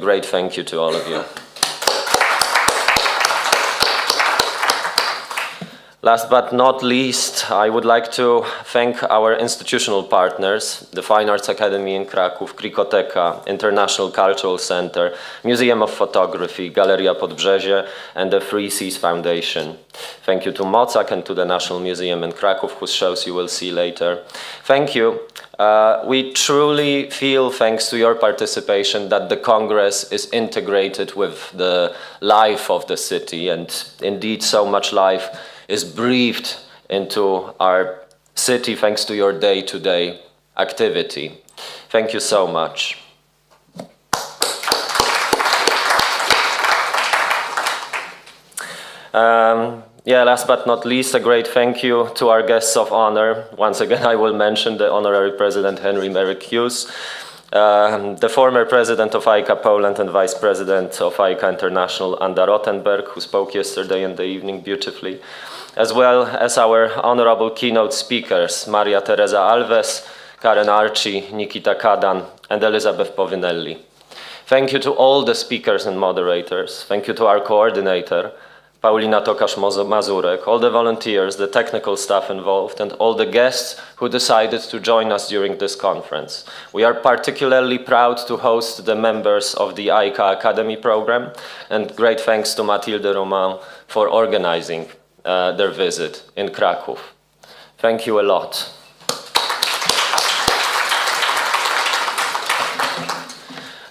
Great thank you to all of you. Last but not least, I would like to thank our institutional partners, the Fine Arts Academy in Kraków, Krikoteka, International Cultural Center, Museum of Photography, Galeria Podbrzezie, and the Free Seas Foundation. Thank you to Mocak and to the National Museum in Kraków, whose shows you will see later. Thank you. We truly feel, thanks to your participation, that the Congress is integrated with the life of the city, and indeed so much life is breathed into our city thanks to your day-to-day activity. Thank you so much. Last but not least, a great thank you to our guests of honor. Once again, I will mention the Honorary President Henry Merrick Hughes, the former President of AICA Poland and Vice President of AICA International, Anda Rothenberg, who spoke yesterday in the evening beautifully, as well as our honorable keynote speakers, Maria Teresa Alves, Karen Archie, Nikita Kadan, and Elizabeth Powinelli. Thank you to all the speakers and moderators. Thank you to our coordinator, Paulina Tokarz-Mazurek, all the volunteers, the technical staff involved, and all the guests who decided to join us during this conference. We are particularly proud to host the members of the AICA Academy program, and great thanks to Mathilde Romain for organizing their visit in Kraków. Thank you a lot.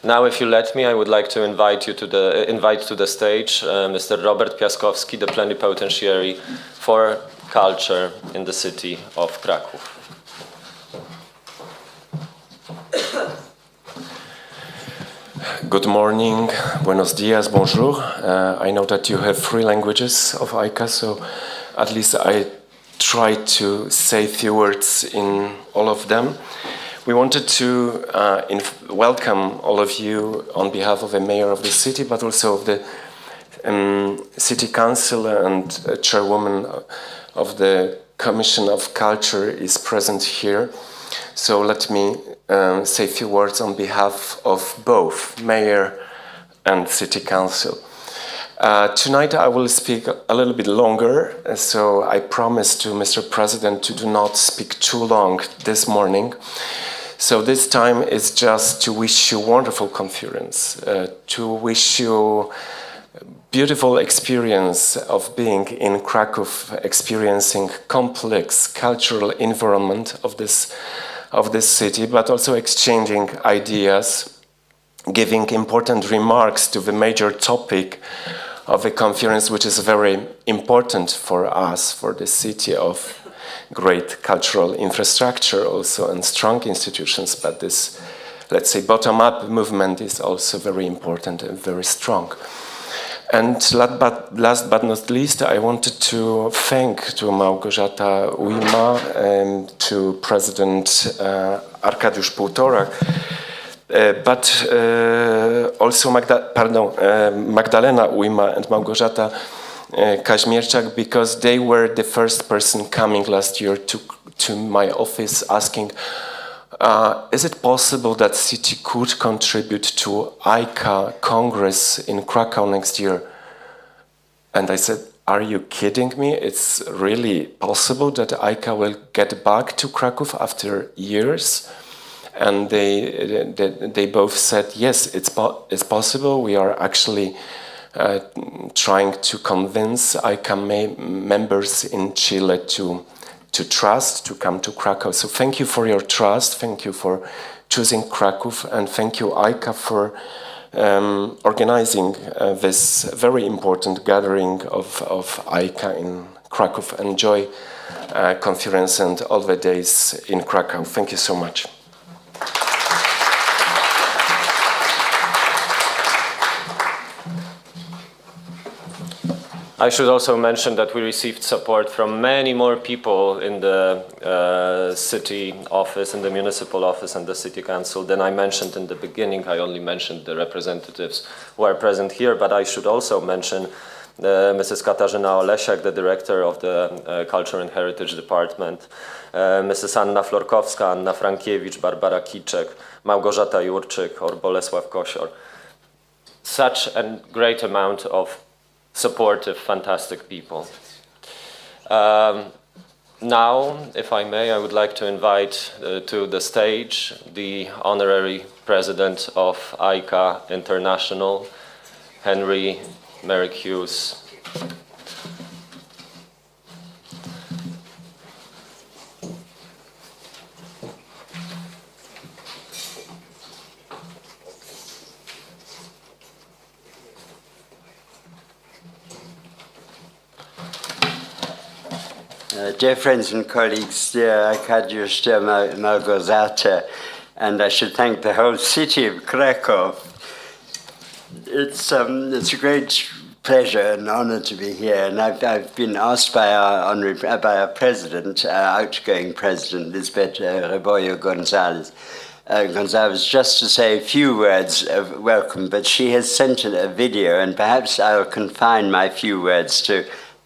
Now, if you let me, I would like to invite to the stage Mr. Robert Piaskowski, the Plenipotentiary for Culture in the city of Kraków. Good morning, buenos dias, bonjour. I know that you have 3 languages of AICA, so at least I try to say a few words in all of them. We wanted to welcome all of you on behalf of the mayor of the city, but also of the city council, and chairwoman of the Commission of Culture is present here. So let me say a few words on behalf of both mayor and city council. Tonight I will speak a little bit longer, so I promise to Mr. President to do not speak too long this morning. So this time is just to wish you a wonderful conference, to wish you beautiful experience of being in Kraków, experiencing complex cultural environment of this city, but also exchanging ideas, giving important remarks to the major topic of the conference, which is very important for us, for the city of great cultural infrastructure also and strong institutions, but this, let's say, bottom-up movement is also very important and very strong. And last but not least, I wanted to thank to Małgorzata Ujma and to President Arkadiusz Półtorak, but also Magdalena Ujma and Małgorzata Kaźmierczak, because they were the first person coming last year to my office asking, is it possible that city could contribute to AICA Congress in Krakow next year? And I said, are you kidding me? It's really possible that AICA will get back to Krakow after years? And they both said, yes, it's possible. We are actually trying to convince AICA members in Chile to trust, to come to Krakow. So thank you for your trust, thank you for choosing Krakow, and thank you AICA for organizing this very important gathering of AICA in Krakow. Enjoy conference and all the days in Krakow. Thank you so much. I should also mention that we received support from many more people in the city office, in the municipal office and the city council than I mentioned in the beginning. I only mentioned the representatives who are present here, but I should also mention Mrs. Katarzyna Olesiak, the director of the Culture and Heritage Department, Mrs. Anna Florkowska, Anna Frankiewicz, Barbara Kiczek, Małgorzata Jurczyk or Bolesław Kosior. such a great amount of supportive, fantastic people. Now, if I may, I would like to invite to the stage the Honorary President of AICA International, Henry Merrick Hughes. Dear friends and colleagues, dear Arkadiusz, dear Małgorzata, and I should thank the whole city of Krakow. It's a great pleasure and honor to be here, and I've been asked by our president, our outgoing president, Lisbeth Rebollo Gonzalez, just to say a few words of welcome, but she has sent a video, and perhaps I'll confine my few words to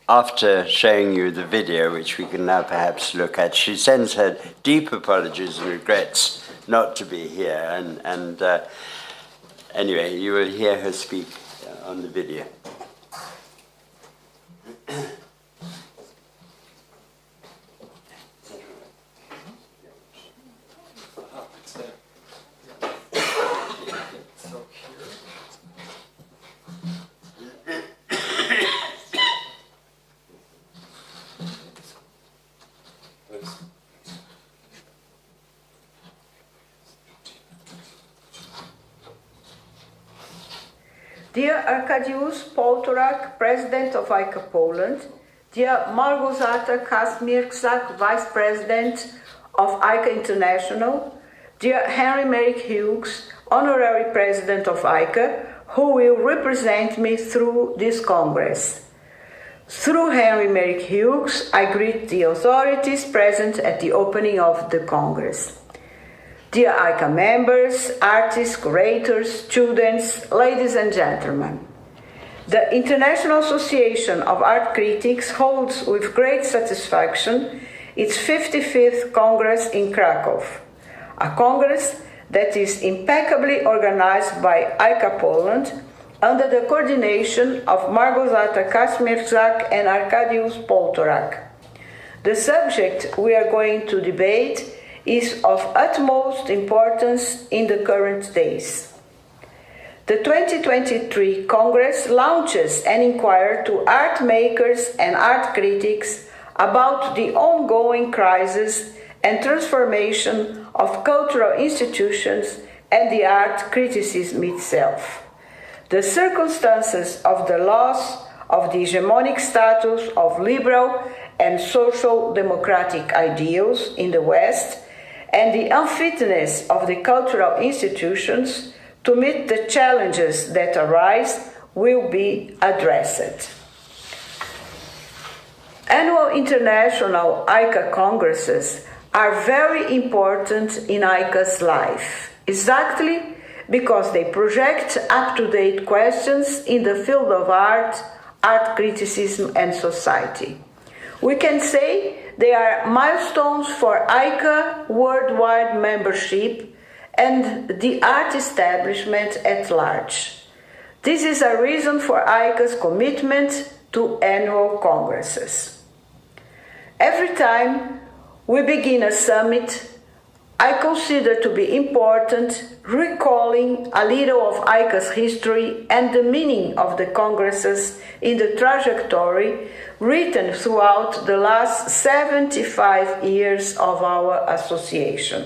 after showing you the video, which we can now perhaps look at. She sends her deep apologies and regrets not to be here, and anyway, you will hear her speak on the video. Dear Arkadiusz Poltorak, President of AICA Poland, dear Małgorzata Kazimierczak, Vice President of AICA International, dear Henry Merrick Hughes, Honorary President of AICA, who will represent me through this Congress. Through Henry Merrick Hughes, I greet the authorities present at the opening of the Congress. Dear AICA members, artists, curators, students, ladies and gentlemen, the International Association of Art Critics holds with great satisfaction its 55th Congress in Krakow, a Congress that is impeccably organized by AICA Poland under the coordination of Małgorzata Kazimierczak and Arkadiusz Poltorak. The subject we are going to debate is of utmost importance in the current days. The 2023 Congress launches an inquiry to art makers and art critics about the ongoing crisis and transformation of cultural institutions and the art criticism itself. The circumstances of the loss of the hegemonic status of liberal and social democratic ideals in the West and the unfitness of the cultural institutions to meet the challenges that arise will be addressed. Annual international AICA congresses are very important in AICA's life, exactly because they project up-to-date questions in the field of art, art criticism, and society. We can say they are milestones for AICA worldwide membership and the art establishment at large. This is a reason for AICA's commitment to annual congresses. Every time we begin a summit, I consider to be important recalling a little of AICA's history and the meaning of the congresses in the trajectory written throughout the last 75 years of our association.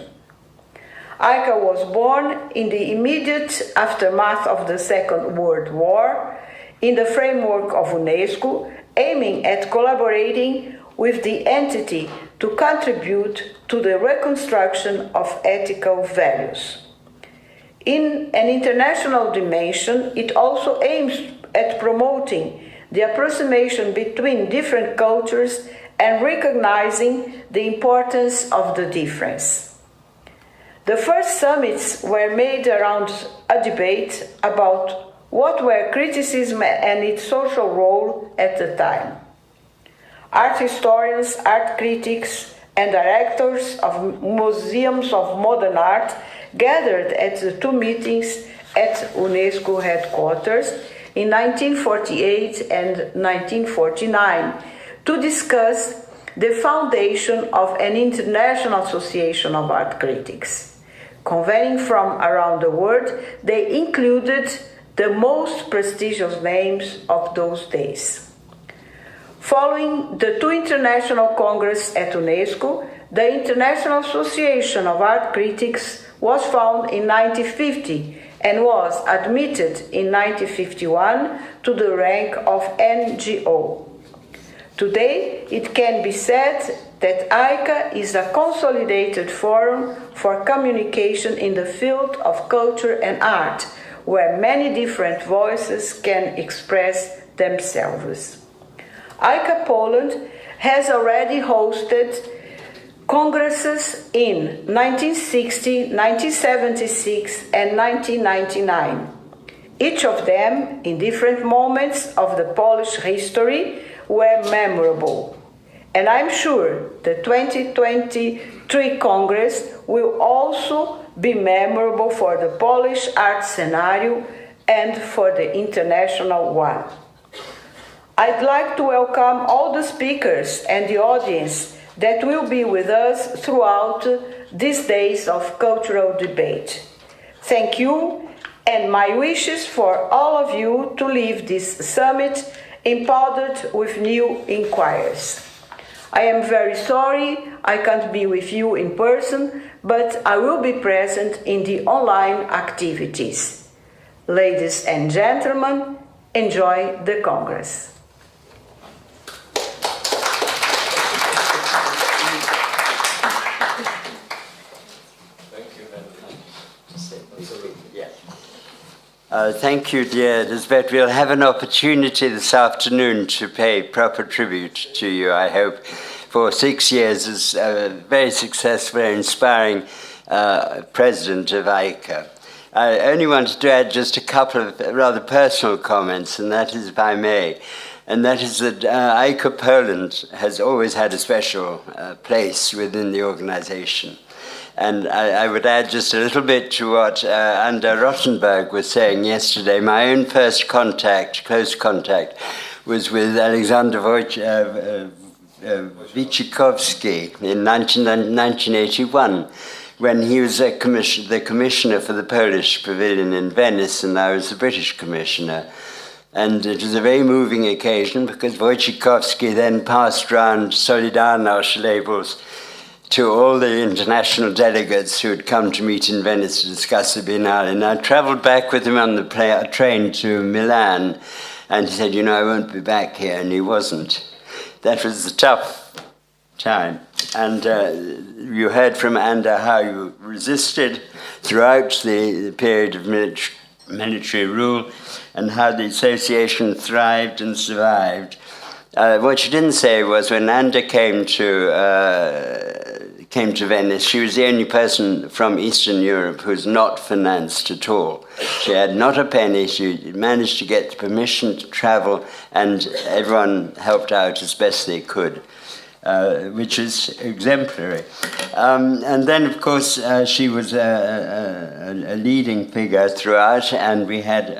AICA was born in the immediate aftermath of the Second World War in the framework of UNESCO, aiming at collaborating with the entity to contribute to the reconstruction of ethical values. In an international dimension, it also aims at promoting the approximation between different cultures and recognizing the importance of the difference. The first summits were made around a debate about what were criticism and its social role at the time. Art historians, art critics, and directors of museums of modern art gathered at the two meetings at UNESCO headquarters in 1948 and 1949 to discuss the foundation of an international association of art critics. Convening from around the world, they included the most prestigious names of those days. Following the two international congresses at UNESCO, the International Association of Art Critics was founded in 1950 and was admitted in 1951 to the rank of NGO. Today, it can be said that AICA is a consolidated forum for communication in the field of culture and art, where many different voices can express themselves. AICA Poland has already hosted congresses in 1960, 1976, and 1999. Each of them, in different moments of the Polish history, were memorable. And I'm sure the 2023 Congress will also be memorable for the Polish art scenario and for the international one. I'd like to welcome all the speakers and the audience that will be with us throughout these days of cultural debate. Thank you, and my wishes for all of you to leave this summit empowered with new inquiries. I am very sorry I can't be with you in person, but I will be present in the online activities. Ladies and gentlemen, enjoy the Congress. Thank you, dear Elizabeth. We'll have an opportunity this afternoon to pay proper tribute to you, I hope, for 6 years as a very successful and inspiring president of AICA. I only wanted to add just a couple of rather personal comments, and that is, if I may, and that is that AICA Poland has always had a special place within the organization. And I would add just a little bit to what Ander Rottenberg was saying yesterday. My own first contact, close contact, was with Alexander Wojciechowski in 1981, when he was the commissioner for the Polish pavilion in Venice, and I was the British commissioner. And it was a very moving occasion, because Wojciechowski then passed round Solidarność labels to all the international delegates who had come to meet in Venice to discuss the Biennale. And I travelled back with him on the train to Milan, and he said, you know, I won't be back here, and he wasn't. That was a tough time. And you heard from Ander how you resisted throughout the period of military rule, and how the association thrived and survived. What you didn't say was when Ander came to Venice, she was the only person from Eastern Europe who was not financed at all. She had not a penny. She managed to get permission to travel, and everyone helped out as best they could, which is exemplary. And then, of course, she was a leading figure throughout, and we had...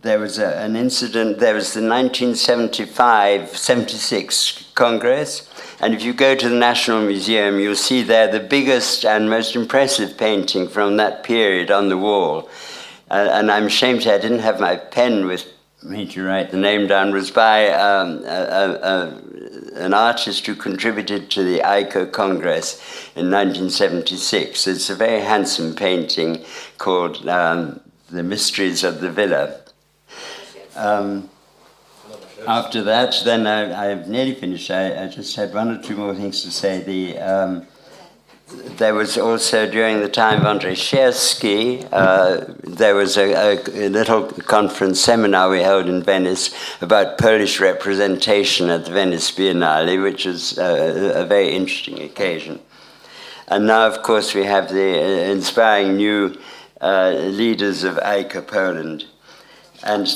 there was an incident, there was the 1975-76 Congress, and if you go to the National Museum, you'll see there the biggest and most impressive painting from that period on the wall. And I'm ashamed to say I didn't have my pen with me to write the name down. It was by an artist who contributed to the AICA Congress in 1976. It's a very handsome painting called The Mysteries of the Villa. After that, then I've nearly finished. I just had one or two more things to say. There was also, during the time of Andrzej Sierski, there was a little conference seminar we held in Venice about Polish representation at the Venice Biennale, which was a very interesting occasion. And now, of course, we have the inspiring new leaders of AICA Poland. And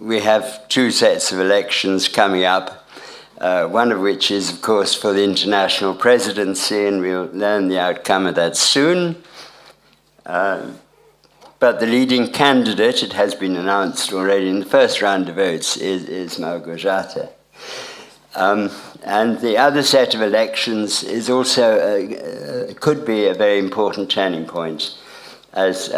we have two sets of elections coming up, one of which is, of course, for the international presidency, and we'll learn the outcome of that soon. but the leading candidate, it has been announced already in the first round of votes, is Małgorzata. And the other set of elections is also, could be a very important turning point. As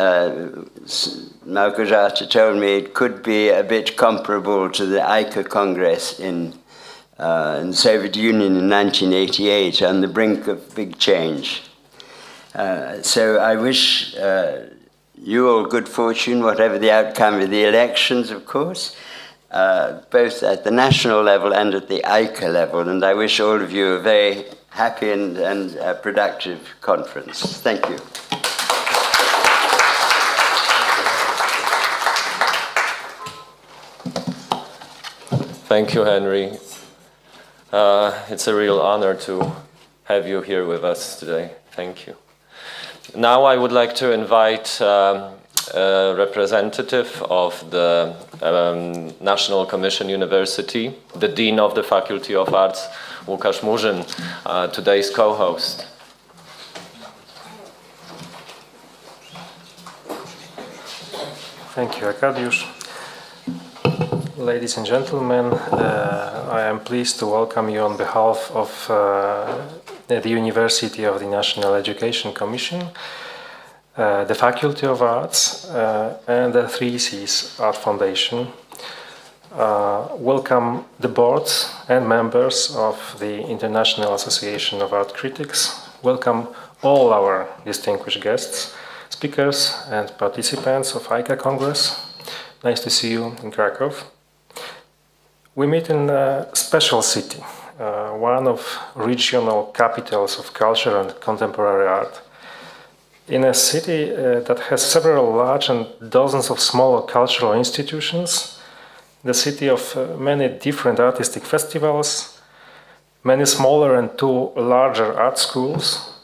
Małgorzata told me, it could be a bit comparable to the AICA Kongres in the Soviet Union in 1988, on the brink of big change. So I wish you all good fortune, whatever the outcome of the elections, of course, both at the national level and at the AICA level. And I wish all of you a very happy and productive conference. Thank you. Thank you, Henry. It's a real honor to have you here with us today. Thank you. Now I would like to invite a representative of the National Commission University, the Dean of the Faculty of Arts, Łukasz Murzyn, today's co-host. Thank you, Arkadiusz. Ladies and gentlemen, I am pleased to welcome you on behalf of the University of the National Education Commission, the Faculty of Arts, and the 3Cs Art Foundation. Welcome the boards and members of the International Association of Art Critics. Welcome all our distinguished guests, speakers, and participants of AICA Congress. Nice to see you in Krakow. We meet in a special city, one of regional capitals of culture and contemporary art. In a city that has several large and dozens of smaller cultural institutions, the city of many different artistic festivals, many smaller and two larger art schools,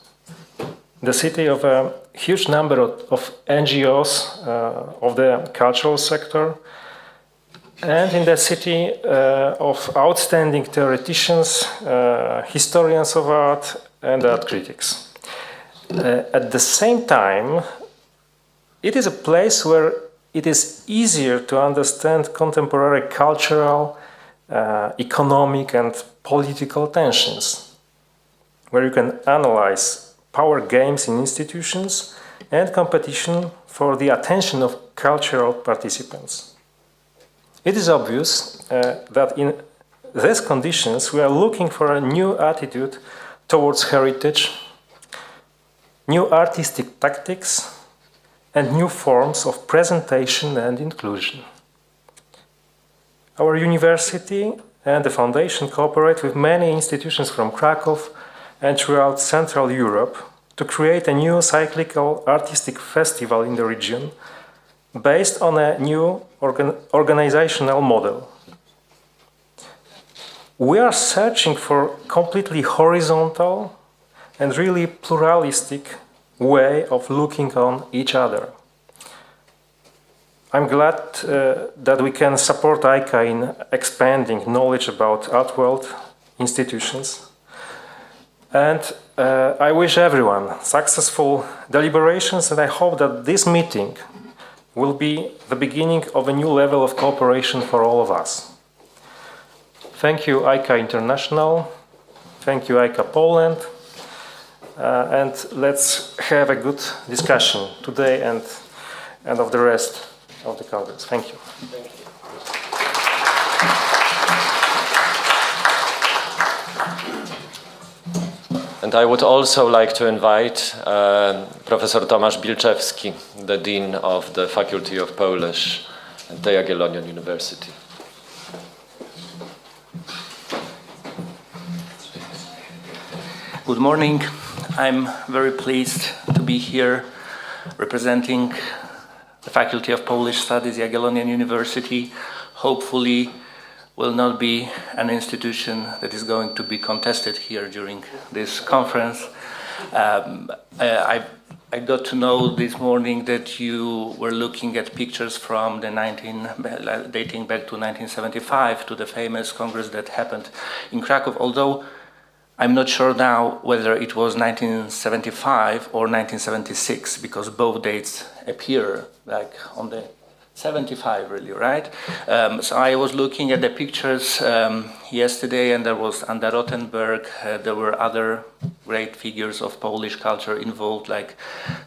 the city of a huge number of NGOs of the cultural sector, and in the city of outstanding theoreticians, historians of art, and art critics. At the same time, it is a place where it is easier to understand contemporary cultural, economic, and political tensions, where you can analyze power games in institutions and competition for the attention of cultural participants. It is obvious that in these conditions we are looking for a new attitude towards heritage, new artistic tactics, and new forms of presentation and inclusion. Our university and the foundation cooperate with many institutions from Krakow and throughout Central Europe to create a new cyclical artistic festival in the region based on a new organizational model. We are searching for a completely horizontal and really pluralistic way of looking on each other. I'm glad that we can support AICA in expanding knowledge about art world institutions. And I wish everyone successful deliberations, and I hope that this meeting will be the beginning of a new level of cooperation for all of us. Thank you, AICA International. Thank you, AICA Poland. And let's have a good discussion today and of the rest of the Congress. Thank you. Thank you. And I would also like to invite Professor Tomasz Bilczewski, the Dean of the Faculty of Polish at the Jagiellonian University. Good morning. I'm very pleased to be here representing the Faculty of Polish Studies, Jagiellonian University. Hopefully will not be an institution that is going to be contested here during this conference. I got to know this morning that you were looking at pictures from the dating back to 1975, to the famous Congress that happened in Krakow. Although I'm not sure now whether it was 1975 or 1976, because both dates appear like on the 75, really, right? So I was looking at the pictures yesterday, and there was Anna Rothenberg, there were other great figures of Polish culture involved, like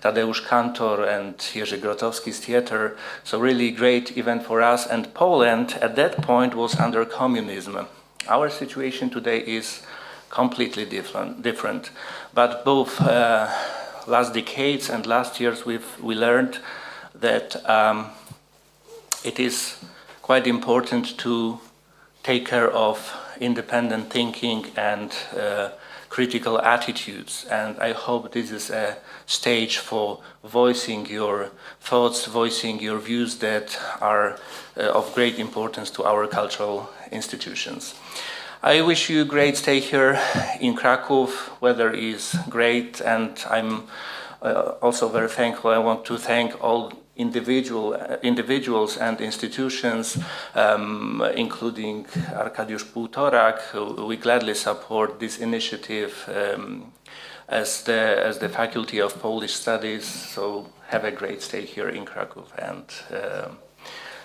Tadeusz Kantor and Jerzy Grotowski's theater. So really great event for us. And Poland at that point was under communism. Our situation today is completely different. But both last decades and last years we learned that it is quite important to take care of independent thinking and critical attitudes. And I hope this is a stage for voicing your thoughts, voicing your views that are of great importance to our cultural institutions. I wish you a great stay here in Krakow. Weather is great, and I'm also very thankful. I want to thank all individuals and institutions, including Arkadiusz Półtorak, who we gladly support this initiative as the Faculty of Polish Studies. So have a great stay here in Krakow and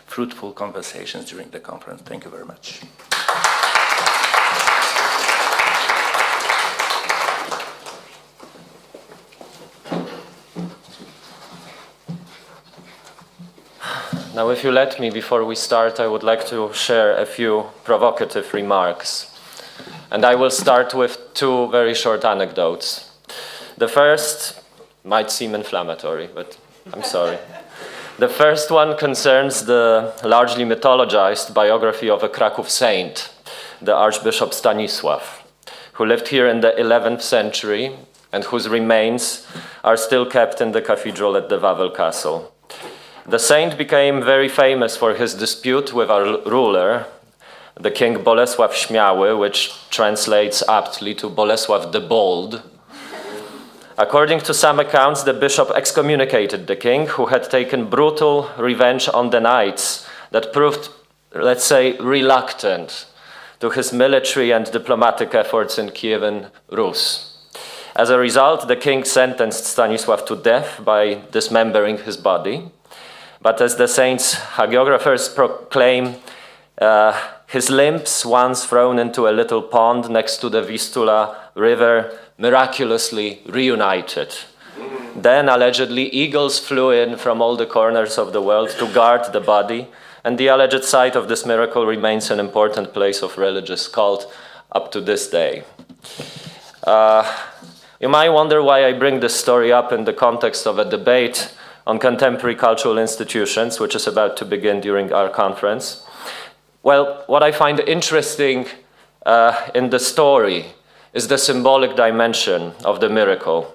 fruitful conversations during the conference. Thank you very much. Now, if you let me, before we start, I would like to share a few provocative remarks. And I will start with two very short anecdotes. The first might seem inflammatory, but I'm sorry. The first one concerns the largely mythologized biography of a Kraków saint, the Archbishop Stanisław, who lived here in the 11th century and whose remains are still kept in the cathedral at the Wawel Castle. The saint became very famous for his dispute with our ruler, the King Bolesław Śmiały, which translates aptly to Bolesław the Bold. According to some accounts, the bishop excommunicated the king, who had taken brutal revenge on the knights that proved, let's say, reluctant to his military and diplomatic efforts in Kievan Rus. As a result, the king sentenced Stanisław to death by dismembering his body. But as the saint's hagiographers proclaim, his limbs, once thrown into a little pond next to the Vistula river, miraculously reunited. Then, allegedly, eagles flew in from all the corners of the world to guard the body, and the alleged site of this miracle remains an important place of religious cult up to this day. You might wonder why I bring this story up in the context of a debate on contemporary cultural institutions, which is about to begin during our conference. Well, what I find interesting in the story is the symbolic dimension of the miracle.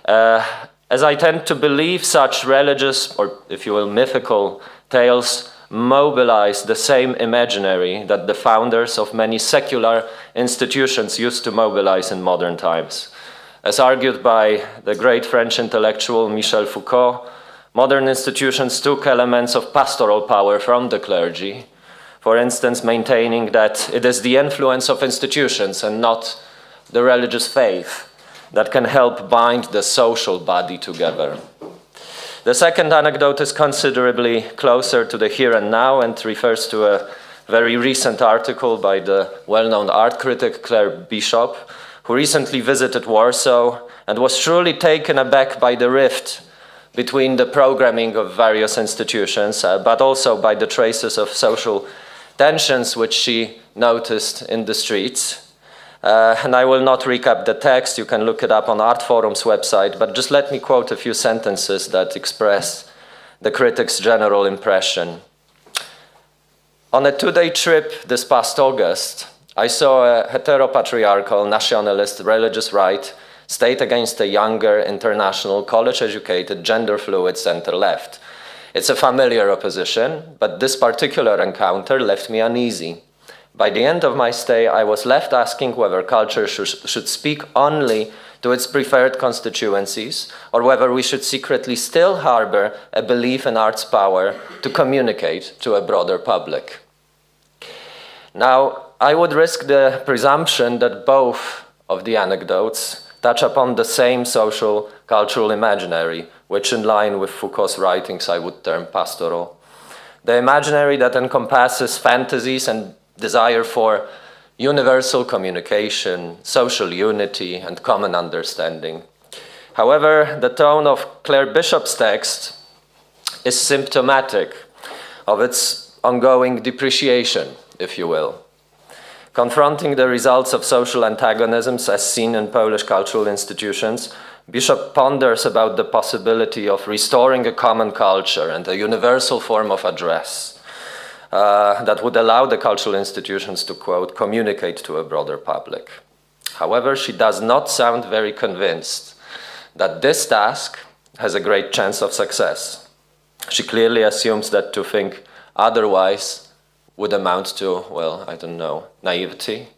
As I tend to believe, such religious, or if you will, mythical tales mobilize the same imaginary that the founders of many secular institutions used to mobilize in modern times. As argued by the great French intellectual Michel Foucault, modern institutions took elements of pastoral power from the clergy, for instance, maintaining that it is the influence of institutions and not the religious faith that can help bind the social body together. The second anecdote is considerably closer to the here and now and refers to a very recent article by the well-known art critic Claire Bishop, who recently visited Warsaw and was truly taken aback by the rift between the programming of various institutions, but also by the traces of social tensions which she noticed in the streets. And I will not recap the text, you can look it up on Art Forum's website, but just let me quote a few sentences that express the critic's general impression. On a two-day trip this past August, I saw a heteropatriarchal nationalist religious right state against a younger, international, college-educated, gender-fluid center-left. It's a familiar opposition, but this particular encounter left me uneasy. By the end of my stay, I was left asking whether culture should speak only to its preferred constituencies, or whether we should secretly still harbor a belief in art's power to communicate to a broader public. Now, I would risk the presumption that both of the anecdotes touch upon the same social cultural imaginary, which in line with Foucault's writings I would term pastoral. The imaginary that encompasses fantasies and desire for universal communication, social unity, and common understanding. However, the tone of Claire Bishop's text is symptomatic of its ongoing depreciation, if you will. Confronting the results of social antagonisms as seen in Polish cultural institutions, Bishop ponders about the possibility of restoring a common culture and a universal form of address that would allow the cultural institutions to, quote, communicate to a broader public. However, she does not sound very convinced that this task has a great chance of success. She clearly assumes that to think otherwise would amount to, well, I don't know, naivety.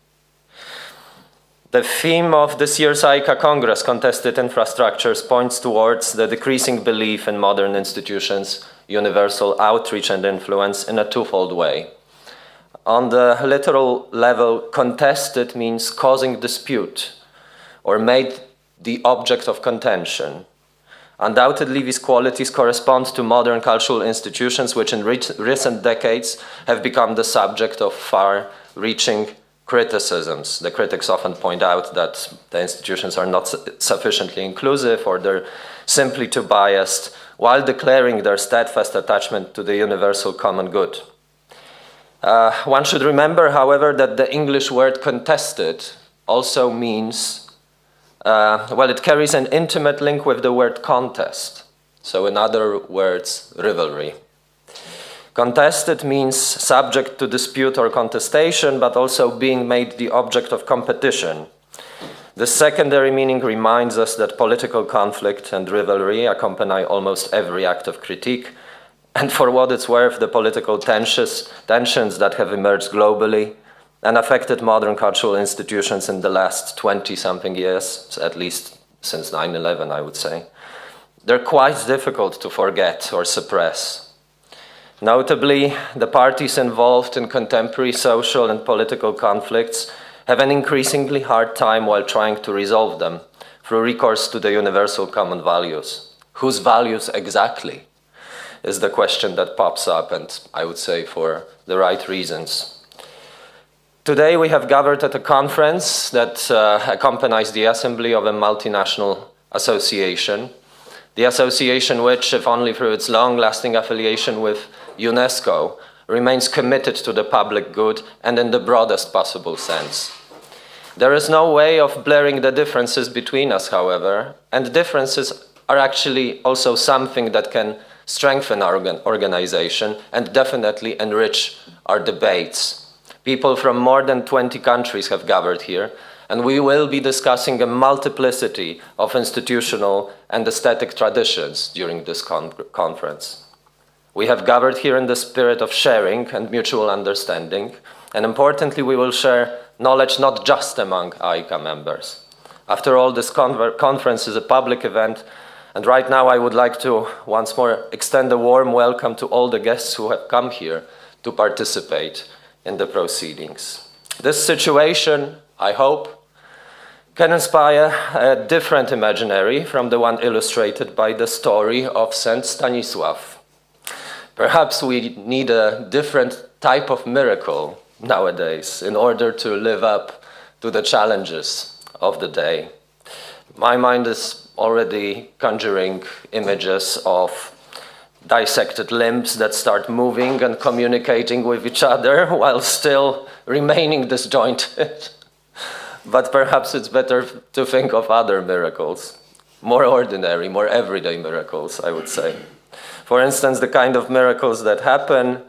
The theme of this year's AICA Congress, Contested Infrastructures, points towards the decreasing belief in modern institutions, universal outreach and influence in a twofold way. On the literal level, contested means causing dispute or made the object of contention. Undoubtedly, these qualities correspond to modern cultural institutions which in recent decades have become the subject of far-reaching criticisms. The critics often point out that the institutions are not sufficiently inclusive or they're simply too biased, while declaring their steadfast attachment to the universal common good. One should remember, however, that the English word contested also means, well, it carries an intimate link with the word contest. So in other words, rivalry. Contested means subject to dispute or contestation, but also being made the object of competition. The secondary meaning reminds us that political conflict and rivalry accompany almost every act of critique, and for what it's worth, the political tensions that have emerged globally and affected modern cultural institutions in the last 20-something years, at least since 9/11, I would say, they're quite difficult to forget or suppress. Notably, the parties involved in contemporary social and political conflicts have an increasingly hard time while trying to resolve them through recourse to the universal common values. Whose values exactly is the question that pops up, and I would say for the right reasons. Today we have gathered at a conference that accompanies the assembly of a multinational association. The association which, if only through its long-lasting affiliation with UNESCO, remains committed to the public good and in the broadest possible sense. There is no way of blurring the differences between us, however, and differences are actually also something that can strengthen our organization and definitely enrich our debates. People from more than 20 countries have gathered here, and we will be discussing a multiplicity of institutional and aesthetic traditions during this conference. We have gathered here in the spirit of sharing and mutual understanding, and importantly, we will share knowledge not just among AICA members. After all, this conference is a public event, and right now I would like to once more extend a warm welcome to all the guests who have come here to participate in the proceedings. This situation, I hope, can inspire a different imaginary from the one illustrated by the story of Saint Stanisław. Perhaps we need a different type of miracle nowadays in order to live up to the challenges of the day. My mind is already conjuring images of dissected limbs that start moving and communicating with each other while still remaining disjointed. But perhaps it's better to think of other miracles, more ordinary, more everyday miracles, I would say. For instance, the kind of miracles that happen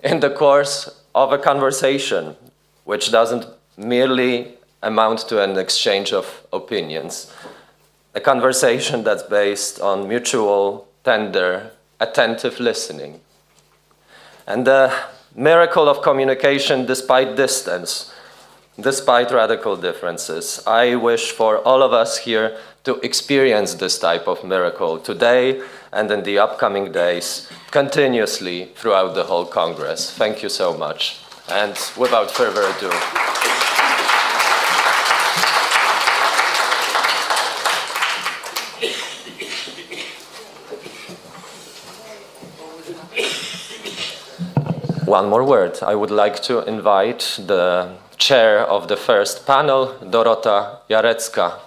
in the course of a conversation, which doesn't merely amount to an exchange of opinions. A conversation that's based on mutual, tender, attentive listening. And the miracle of communication despite distance, despite radical differences. I wish for all of us here to experience this type of miracle today and in the upcoming days, continuously throughout the whole Congress. Thank you so much. And without further ado, one more word. I would like to invite the chair of the first panel, Dorota Jarecka,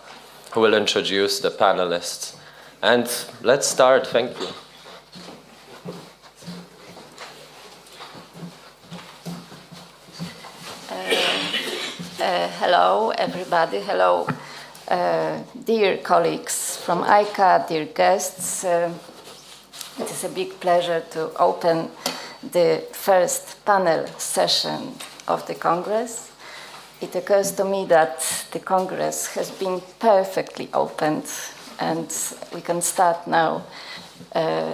who will introduce the panelists. And let's start. Thank you. Hello, everybody. Hello, dear colleagues from AICA, dear guests. It is a big pleasure to open the first panel session of the Congress. It occurs to me that the Congress has been perfectly opened and we can start now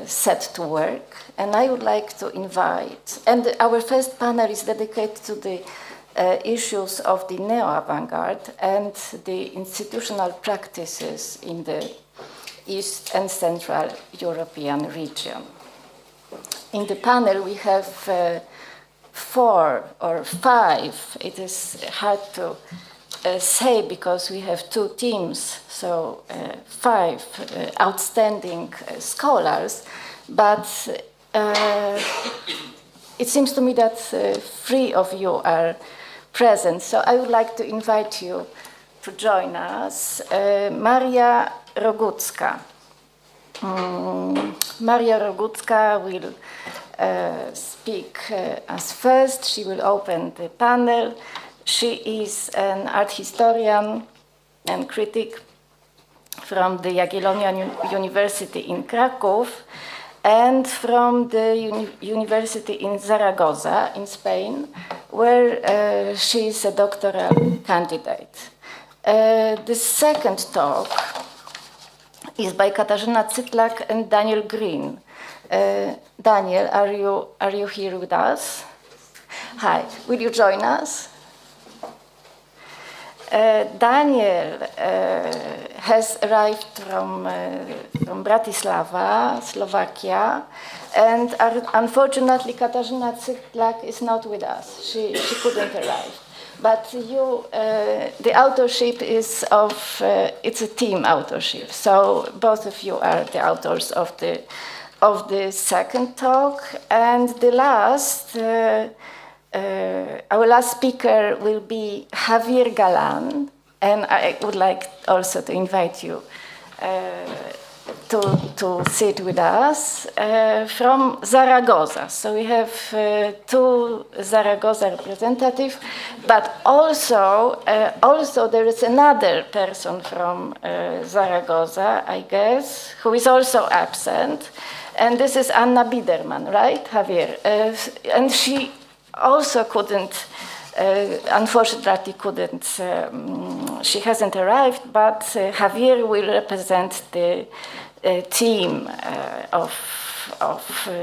set to work. And I would like to invite, and our first panel is dedicated to the issues of the neo-avant-garde and the institutional practices in the East and Central European region. In the panel we have 4 or 5, it is hard to say because we have 2 teams, so 5 outstanding scholars, but it seems to me that 3 of you are present, so I would like to invite you to join us. Maria Rogucka. Maria Rogucka will speak as first. She will open the panel. She is an art historian and critic from the Jagiellonian University in Krakow and from the University in Zaragoza in Spain, where she is a doctoral candidate. The second talk is by Katarzyna Cytlak and Daniel Green. Daniel, are you here with us? Hi, will you join us? Daniel has arrived from Bratislava, Slovakia, and unfortunately Katarzyna Cytlak is not with us. She couldn't arrive. But you, the authorship is of, it's a team authorship, so both of you are the authors of the second talk, and the last, our last speaker will be Javier Galan, and I would like also to invite you to sit with us from Zaragoza. So we have 2 Zaragoza representatives, but also there is another person from Zaragoza, I guess, who is also absent, and this is Anna Biderman, right, Javier? And she also couldn't, unfortunately couldn't, she hasn't arrived, but Javier will represent the team of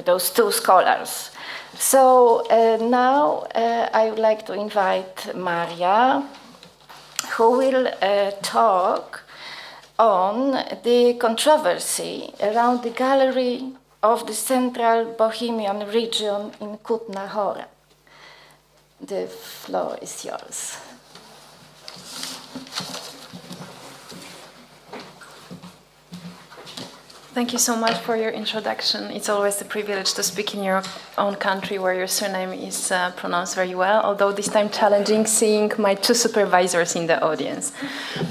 those 2 scholars. So now I would like to invite Maria, who will talk on the controversy around the gallery of the Central Bohemian region in Kutna Hora. The floor is yours. Thank you so much for your introduction. It's always a privilege to speak in your own country where your surname is pronounced very well, although this time challenging seeing my 2 supervisors in the audience.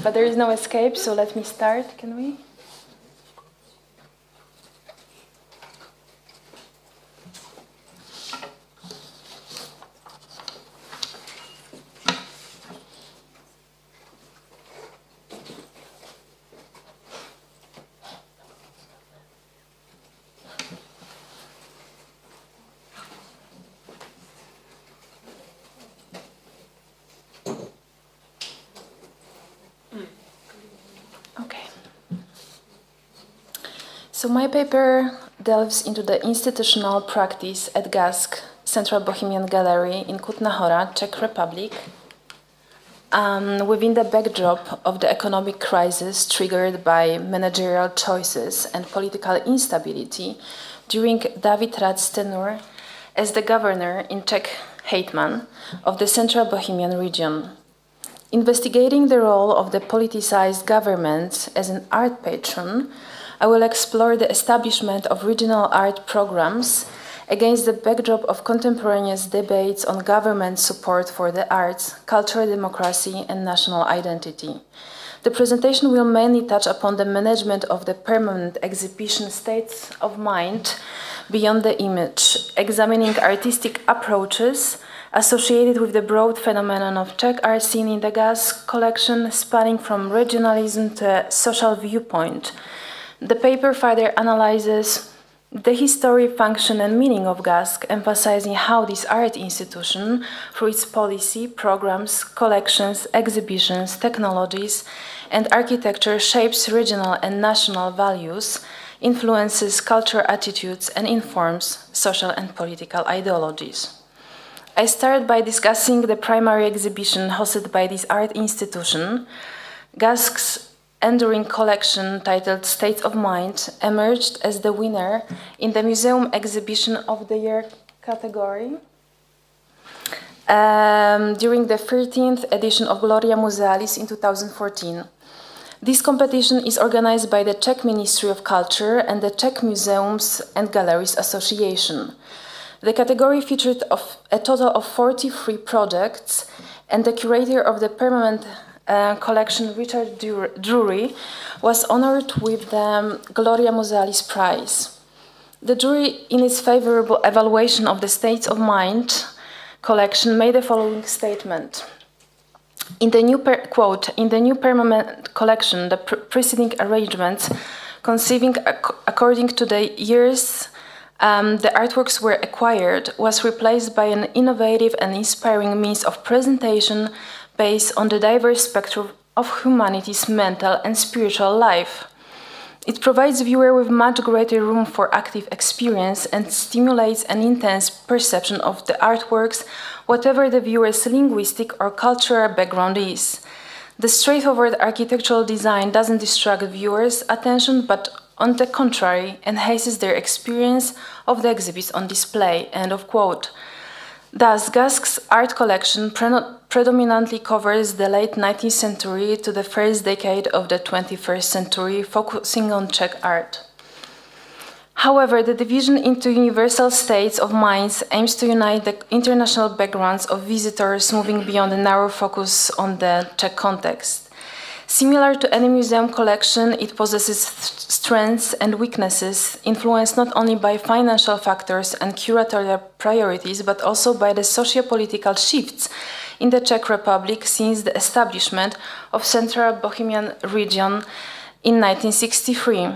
But there is no escape, so let me start. Can we? So my paper delves into the institutional practice at GASK, Central Bohemian Gallery in Kutna Hora, Czech Republic, within the backdrop of the economic crisis triggered by managerial choices and political instability during David Rad's tenure as the governor in Czech Hetman of the Central Bohemian region. Investigating the role of the politicized government as an art patron, I will explore the establishment of regional art programs against the backdrop of contemporaneous debates on government support for the arts, cultural democracy, and national identity. The presentation will mainly touch upon the management of the permanent exhibition States of Mind Beyond the Image, examining artistic approaches associated with the broad phenomenon of Czech art scene in the GASK collection, spanning from regionalism to a social viewpoint. The paper further analyzes the history, function, and meaning of GASK, emphasizing how this art institution, through its policy, programs, collections, exhibitions, technologies, and architecture, shapes regional and national values, influences cultural attitudes, and informs social and political ideologies. I start by discussing the primary exhibition hosted by this art institution. GASK's enduring collection, titled States of Mind, emerged as the winner in the Museum Exhibition of the Year category during the 13th edition of Gloria Musealis in 2014. This competition is organized by the Czech Ministry of Culture and the Czech Museums and Galleries Association. The category featured a total of 43 projects, and the curator of the permanent collection, Richard Drury, was honored with the Gloria Musealis Prize. The jury, in its favorable evaluation of the States of Mind collection, made the following statement. In the new permanent collection, the preceding arrangements, conceiving according to the years the artworks were acquired, was replaced by an innovative and inspiring means of presentation based on the diverse spectrum of humanity's mental and spiritual life. It provides viewer with much greater room for active experience and stimulates an intense perception of the artworks, whatever the viewer's linguistic or cultural background is. The straightforward architectural design doesn't distract viewers' attention, but on the contrary, enhances their experience of the exhibits on display. End of quote. Thus, GASK's art collection predominantly covers the late 19th century to the first decade of the 21st century, focusing on Czech art. However, the division into universal states of minds aims to unite the international backgrounds of visitors, moving beyond the narrow focus on the Czech context. Similar to any museum collection, it possesses strengths and weaknesses, influenced not only by financial factors and curatorial priorities, but also by the socio-political shifts in the Czech Republic since the establishment of Central Bohemian region in 1963.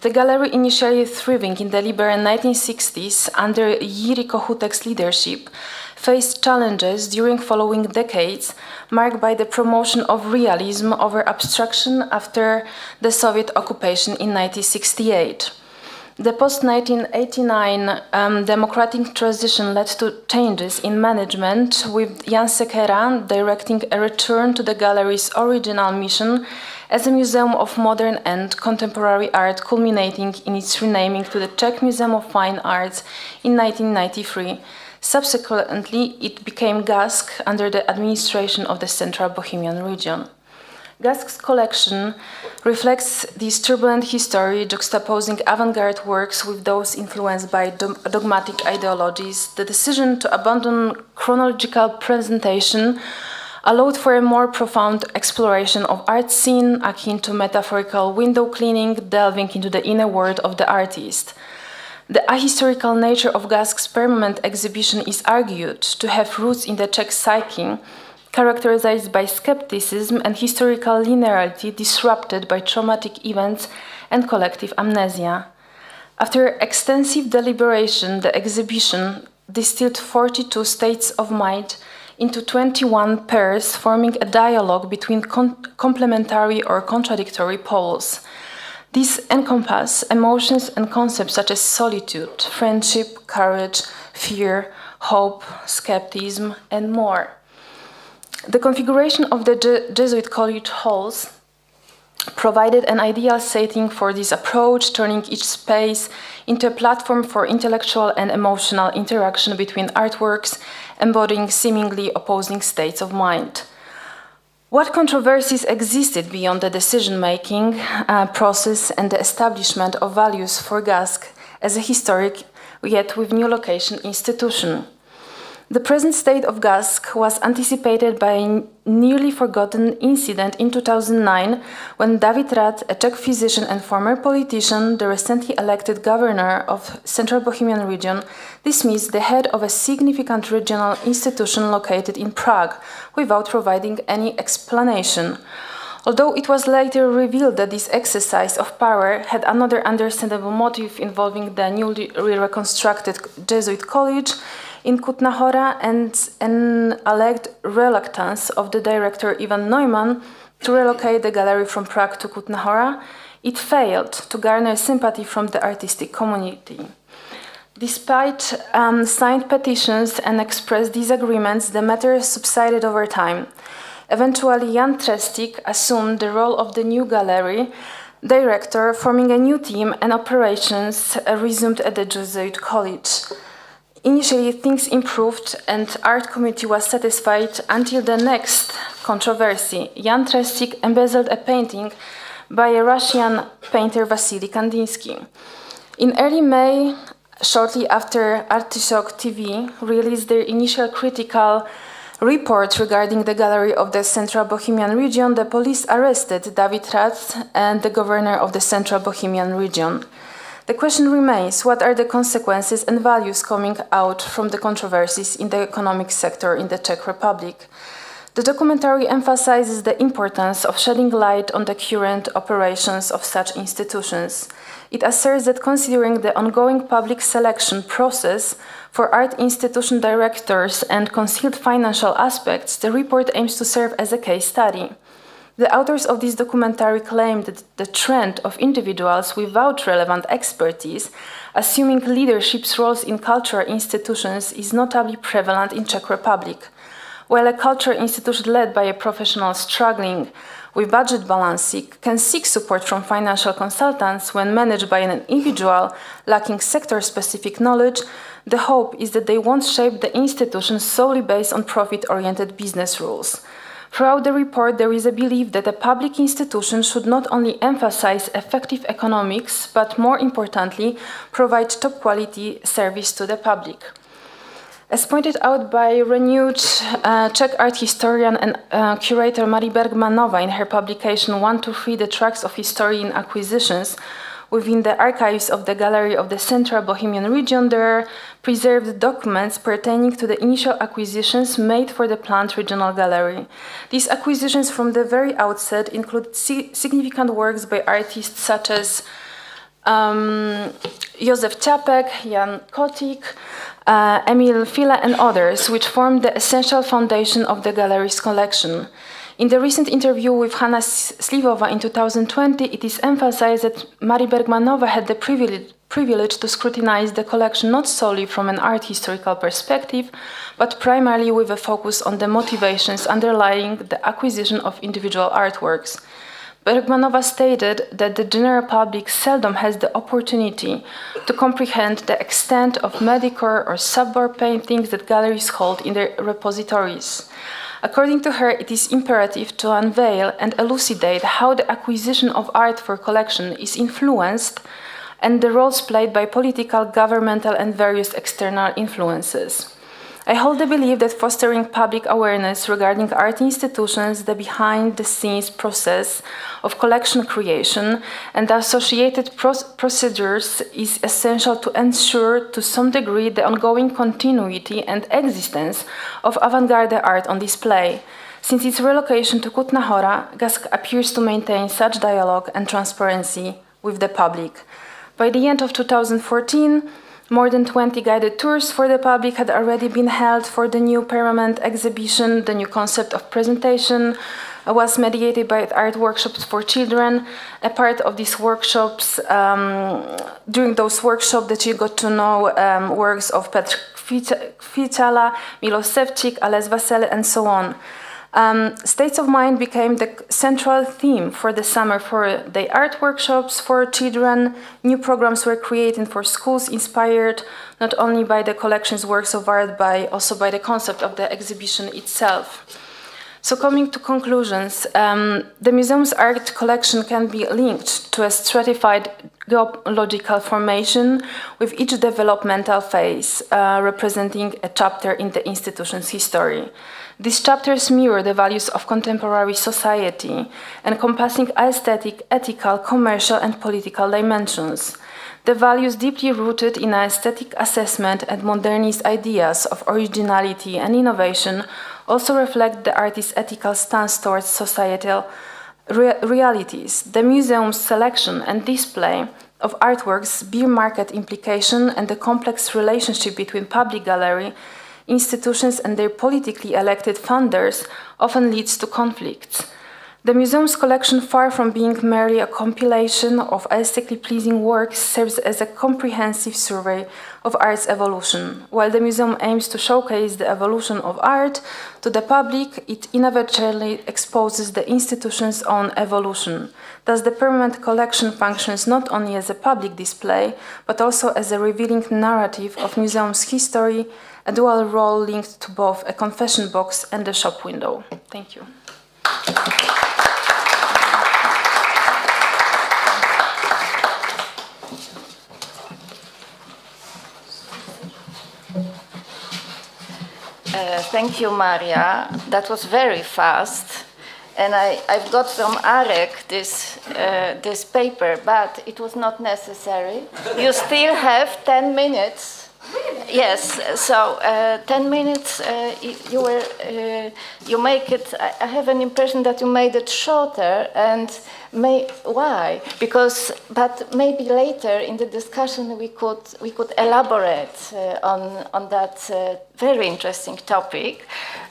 The gallery, initially thriving in the liberal 1960s under Jiří Kochutek's leadership, faced challenges during following decades, marked by the promotion of realism over abstraction after the Soviet occupation in 1968. The post-1989 democratic transition led to changes in management, with Jan Sekera directing a return to the gallery's original mission as a museum of modern and contemporary art, culminating in its renaming to the Czech Museum of Fine Arts in 1993. Subsequently, it became GASK under the administration of the Central Bohemian region. GASK's collection reflects this turbulent history, juxtaposing avant-garde works with those influenced by dogmatic ideologies. The decision to abandon chronological presentation allowed for a more profound exploration of art scene, akin to metaphorical window cleaning, delving into the inner world of the artist. The ahistorical nature of GASK's permanent exhibition is argued to have roots in the Czech psyche, characterized by skepticism and historical linearity disrupted by traumatic events and collective amnesia. After extensive deliberation, the exhibition distilled 42 states of mind into 21 pairs, forming a dialogue between complementary or contradictory poles. These encompass emotions and concepts such as solitude, friendship, courage, fear, hope, skepticism, and more. The configuration of the Jesuit college halls provided an ideal setting for this approach, turning each space into a platform for intellectual and emotional interaction between artworks, embodying seemingly opposing states of mind. What controversies existed beyond the decision-making process and the establishment of values for GASK as a historic yet with new location institution. The present state of GASC was anticipated by a nearly forgotten incident in 2009 when David Rad, a Czech physician and former politician, the recently elected governor of Central Bohemian region, dismissed the head of a significant regional institution located in Prague without providing any explanation. Although it was later revealed that this exercise of power had another understandable motive involving the newly reconstructed Jesuit college in Kutná Hora and an alleged reluctance of the director Ivan Neumann to relocate the gallery from Prague to Kutná Hora, it failed to garner sympathy from the artistic community. Despite signed petitions and expressed disagreements, the matter subsided over time. Eventually, Jan Trestik assumed the role of the new gallery director, forming a new team, and operations resumed at the Jesuit college. Initially, things improved and art community was satisfied until the next controversy. Jan Trestik embezzled a painting by a Russian painter Vasily Kandinsky. In early May, shortly after Artichoke TV released their initial critical report regarding the gallery of the Central Bohemian region, the police arrested David Rad and the governor of the Central Bohemian region. The question remains, what are the consequences and values coming out from the controversies in the economic sector in the Czech Republic? The documentary emphasizes the importance of shedding light on the current operations of such institutions. It asserts that considering the ongoing public selection process for art institution directors and concealed financial aspects, the report aims to serve as a case study. The authors of this documentary claim that the trend of individuals without relevant expertise assuming leadership roles in cultural institutions is notably prevalent in Czech Republic. While a cultural institution led by a professional struggling with budget balancing can seek support from financial consultants when managed by an individual lacking sector-specific knowledge, the hope is that they won't shape the institution solely based on profit-oriented business rules. Throughout the report, there is a belief that a public institution should not only emphasize effective economics, but more importantly, provide top-quality service to the public. As pointed out by renewed Czech art historian and curator Marie Bergmanova in her publication 1 to 3, The Tracks of History in Acquisitions, within the archives of the Gallery of the Central Bohemian region, there are preserved documents pertaining to the initial acquisitions made for the planned regional gallery. These acquisitions from the very outset include significant works by artists such as Józef Čapek, Jan Kotik, Emil Fila, and others, which form the essential foundation of the gallery's collection. In the recent interview with Hanna Slivova in 2020, it is emphasized that Marie Bergmanova had the privilege to scrutinize the collection not solely from an art historical perspective, but primarily with a focus on the motivations underlying the acquisition of individual artworks. Bergmanova stated that the general public seldom has the opportunity to comprehend the extent of mediocre or subpar paintings that galleries hold in their repositories. According to her, it is imperative to unveil and elucidate how the acquisition of art for collection is influenced and the roles played by political, governmental, and various external influences. I hold the belief that fostering public awareness regarding art institutions, the behind-the-scenes process of collection creation, and the associated procedures is essential to ensure to some degree the ongoing continuity and existence of avant-garde art on display. Since its relocation to Kutná Hora, GASC appears to maintain such dialogue and transparency with the public. By the end of 2014, more than 20 guided tours for the public had already been held for the new permanent exhibition. The new concept of presentation was mediated by art workshops for children. A part of these workshops, during those workshops that you got to know works of Petr Květala, Miloš Sevčík, Ales Vasile, and so on. States of mind became the central theme for the summer for the art workshops for children. New programs were created for schools, inspired not only by the collection's works of art, but also by the concept of the exhibition itself. So coming to conclusions, the museum's art collection can be linked to a stratified geological formation, with each developmental phase representing a chapter in the institution's history. These chapters mirror the values of contemporary society, encompassing aesthetic, ethical, commercial, and political dimensions. The values deeply rooted in aesthetic assessment and modernist ideas of originality and innovation also reflect the artist's ethical stance towards societal realities. The museum's selection and display of artworks bear market implication, and the complex relationship between public gallery institutions and their politically elected funders often leads to conflicts. The museum's collection, far from being merely a compilation of aesthetically pleasing works, serves as a comprehensive survey of art's evolution. While the museum aims to showcase the evolution of art to the public, it inevitably exposes the institution's own evolution. Thus, the permanent collection functions not only as a public display, but also as a revealing narrative of museum's history, a dual role linked to both a confession box and a shop window. Thank you. Thank you, Maria. That was very fast. And I've got from Arek this paper, but it was not necessary. You still have 10 minutes. Yes, so 10 minutes, you make it, I have an impression that you made it shorter, and why? But maybe later in the discussion we could elaborate on that very interesting topic.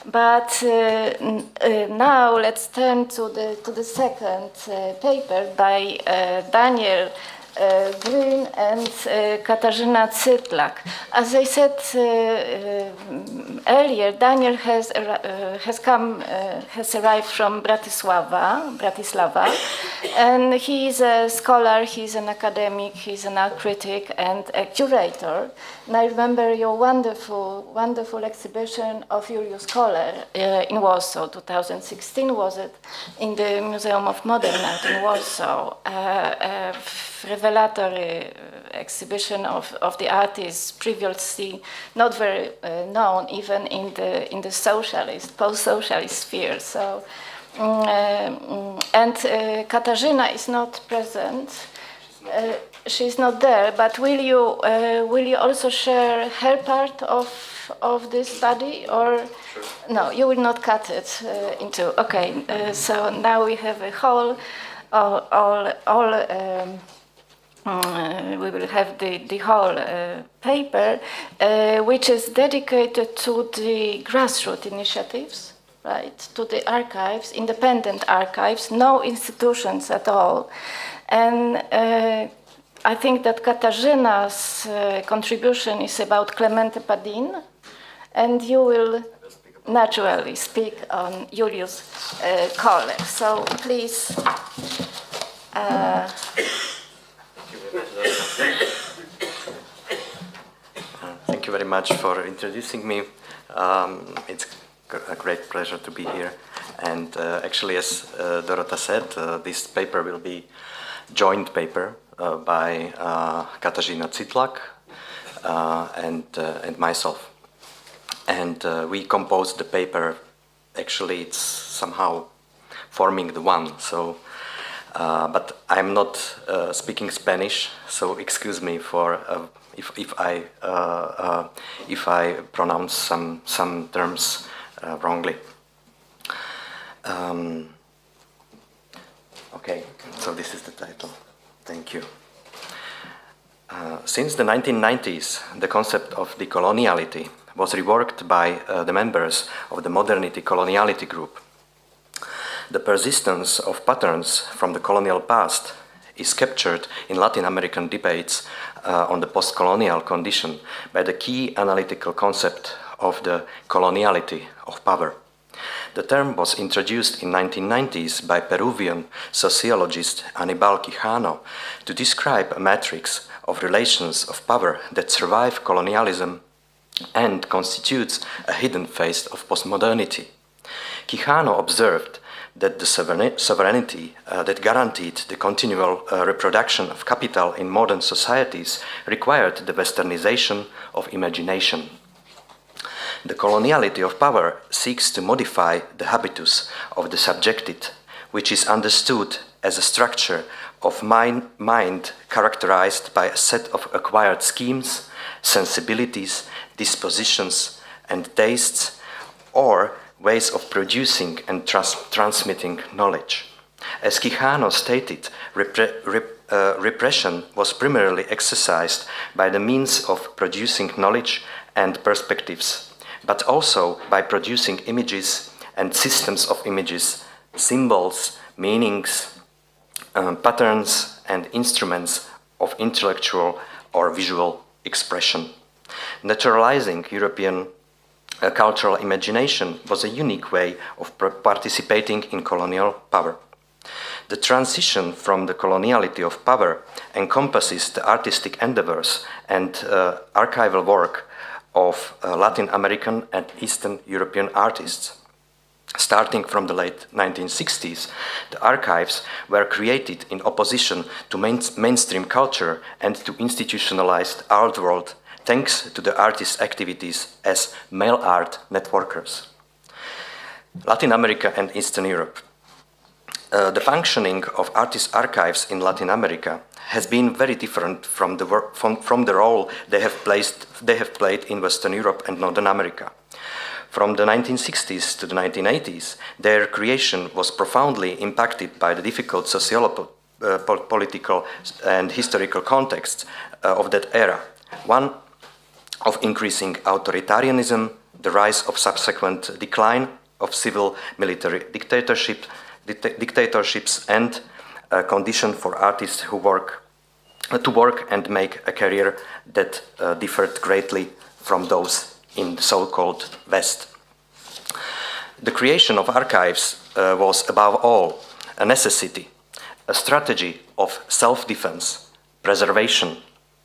But now let's turn to the second paper by Daniel Grün and Katarzyna Cytlak. As I said earlier, Daniel has arrived from Bratislava, and he is a scholar, he's an academic, he's an art critic and a curator. And I remember your wonderful exhibition of Julius Koller in Warsaw, 2016 was it, in the Museum of Modern Art in Warsaw. Revelatory exhibition of the artists previously not very known even in the socialist, post-socialist sphere. So, and Katarzyna is not present. She's not there. But will you also share her part of this study, or sure. No? You will not cut it into. Okay. So now we have a whole we will have the whole paper, which is dedicated to the grassroots initiatives, right? To the archives, independent archives, no institutions at all. And I think that Katarzyna's contribution is about Clemente Padin, and you will naturally speak on Julius Koller. So please. Thank you very much for introducing me. It's a great pleasure to be here. And actually, as Dorota said, this paper will be joint paper by Katarzyna Cytlak and myself. And we composed the paper. Actually, it's somehow forming the one. So. But I'm not speaking Spanish, so excuse me for if I pronounce some terms wrongly. Okay, so this is the title. Thank you. Since the 1990s, the concept of decoloniality was reworked by the members of the Modernity Coloniality group. The persistence of patterns from the colonial past is captured in Latin American debates on the post-colonial condition by the key analytical concept of the coloniality of power. The term was introduced in 1990s by Peruvian sociologist Aníbal Quijano to describe a matrix of relations of power that survive colonialism and constitutes a hidden face of postmodernity. Quijano observed that the sovereignty that guaranteed the continual reproduction of capital in modern societies required the westernization of imagination. The coloniality of power seeks to modify the habitus of the subjected, which is understood as a structure of mind characterized by a set of acquired schemes, sensibilities, dispositions, and tastes, or ways of producing and transmitting knowledge. As Quijano stated, repression was primarily exercised by the means of producing knowledge and perspectives, but also by producing images and systems of images, symbols, meanings, patterns, and instruments of intellectual or visual expression. Naturalizing European cultural imagination was a unique way of participating in colonial power. The transition from the coloniality of power encompasses the artistic endeavors and archival work of Latin American and Eastern European artists. Starting from the late 1960s, the archives were created in opposition to mainstream culture and to institutionalized art world, thanks to the artists' activities as mail art networkers. Latin America and Eastern Europe. The functioning of artists' archives in Latin America has been very different from the role they have played in Western Europe and Northern America. From the 1960s to the 1980s, their creation was profoundly impacted by the difficult political and historical context of that era. One of increasing authoritarianism, the rise of subsequent decline of civil military dictatorships, and a condition for artists who work and make a career that differed greatly from those in the so-called West. The creation of archives was above all a necessity, a strategy of self-defense, preservation,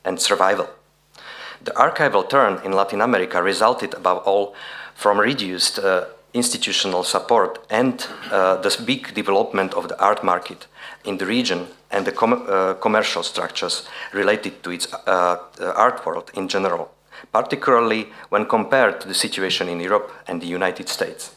and survival. The archival turn in Latin America resulted above all from reduced institutional support and the big development of the art market in the region and the commercial structures related to its art world in general, particularly when compared to the situation in Europe and the United States.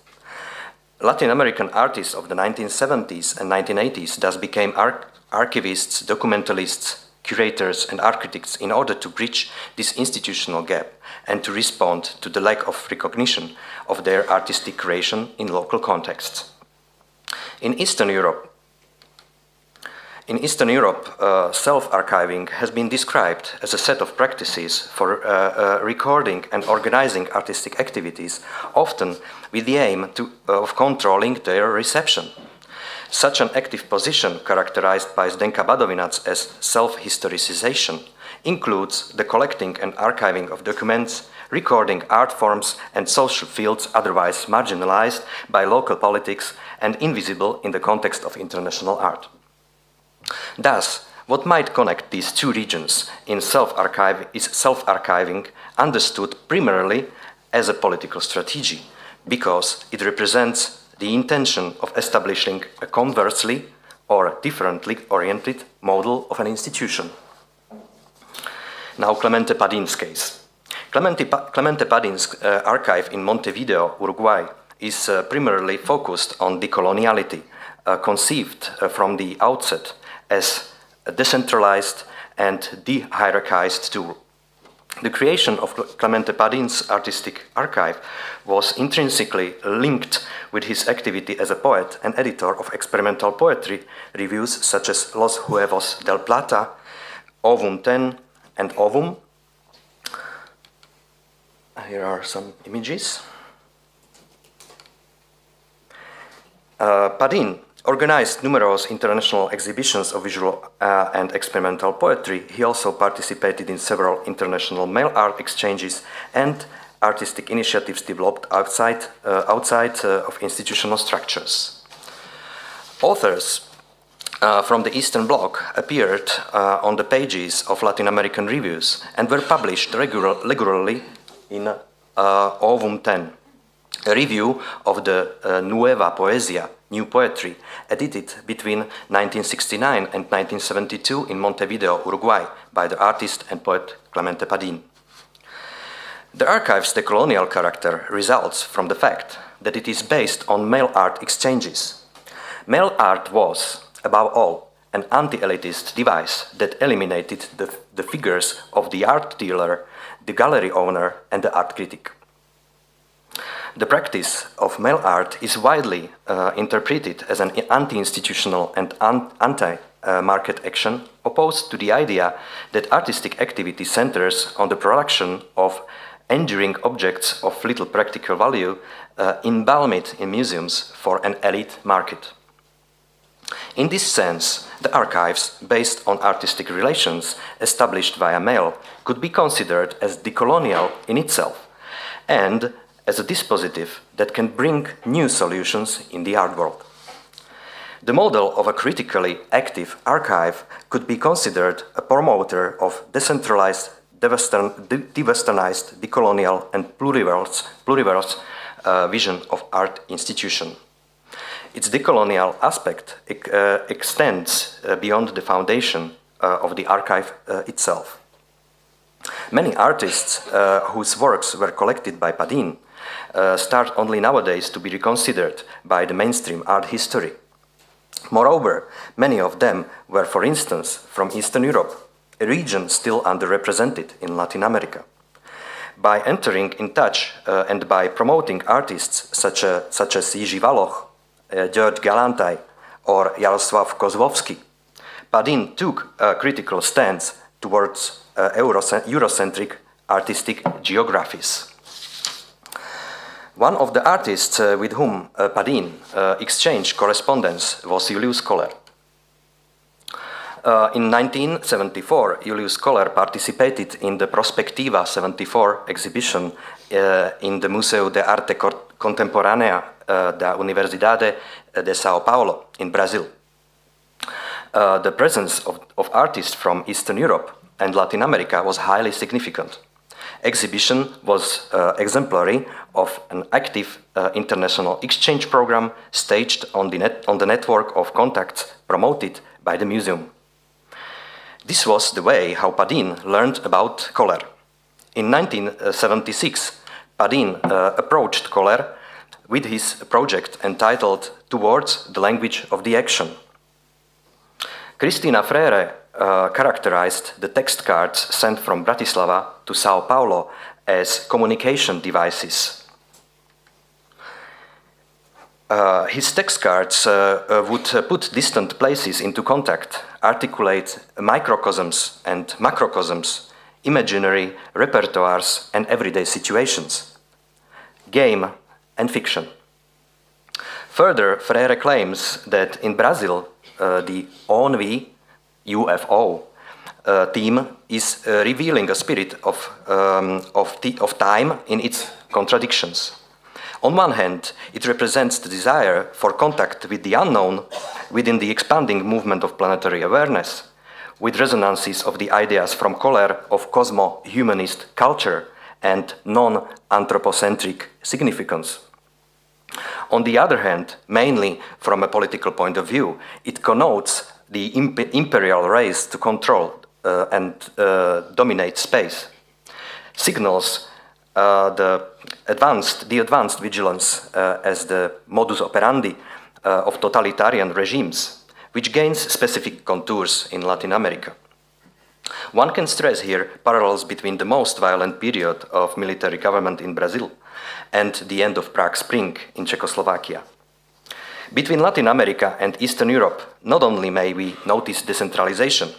Latin American artists of the 1970s and 1980s thus became archivists, documentalists, curators, and architects in order to bridge this institutional gap and to respond to the lack of recognition of their artistic creation in local contexts. In Eastern Europe, self-archiving has been described as a set of practices for recording and organizing artistic activities, often with the aim of controlling their reception. Such an active position, characterized by Zdenka Badovinac as self-historicization, includes the collecting and archiving of documents, recording art forms and social fields otherwise marginalized by local politics and invisible in the context of international art. Thus, what might connect these two regions in self-archiving understood primarily as a political strategy, because it represents the intention of establishing a conversely or differently oriented model of an institution. Now, Clemente Padin's case. Clemente Padin's archive in Montevideo, Uruguay, is primarily focused on decoloniality, conceived from the outset as a decentralized and de-hierarchized tool. The creation of Clemente Padin's artistic archive was intrinsically linked with his activity as a poet and editor of experimental poetry reviews such as Los Huevos del Plata, Ovum 10, and Ovum. Here are some images. Padin organized numerous international exhibitions of visual and experimental poetry. He also participated in several international mail art exchanges and artistic initiatives developed outside of institutional structures. Authors from the Eastern Bloc appeared on the pages of Latin American reviews and were published regularly in Ovum 10, a review of the Nueva Poesia New Poetry, edited between 1969 and 1972 in Montevideo, Uruguay, by the artist and poet Clemente Padin. The archive's decolonial character results from the fact that it is based on mail art exchanges. Mail art was, above all, an anti-elitist device that eliminated the figures of the art dealer, the gallery owner, and the art critic. The practice of mail art is widely interpreted as an anti-institutional and anti-market action opposed to the idea that artistic activity centers on the production of enduring objects of little practical value embalmed in museums for an elite market. In this sense, the archives, based on artistic relations established via mail, could be considered as decolonial in itself and as a dispositif that can bring new solutions in the art world. The model of a critically active archive could be considered a promoter of decentralized, de-westernized, decolonial, and pluriverse vision of art institution. Its decolonial aspect extends beyond the foundation of the archive itself. Many artists whose works were collected by Padin start only nowadays to be reconsidered by the mainstream art history. Moreover, many of them were, for instance, from Eastern Europe, a region still underrepresented in Latin America. By entering in touch and by promoting artists such as Jiří Valoch, George Galantaj, or Jaroslav Kozłowski, Padin took a critical stance towards Eurocentric artistic geographies. One of the artists with whom Padin exchanged correspondence was Julius Koller. In 1974, Julius Koller participated in the Prospectiva 74 exhibition in the Museo de Arte Contemporánea da Universidade de São Paulo in Brazil. The presence of artists from Eastern Europe and Latin America was highly significant. Exhibition was exemplary of an active international exchange program staged on the network of contacts promoted by the museum. This was the way how Padin learned about Koller. In 1976, Padin approached Koller with his project entitled Towards the Language of the Action. Cristina Freire characterized the text cards sent from Bratislava to São Paulo as communication devices. His text cards would put distant places into contact, articulate microcosms and macrocosms, imaginary repertoires and everyday situations, game and fiction. Further, Freire claims that in Brazil, the ONV UFO theme is revealing a spirit of time in its contradictions. On one hand, it represents the desire for contact with the unknown within the expanding movement of planetary awareness, with resonances of the ideas from Koller of cosmo-humanist culture and non-anthropocentric significance. On the other hand, mainly from a political point of view, it connotes the imperial race to control and dominate space, signals the advanced vigilance as the modus operandi of totalitarian regimes, which gains specific contours in Latin America. One can stress here parallels between the most violent period of military government in Brazil and the end of Prague Spring in Czechoslovakia. Between Latin America and Eastern Europe, not only may we notice decentralization,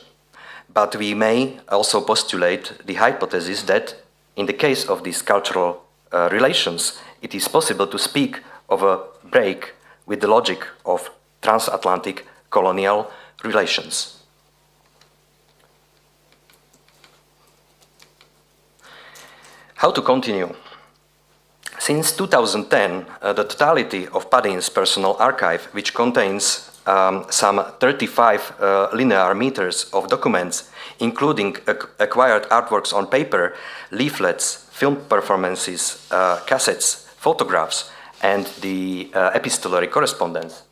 but we may also postulate the hypothesis that, in the case of these cultural relations, it is possible to speak of a break with the logic of transatlantic colonial relations. How to continue? Since 2010, the totality of Padin's personal archive, which contains some 35 linear meters of documents, including acquired artworks on paper, leaflets, film performances, cassettes, photographs, and the epistolary correspondence,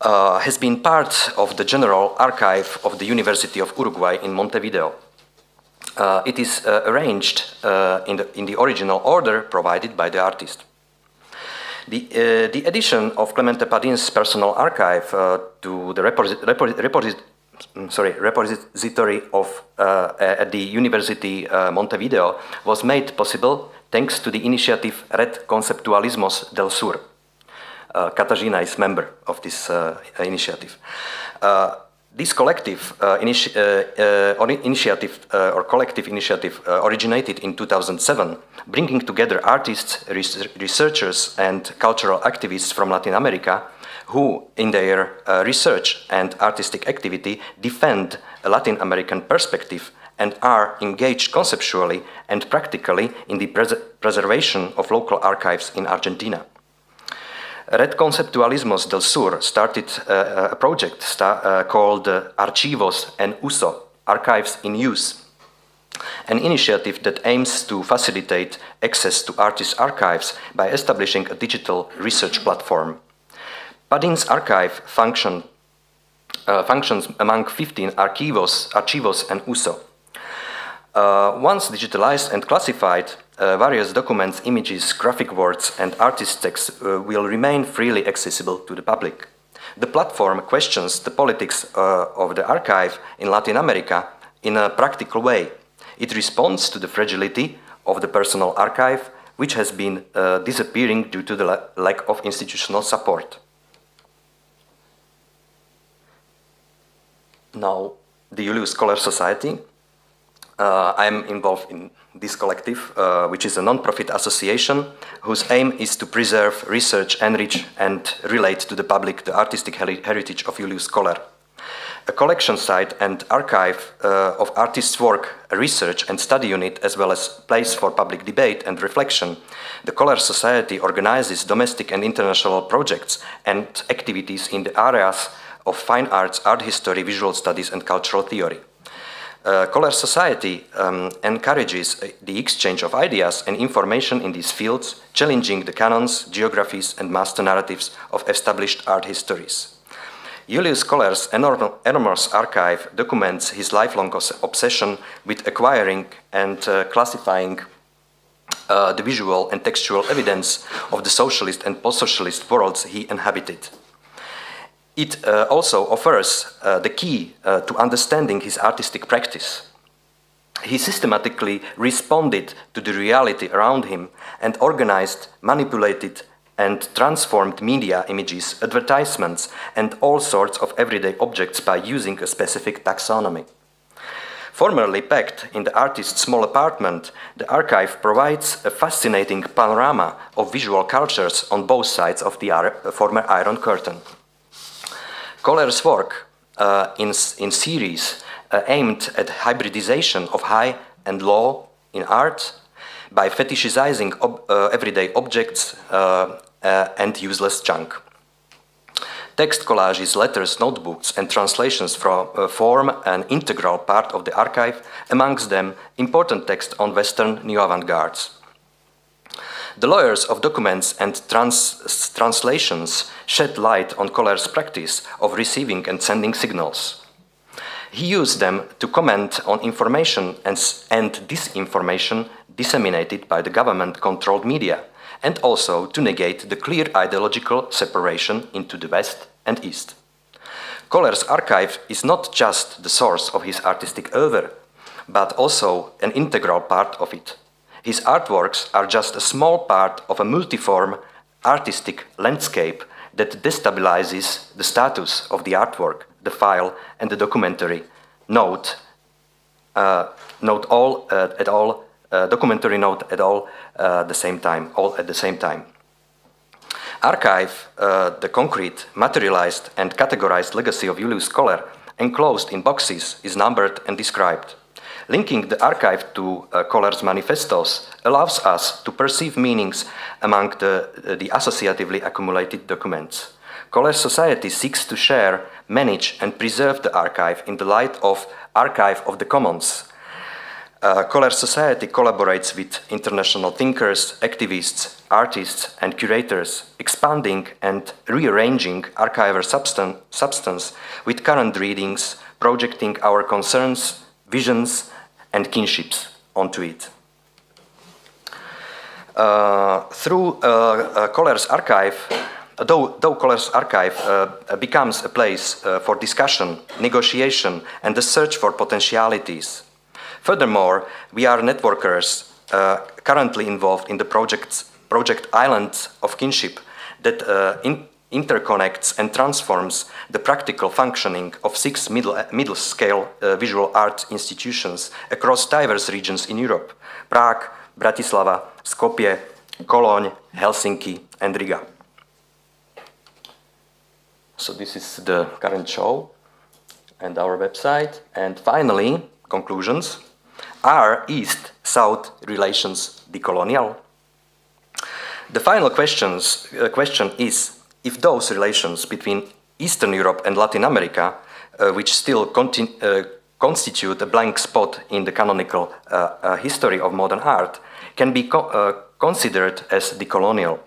has been part of the General Archive of the University of Uruguay in Montevideo. It is arranged in the original order provided by the artist. The addition of Clemente Padin's personal archive to the repository of at the University Montevideo was made possible thanks to the initiative Red Conceptualismos del Sur. Katarzyna is member of this initiative. This collective initiative originated in 2007, bringing together artists, researchers, and cultural activists from Latin America who, in their research and artistic activity, defend a Latin American perspective and are engaged conceptually and practically in the preservation of local archives in Argentina. Red Conceptualismos del Sur started a project called Archivos en Uso, Archives in Use, an initiative that aims to facilitate access to artists' archives by establishing a digital research platform. Padin's archive functions among 15 archivos en uso. Once digitalized and classified, various documents, images, graphic works, and artist texts will remain freely accessible to the public. The platform questions the politics of the archive in Latin America in a practical way. It responds to the fragility of the personal archive, which has been disappearing due to the lack of institutional support. Now, the Julius Scholar Society. I am involved in this collective, which is a non-profit association whose aim is to preserve, research, enrich, and relate to the public the artistic heritage of Julius Scholar. A collection site and archive of artists' work, a research and study unit, as well as place for public debate and reflection, the Scholar Society organizes domestic and international projects and activities in the areas of fine arts, art history, visual studies, and cultural theory. Scholar Society encourages the exchange of ideas and information in these fields, challenging the canons, geographies, and master narratives of established art histories. Julius Scholar's enormous archive documents his lifelong obsession with acquiring and classifying the visual and textual evidence of the socialist and post-socialist worlds he inhabited. It also offers the key to understanding his artistic practice. He systematically responded to the reality around him and organized, manipulated, and transformed media images, advertisements, and all sorts of everyday objects by using a specific taxonomy. Formerly packed in the artist's small apartment, the archive provides a fascinating panorama of visual cultures on both sides of the former Iron Curtain. Scholar's work in series aimed at hybridization of high and low in art by fetishizing everyday objects and useless junk. Text collages, letters, notebooks, and translations form an integral part of the archive, amongst them important text on Western new avant-gardes. The lawyers of documents and translations shed light on Scholar's practice of receiving and sending signals. He used them to comment on information and disinformation disseminated by the government-controlled media, and also to negate the clear ideological separation into the West and East. Scholar's archive is not just the source of his artistic oeuvre, but also an integral part of it. His artworks are just a small part of a multiform artistic landscape that destabilizes the status of the artwork, the file, and the documentary note. Documentary note at all at the same time. Archive, the concrete, materialized, and categorized legacy of Julius Scholar, enclosed in boxes, is numbered and described. Linking the archive to Scholar's manifestos allows us to perceive meanings among the associatively accumulated documents. Scholar Society seeks to share, manage, and preserve the archive in the light of Archive of the Commons, Scholar Society collaborates with international thinkers, activists, artists, and curators, expanding and rearranging archival substance with current readings, projecting our concerns, visions, and kinships onto it. Through Scholar's Archive, though Scholar's Archive becomes a place for discussion, negotiation, and the search for potentialities. Furthermore, we are networkers currently involved in the project Island of Kinship that interconnects and transforms the practical functioning of 6 middle-scale visual art institutions across diverse regions in Europe: Prague, Bratislava, Skopje, Cologne, Helsinki, and Riga. So this is the current show and our website. And finally, conclusions. Are East-South relations decolonial? The final question is if those relations between Eastern Europe and Latin America, which still constitute a blank spot in the canonical history of modern art, can be considered as decolonial.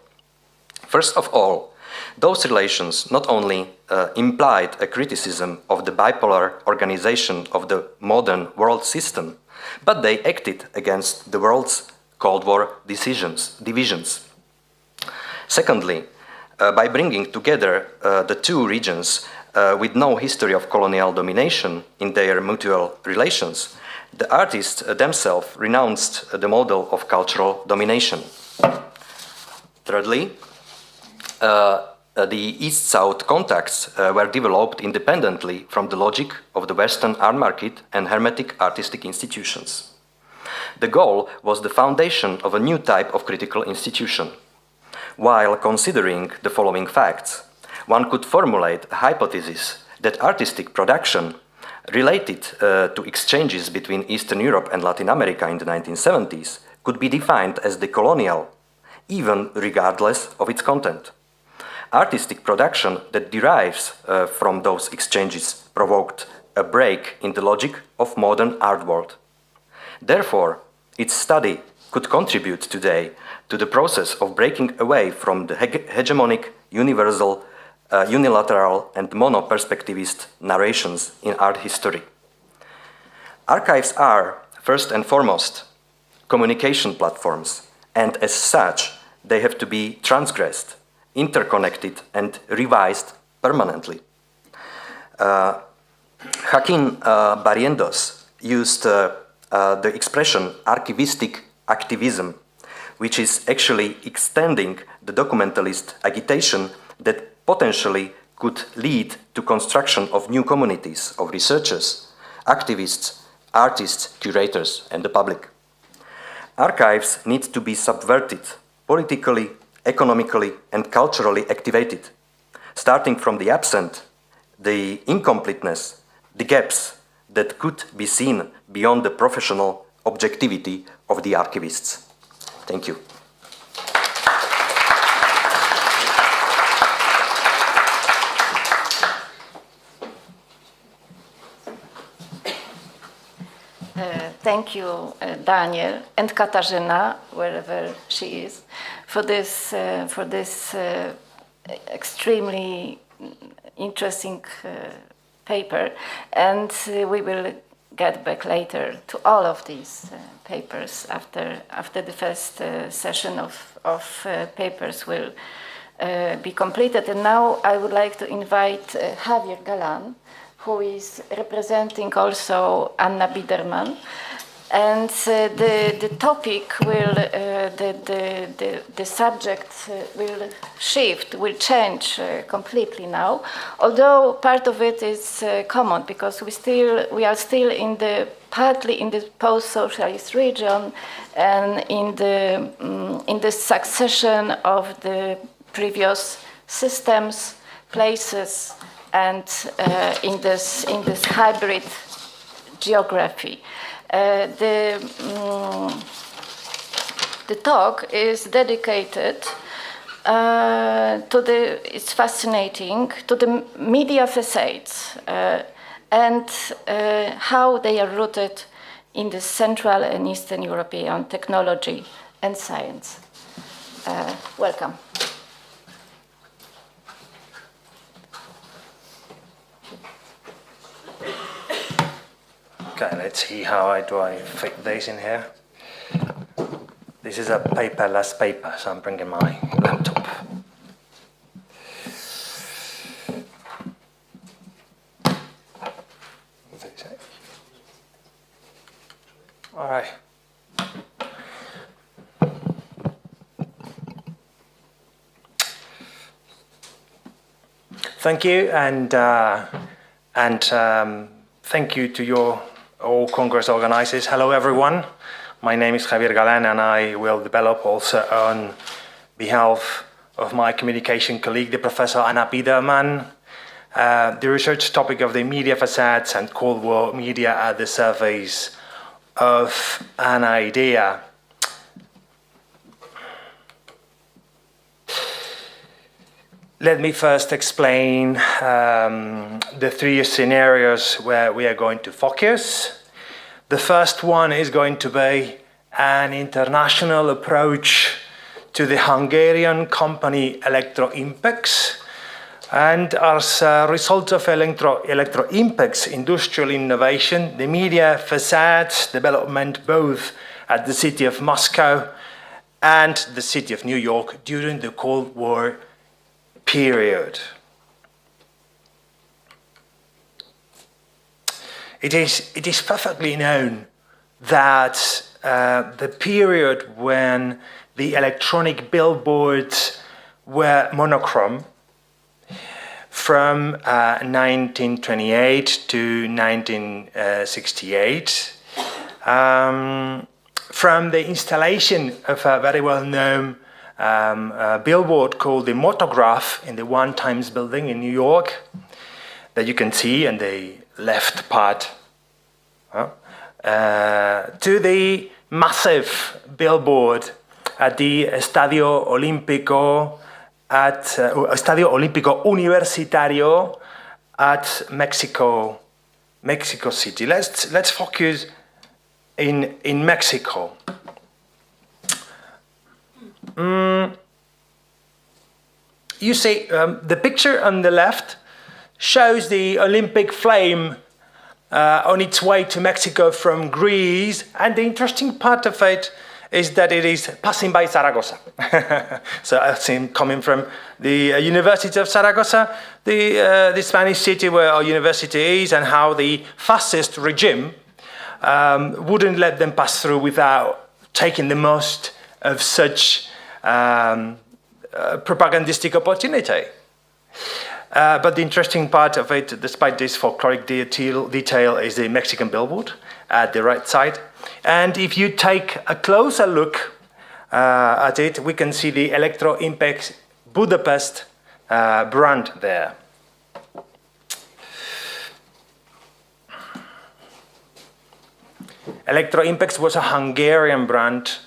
First of all, those relations not only implied a criticism of the bipolar organization of the modern world system, but they acted against the world's Cold War divisions. Secondly, by bringing together the two regions with no history of colonial domination in their mutual relations, the artists themselves renounced the model of cultural domination. Thirdly, the East-South contacts were developed independently from the logic of the Western art market and hermetic artistic institutions. The goal was the foundation of a new type of critical institution. While considering the following facts, one could formulate a hypothesis that artistic production related to exchanges between Eastern Europe and Latin America in the 1970s could be defined as decolonial, even regardless of its content. Artistic production that derives from those exchanges provoked a break in the logic of modern art world. Therefore, its study could contribute today to the process of breaking away from the hegemonic, universal, unilateral and mono-perspectivist narrations in art history. Archives are, first and foremost, communication platforms, and as such, they have to be transgressed, interconnected and revised permanently. Joaquin Barrientos used the expression archivistic activism, which is actually extending the documentalist agitation that potentially could lead to construction of new communities of researchers, activists, artists, curators, and the public. Archives need to be subverted politically, economically, and culturally activated, starting from the absent, the incompleteness, the gaps that could be seen beyond the professional objectivity of the archivists. Thank you. Thank you, Daniel and Katarzyna, wherever she is, for this extremely interesting paper, and we will get back later to all of these papers after the first session of papers will be completed. And now I would like to invite Javier Galan, who is representing also Anna Biderman. And the topic will, the subject will shift, will change completely now. Although part of it is common because we are still partly in the post-socialist region and in the succession of the previous systems, places, and in this hybrid geography. The talk is dedicated it's fascinating, to the media facades and how they are rooted in the Central and Eastern European technology and science. Welcome. Okay, let's see how I fit this in here. This is a paperless paper, so I'm bringing my laptop. All right. Thank you, and thank you to all Congress organizers. Hello, everyone. My name is Javier Galán, and I will develop also on behalf of my communication colleague, the Professor Anna Biedermann, the research topic of the media facades and Cold War media at the surface of an idea. Let me first explain the three scenarios where we are going to focus. The first one is going to be an international approach to the Hungarian company Electro-Impex. And as a result of Electro-Impex industrial innovation, the media facades development both at the city of Moscow and the city of New York during the Cold War period. It is perfectly known that the period when the electronic billboards were monochrome, from 1928 to 1968, from the installation of a very well-known billboard called the Motograph in the One Times building in New York, that you can see in the left part, to the massive billboard at the Estadio Olímpico Universitario at Mexico City. Let's focus in Mexico. You see, the picture on the left shows the Olympic flame on its way to Mexico from Greece, and the interesting part of it is that it is passing by Zaragoza. So I've seen coming from the University of Zaragoza, the Spanish city where our university is, and how the fascist regime wouldn't let them pass through without taking the most of such propagandistic opportunity. But the interesting part of it, despite this folkloric detail, is the Mexican billboard at the right side. And if you take a closer look at it, we can see the Electro-Impex Budapest brand there. Electro-Impex was a Hungarian brand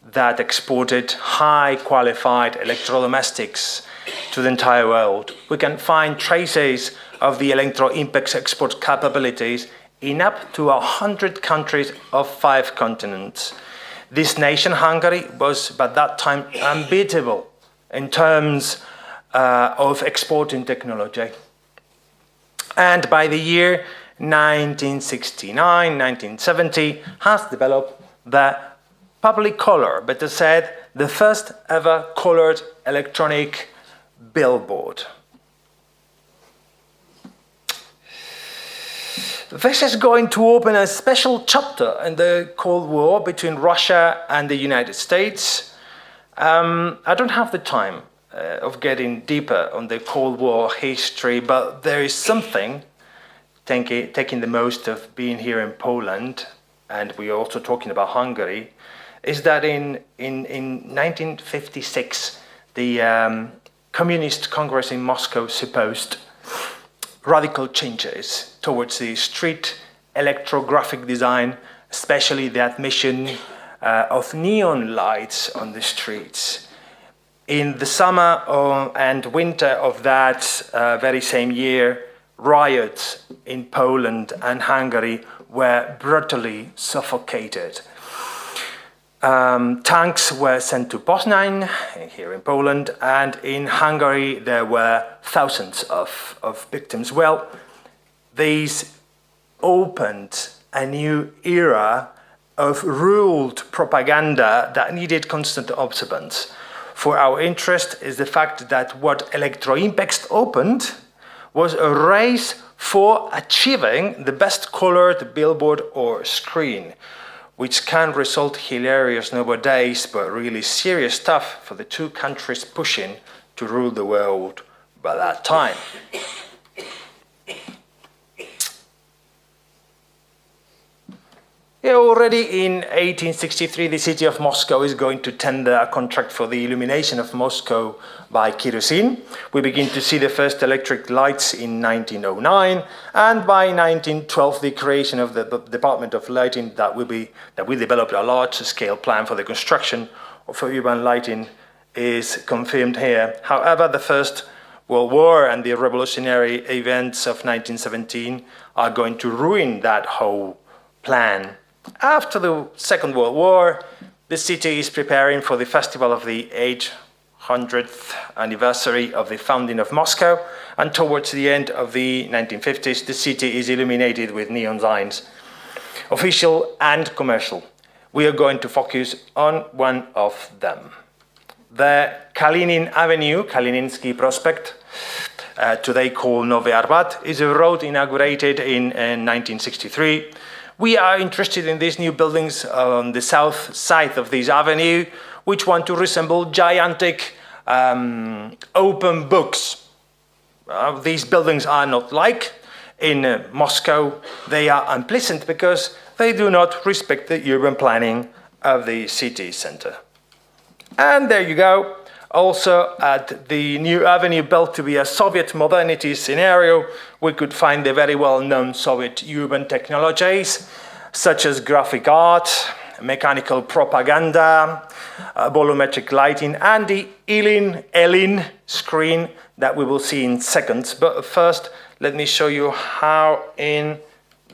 that exported high-qualified electrodomestics to the entire world. We can find traces of the Electro-Impex export capabilities in up to 100 countries of 5 continents. This nation, Hungary, was by that time unbeatable in terms of exporting technology. And by the year 1969, 1970, has developed the public color, better said, the first ever colored electronic billboard. This is going to open a special chapter in the Cold War between Russia and the United States. I don't have the time of getting deeper on the Cold War history, but there is something, taking the most of being here in Poland, and we are also talking about Hungary, is that in 1956, the Communist Congress in Moscow supposed radical changes towards the street electrographic design, especially the admission of neon lights on the streets. In the summer and winter of that very same year, riots in Poland and Hungary were brutally suffocated. Tanks were sent to Poznań, here in Poland, and in Hungary there were thousands of victims. Well, these opened a new era of ruled propaganda that needed constant observance. For our interest is the fact that what Elektroimpext opened was a race for achieving the best colored billboard or screen, which can result hilarious nowadays, but really serious stuff for the two countries pushing to rule the world by that time. Yeah, already in 1863, the city of Moscow is going to tender a contract for the illumination of Moscow by kerosene. We begin to see the first electric lights in 1909, and by 1912, the creation of the Department of Lighting that we developed a large-scale plan for the construction of urban lighting is confirmed here. However, the First World War and the revolutionary events of 1917 are going to ruin that whole plan. After the Second World War, the city is preparing for the festival of the 800th anniversary of the founding of Moscow, and towards the end of the 1950s, the city is illuminated with neon signs, official and commercial. We are going to focus on one of them. The Kalinin Avenue, Kalininsky Prospect, today called Nowy Arbat, is a road inaugurated in 1963. We are interested in these new buildings on the south side of this avenue, which want to resemble gigantic open books. These buildings are not like in Moscow. They are unpleasant because they do not respect the urban planning of the city center. And there you go. Also, at the new avenue built to be a Soviet modernity scenario, we could find the very well-known Soviet urban technologies, such as graphic art, mechanical propaganda, volumetric lighting, and the ELIN screen that we will see in seconds. But first, let me show you how in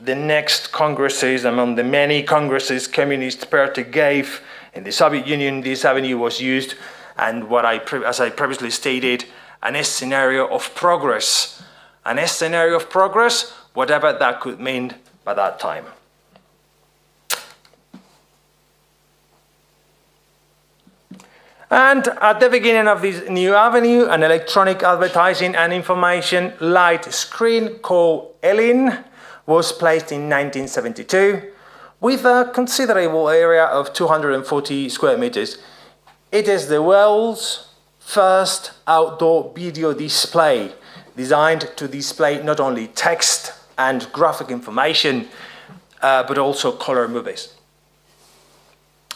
the next congresses, among the many congresses Communist Party gave in the Soviet Union, this avenue was used. And as I previously stated, an S scenario of progress. An S scenario of progress, whatever that could mean by that time. And at the beginning of this new avenue, an electronic advertising and information light screen called ELIN was placed in 1972 with a considerable area of 240 square meters. It is the world's first outdoor video display, designed to display not only text and graphic information, but also color movies.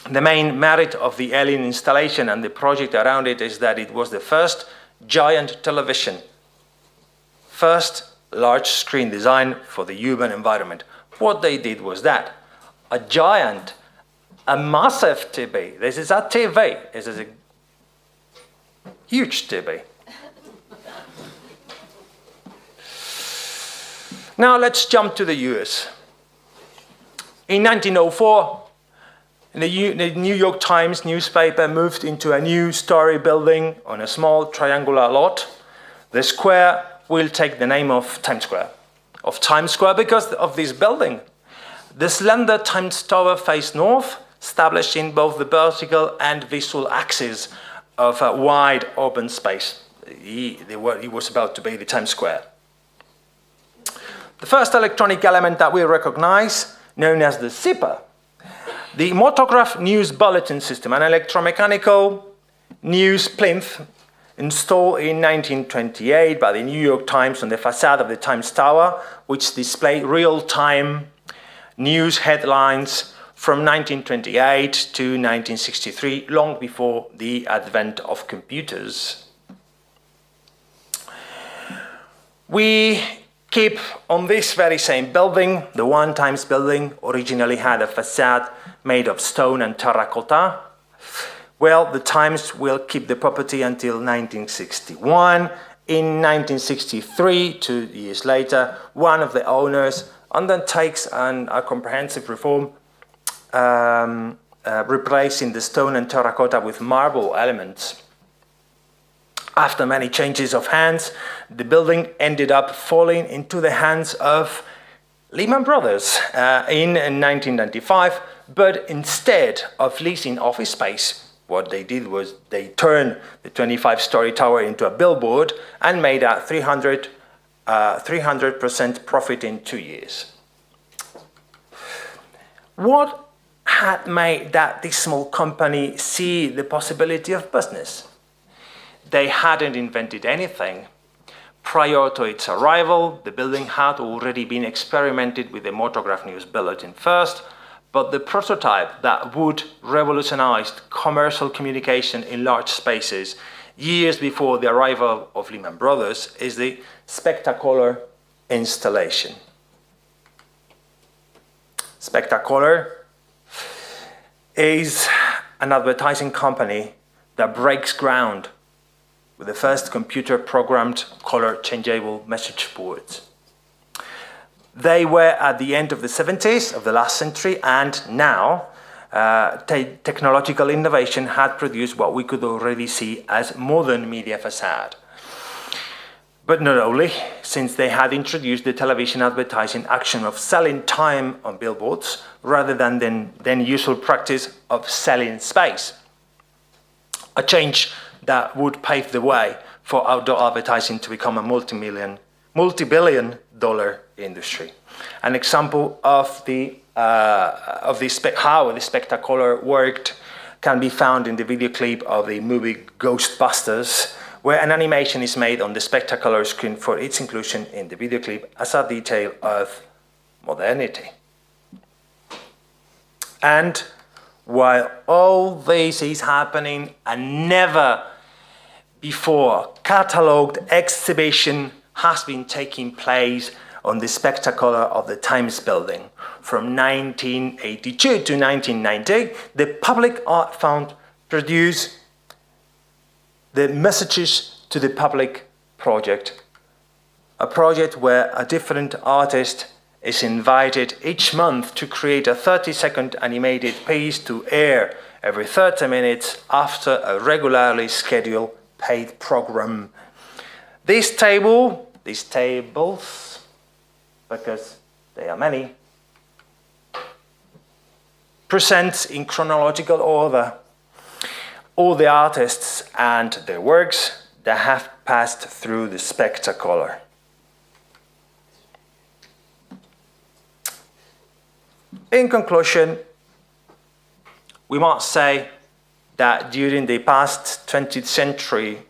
The main merit of the ELIN installation and the project around it is that it was the first giant television, first large screen design for the urban environment. What they did was that a giant, a massive TV. This is a TV. This is a huge TV. Now let's jump to the US. In 1904, the New York Times newspaper moved into a new story building on a small triangular lot. The square will take the name of Times Square because of this building. The slender Times Tower faced north, establishing both the vertical and visual axis of a wide open space. It was about to be the Times Square. The first electronic element that we recognize, known as the zipper, the Motograph News Bulletin System, an electromechanical news plinth installed in 1928 by the New York Times on the facade of the Times Tower, which displayed real-time news headlines from 1928 to 1963, long before the advent of computers. We keep on this very same building. The One Times building originally had a facade made of stone and terracotta. Well, the Times will keep the property until 1961. In 1963, 2 years later, one of the owners undertakes a comprehensive reform, replacing the stone and terracotta with marble elements. After many changes of hands, the building ended up falling into the hands of Lehman Brothers in 1995, but instead of leasing office space, what they did was they turned the 25-story tower into a billboard and made a 300% profit in 2 years. What had made this small company see the possibility of business? They hadn't invented anything. Prior to its arrival, the building had already been experimented with the Motograph News Bulletin first, but the prototype that would revolutionize commercial communication in large spaces years before the arrival of Lehman Brothers is the Spectacolor installation. Spectacolor is an advertising company that breaks ground with the first computer-programmed color-changeable message boards. They were at the end of the 70s of the last century, and now technological innovation had produced what we could already see as modern media facade. But not only, since they had introduced the television advertising action of selling time on billboards rather than the usual practice of selling space. A change that would pave the way for outdoor advertising to become a multi-billion dollar industry. An example of how the Spectacolor worked can be found in the video clip of the movie Ghostbusters, where an animation is made on the Spectacolor screen for its inclusion in the video clip as a detail of modernity. And while all this is happening, a never before catalogued exhibition has been taking place on the Spectacolor of the Times building. From 1982 to 1990, the Public Art Fund produced the Messages to the Public project, a project where a different artist is invited each month to create a 30-second animated piece to air every 30 minutes after a regularly scheduled paid program. These tables, because they are many, presents in chronological order all the artists and their works that have passed through the Spectacolor. In conclusion, we must say that during the past 20th century,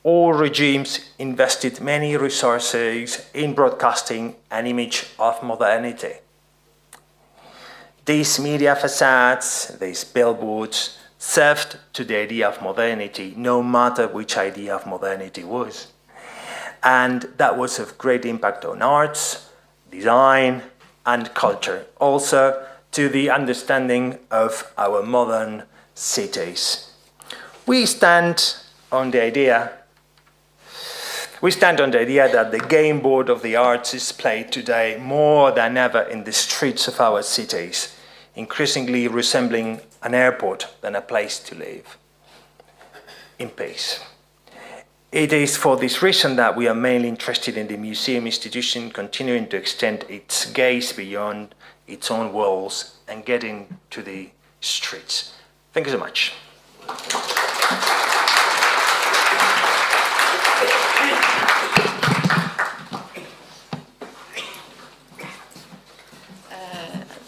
all regimes invested many resources in broadcasting an image of modernity. These media facades, these billboards, served to the idea of modernity, no matter which idea of modernity was. And that was of great impact on arts, design, and culture, also to the understanding of our modern cities. We stand on the idea that the game board of the arts is played today more than ever in the streets of our cities, increasingly resembling an airport than a place to live in peace. It is for this reason that we are mainly interested in the museum institution continuing to extend its gaze beyond its own walls and getting to the streets. Thank you so much.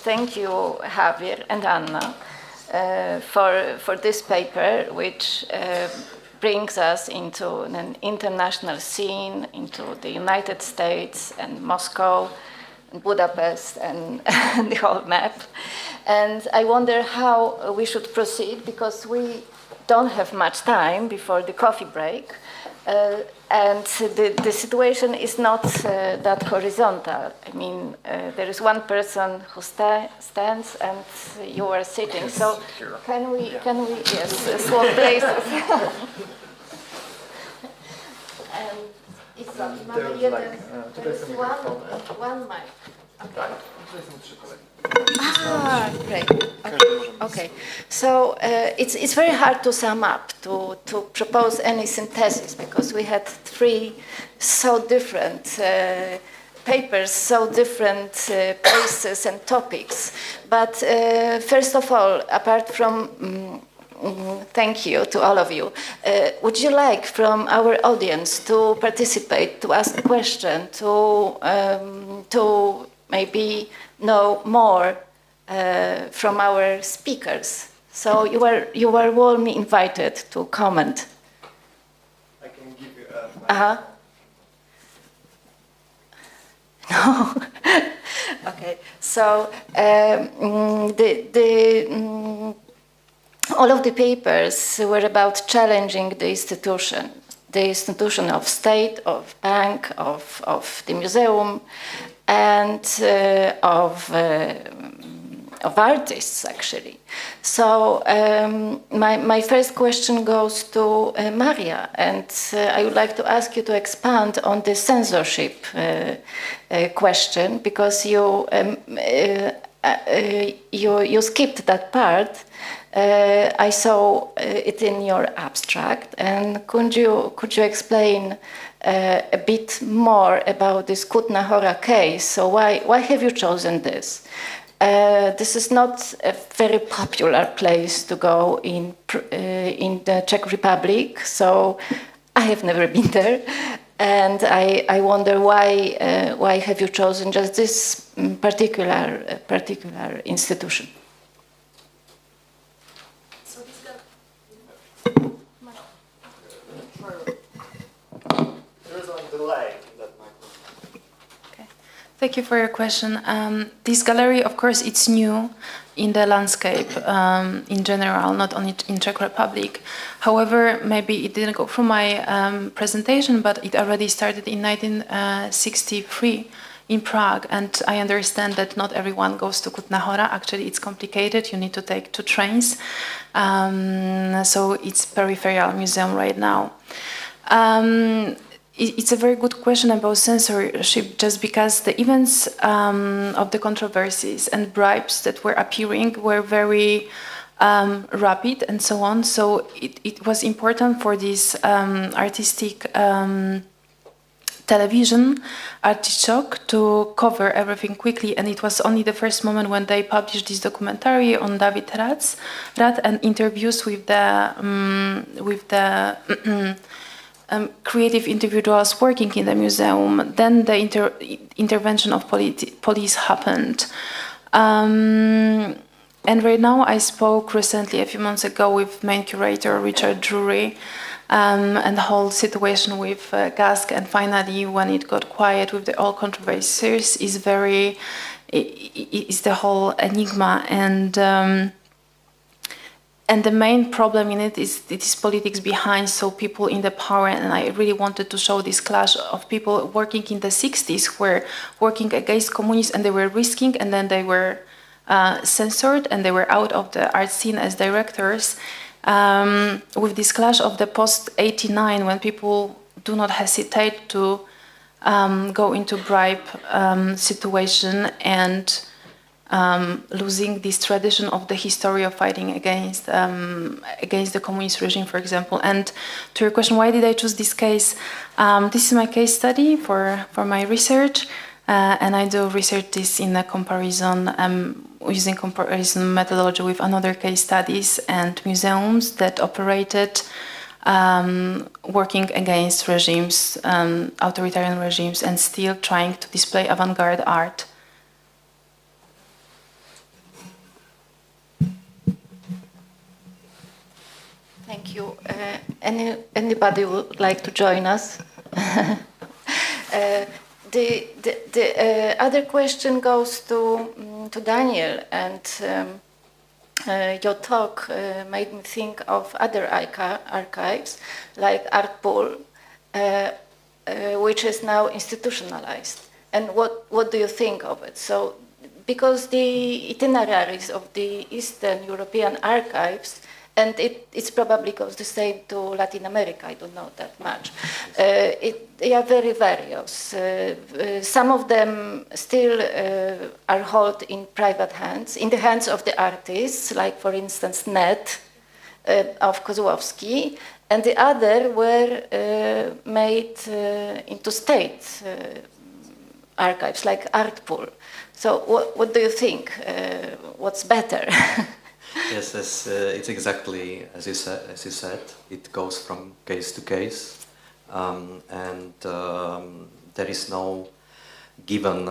Thank you, Javier and Anna, for this paper, which brings us into an international scene, into the United States and Moscow, and Budapest, and the whole map. And I wonder how we should proceed, because we don't have much time before the coffee break. And the situation is not that horizontal. I mean, there is one person who stands and you are sitting. So can we swap places? And it's not there is one mic. Ah, great. Okay. Okay. So it's very hard to sum up, to propose any synthesis, because we had three so different papers, so different places and topics. But first of all, apart from thank you to all of you. Would you like from our audience to participate, to ask a question, to maybe know more from our speakers? So you are warmly invited to comment. I can give you No. Okay. So all of the papers were about challenging the institution of state, of bank, of the museum, and of artists, actually. So my first question goes to Maria, and I would like to ask you to expand on the censorship question, because you skipped that part. I saw it in your abstract, and could you explain a bit more about this Kutna Hora case? So why have you chosen this? This is not a very popular place to go in the Czech Republic, so I have never been there, and I wonder why have you chosen just this particular institution? There is a delay in that microphone. Okay. Thank you for your question. This gallery, of course, it's new in the landscape in general, not only in Czech Republic. However, maybe it didn't go through my presentation, but it already started in 1963 in Prague, and I understand that not everyone goes to Kutna Hora. Actually, it's complicated. You need to take 2 trains. So it's peripheral museum right now. It's a very good question about censorship, just because the events of the controversies and bribes that were appearing were very rapid and so on. So it was important for this artistic television, Artichoke, to cover everything quickly, and it was only the first moment when they published this documentary on David Rat and interviews with the creative individuals working in the museum. Then the intervention of police happened. And right now, I spoke recently, a few months ago, with main curator Richard Drury, and the whole situation with GASC, and finally, when it got quiet with the all controversies, is the whole enigma, and the main problem in it is politics behind, so people in the power, and I really wanted to show this clash of people working in the 60s, were working against communists, and they were risking, and then they were censored, and they were out of the art scene as directors, with this clash of the post-89, when people do not hesitate to go into bribe situation, and losing this tradition of the history of fighting against the communist regime, for example. And to your question, why did I choose this case? This is my case study for my research, and I do research this in a comparison, using comparison methodology with another case studies and museums that operated working against regimes, authoritarian regimes, and still trying to display avant-garde art. Thank you. Anybody would like to join us? The other question goes to Daniel, and your talk made me think of other AICA archives, like Artpool, which is now institutionalized. And what do you think of it? So, because the itineraries of the Eastern European archives and it probably goes the same to Latin America. I don't know that much. They are very various. Some of them still are held in private hands, in the hands of the artists, like for instance Net of Kozłowski, and the other were made into state archives, like Artpool. So what do you think? What's better? Yes, it's exactly as you said. It goes from case to case, and there is no given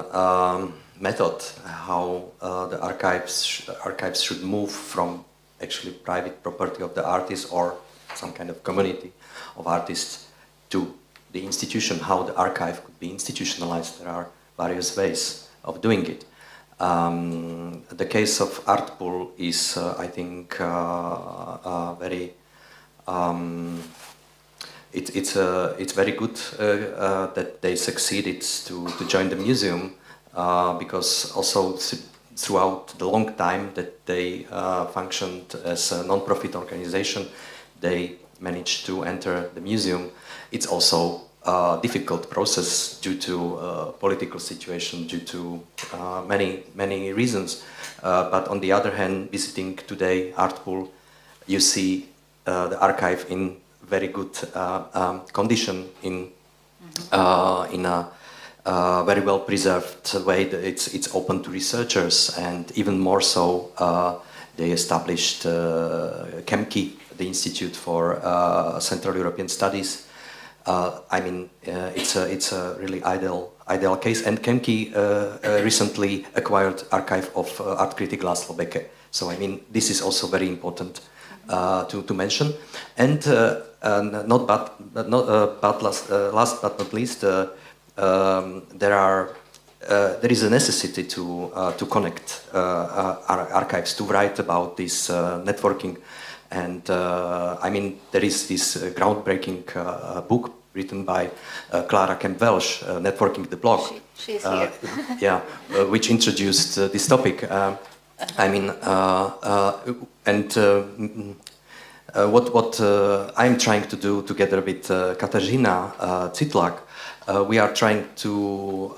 method how the archives should move from actually private property of the artist or some kind of community of artists to the institution. How the archive could be institutionalized? There are various ways of doing it. The case of Artpool is, I think, very. It's very good that they succeeded to join the museum because also throughout the long time that they functioned as a non-profit organization, they managed to enter the museum. It's also difficult process due to political situation, due to many reasons. But on the other hand, visiting today Artpool, you see the archive in very good condition, in a very well preserved way. It's open to researchers, and even more so, they established KEMKI, the Institute for Central European Studies. I mean, it's a really ideal case. And KEMKI recently acquired archive of art critic Laszlo Beke. So I mean, this is also very important to mention. And last but not least, there is a necessity to connect archives, to write about this networking. And I mean, there is this groundbreaking book written by Clara Kemp-Welsh, Networking the Block. She's here. Yeah, which introduced this topic. I mean, what I'm trying to do together with Katarzyna Cytlak, we are trying to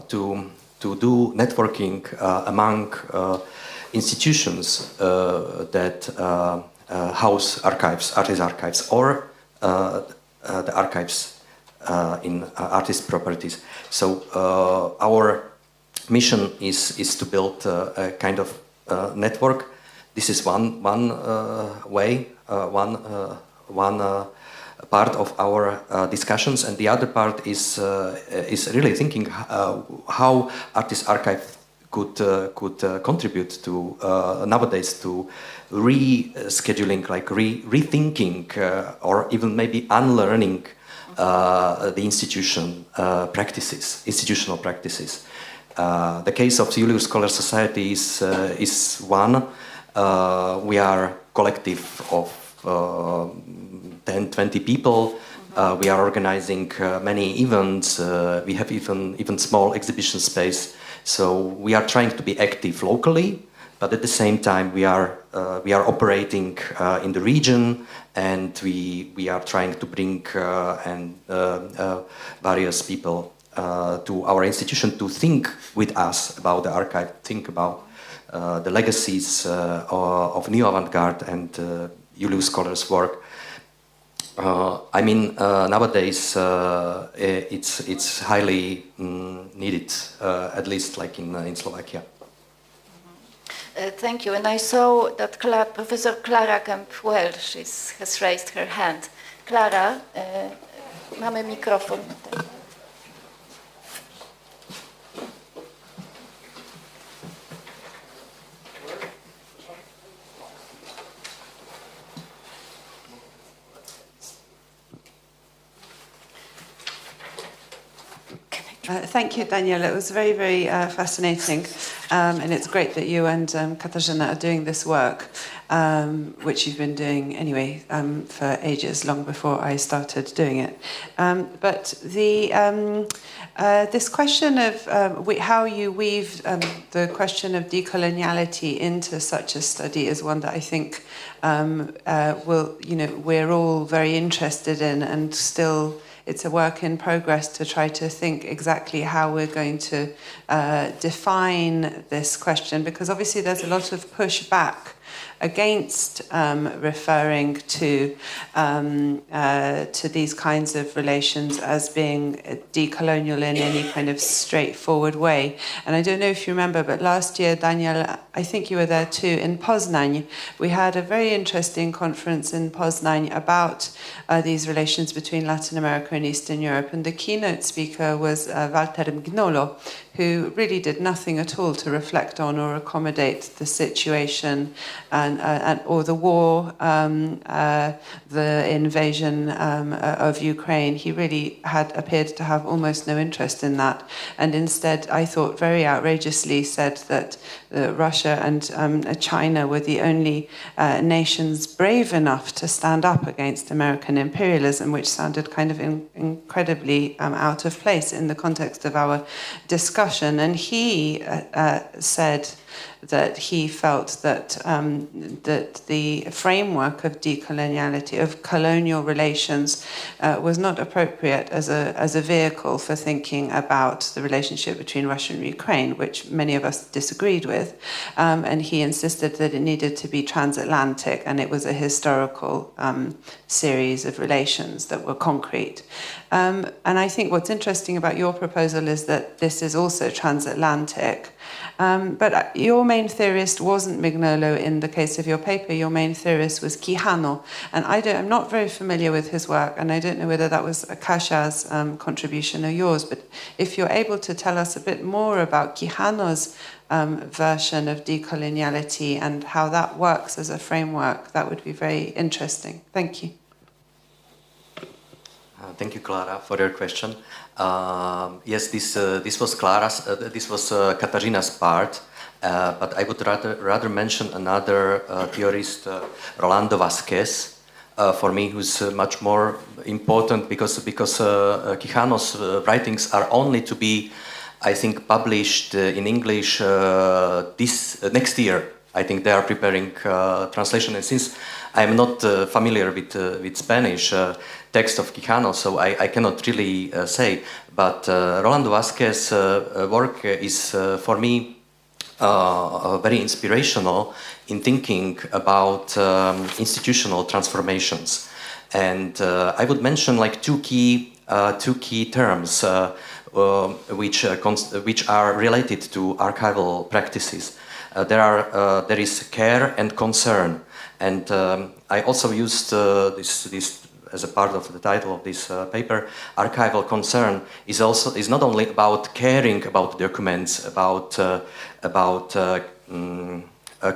do networking among institutions that house archives, artist archives, or the archives in artist properties. So our mission is to build a kind of network. This is one way, one part of our discussions, and the other part is really thinking how artist archive could contribute to nowadays to rescheduling, like rethinking, or even maybe unlearning the institutional practices. The case of Julius Scholar Society is one. We are collective of 10-20 people. We are organizing many events. We have even small exhibition space. So we are trying to be active locally, but at the same time we are operating in the region, and we are trying to bring various people to our institution to think with us about the archive, think about the legacies of Neo Avant-Garde and Julius Scholar's work. I mean, nowadays it's highly needed, at least like in Slovakia. Thank you. And I saw that Professor Clara Kemp-Welsh has raised her hand. Clara, mamy mikrofon. Thank you, Daniel. It was very, very fascinating, and it's great that you and Katarzyna are doing this work. which you've been doing anyway for ages, long before I started doing it. But this question of how you weave the question of decoloniality into such a study is one that I think we're all very interested in, and still it's a work in progress to try to think exactly how we're going to define this question, because obviously there's a lot of pushback against referring to these kinds of relations as being decolonial in any kind of straightforward way. And I don't know if you remember, but last year, Daniel, I think you were there too, in Poznań, we had a very interesting conference in Poznań about these relations between Latin America and Eastern Europe. And the keynote speaker was Walter Mgnolo, who really did nothing at all to reflect on or accommodate the situation or the war, the invasion of Ukraine. He really appeared to have almost no interest in that, and instead, I thought very outrageously said that Russia and China were the only nations brave enough to stand up against American imperialism, which sounded kind of incredibly out of place in the context of our discussion. And he said that he felt that that the framework of decoloniality, of colonial relations, was not appropriate as a vehicle for thinking about the relationship between Russia and Ukraine, which many of us disagreed with. And he insisted that it needed to be transatlantic, and it was a historical series of relations that were concrete. And I think what's interesting about your proposal is that this is also transatlantic. But your main theorist wasn't Mgnolo in the case of your paper. Your main theorist was Quijano. And I'm not very familiar with his work, and I don't know whether that was Kasia's contribution or yours. But if you're able to tell us a bit more about Quijano's version of decoloniality and how that works as a framework, that would be very interesting. Thank you. Thank you, Clara, for your question. Yes, this was Clara's. This was Katarzyna's part, but I would rather mention another theorist, Rolando Vázquez, for me, who's much more important because Quijano's writings are only to be, I think, published in English this next year. I think they are preparing translation, and since I'm not familiar with Spanish text of Quijano, so I cannot really say. But Rolando Vázquez's work is for me very inspirational in thinking about institutional transformations, and I would mention like two key terms which are related to archival practices. There is care and concern, and I also used this as a part of the title of this paper. Archival concern is not only about caring about documents, about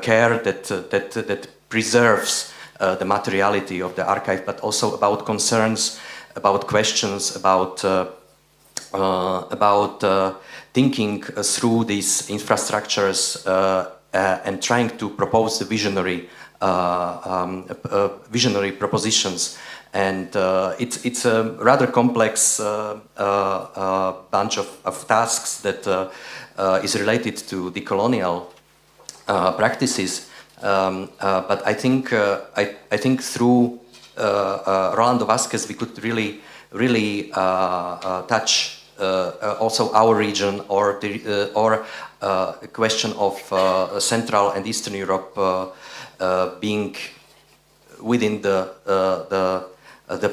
care that preserves the materiality of the archive, but also about concerns, about questions, about thinking through these infrastructures and trying to propose the visionary propositions. And it's a rather complex bunch of tasks that is related to decolonial practices. But I think through Rolando Vázquez we could really touch also our region, or a question of Central and Eastern Europe being within the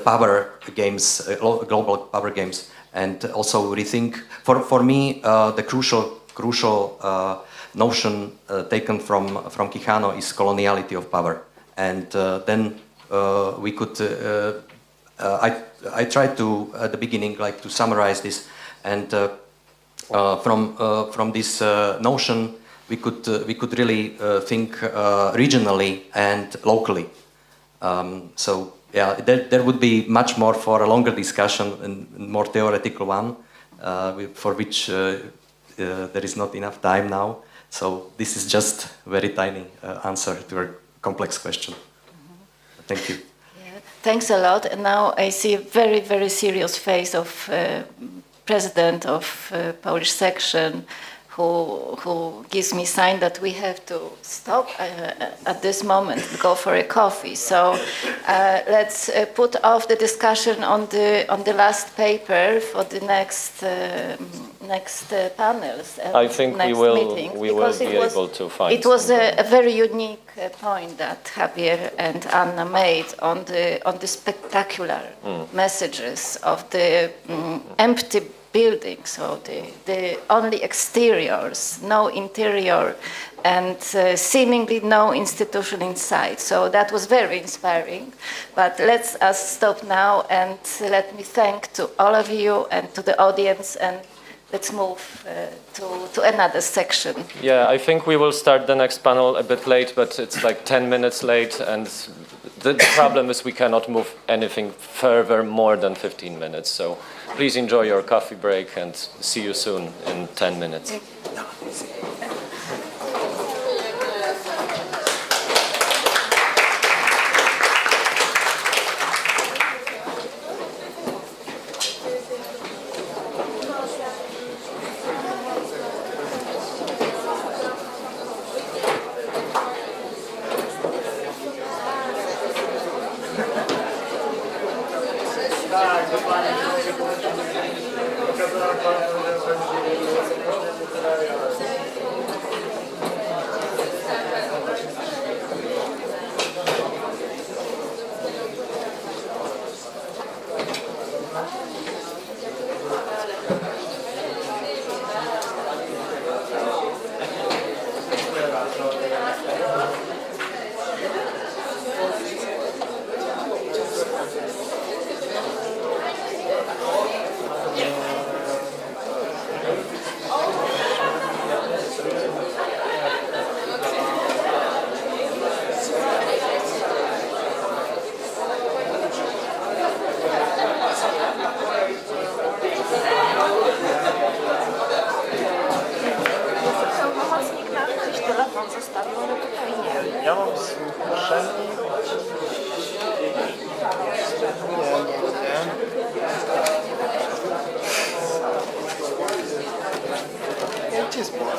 power games, global power games, and also rethink. For me, the crucial notion taken from Quijano is coloniality of power, and then we could. I tried to at the beginning to summarize this, and from this notion we could really think regionally and locally. So yeah, there would be much more for a longer discussion and more theoretical one, for which there is not enough time now. So this is just a very tiny answer to your complex question. Thank you. Yeah, thanks a lot. And now I see a very, very serious face of president of Polish section, who gives me sign that we have to stop at this moment and go for a coffee. So let's put off the discussion on the last paper for the next panels. I think next we will meetings, be able to find. It was a very unique point that Javier and Anna made on the spectacular messages of the empty buildings, so the only exteriors, no interior, and seemingly no institution inside. So that was very inspiring. But let's us stop now, and let me thank to all of you and to the audience, and let's move to another section. Yeah, I think we will start the next panel a bit late, but it's like 10 minutes late, and the problem is we cannot move anything further more than 15 minutes. So please enjoy your coffee break, and see you soon in 10 minutes. Ja mam zgłoszenie. Gdzie jest błąd?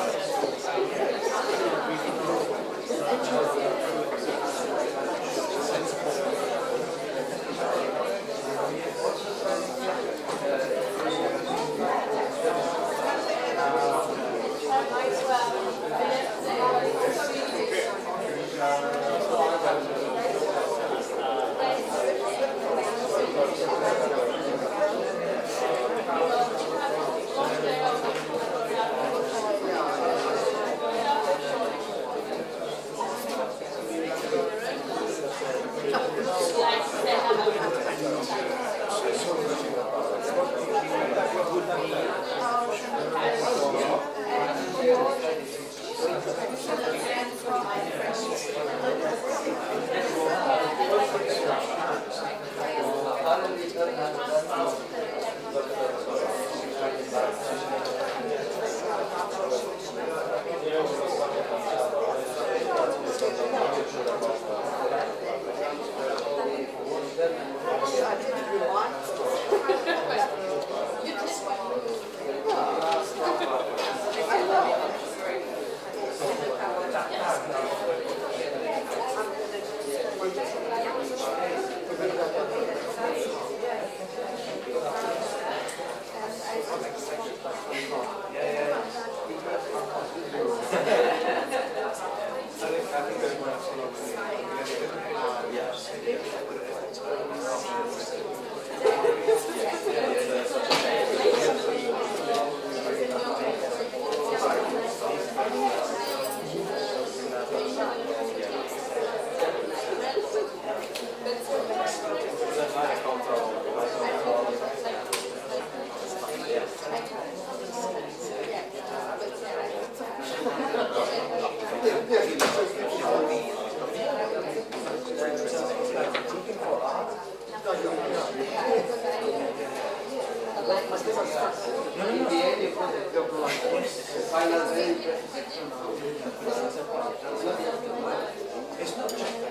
It's not just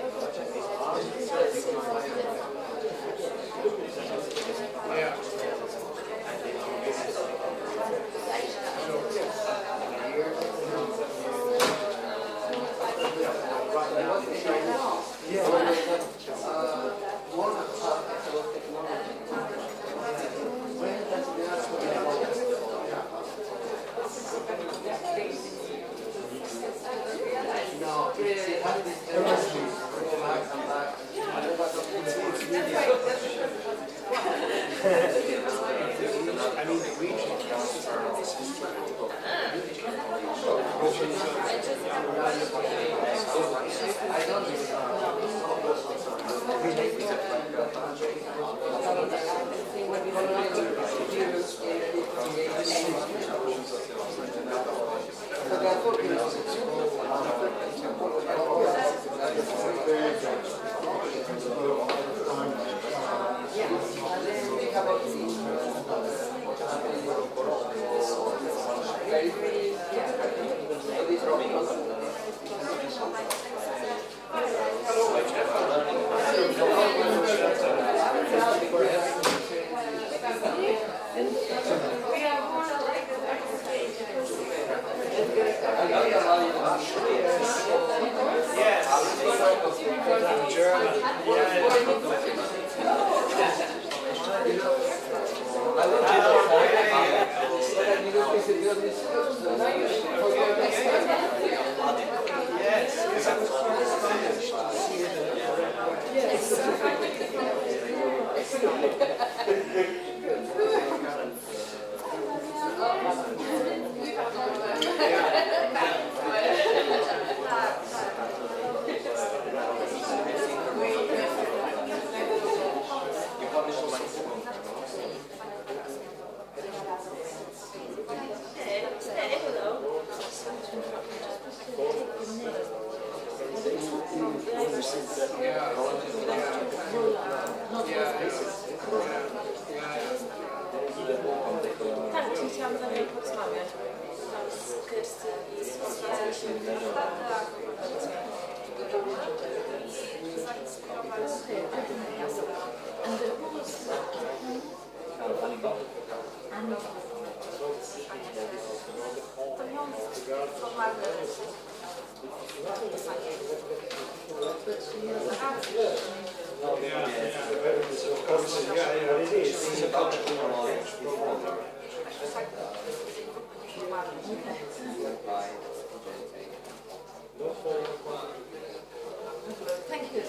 Thank you.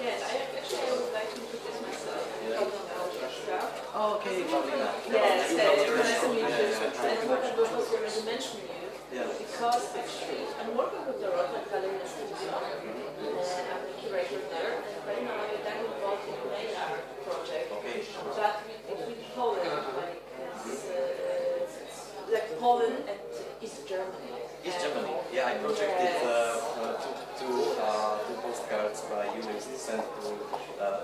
Yes, I would like to put this myself. Okay. Yes, nice to meet you. I thought I was already mentioning you because actually I'm working with the Rotten Gallery Studio. I'm the curator there, and right now I'm involved in a mail art project. But with Poland, like Poland and East Germany. East Germany. Yeah, I projected two postcards by Julius sent to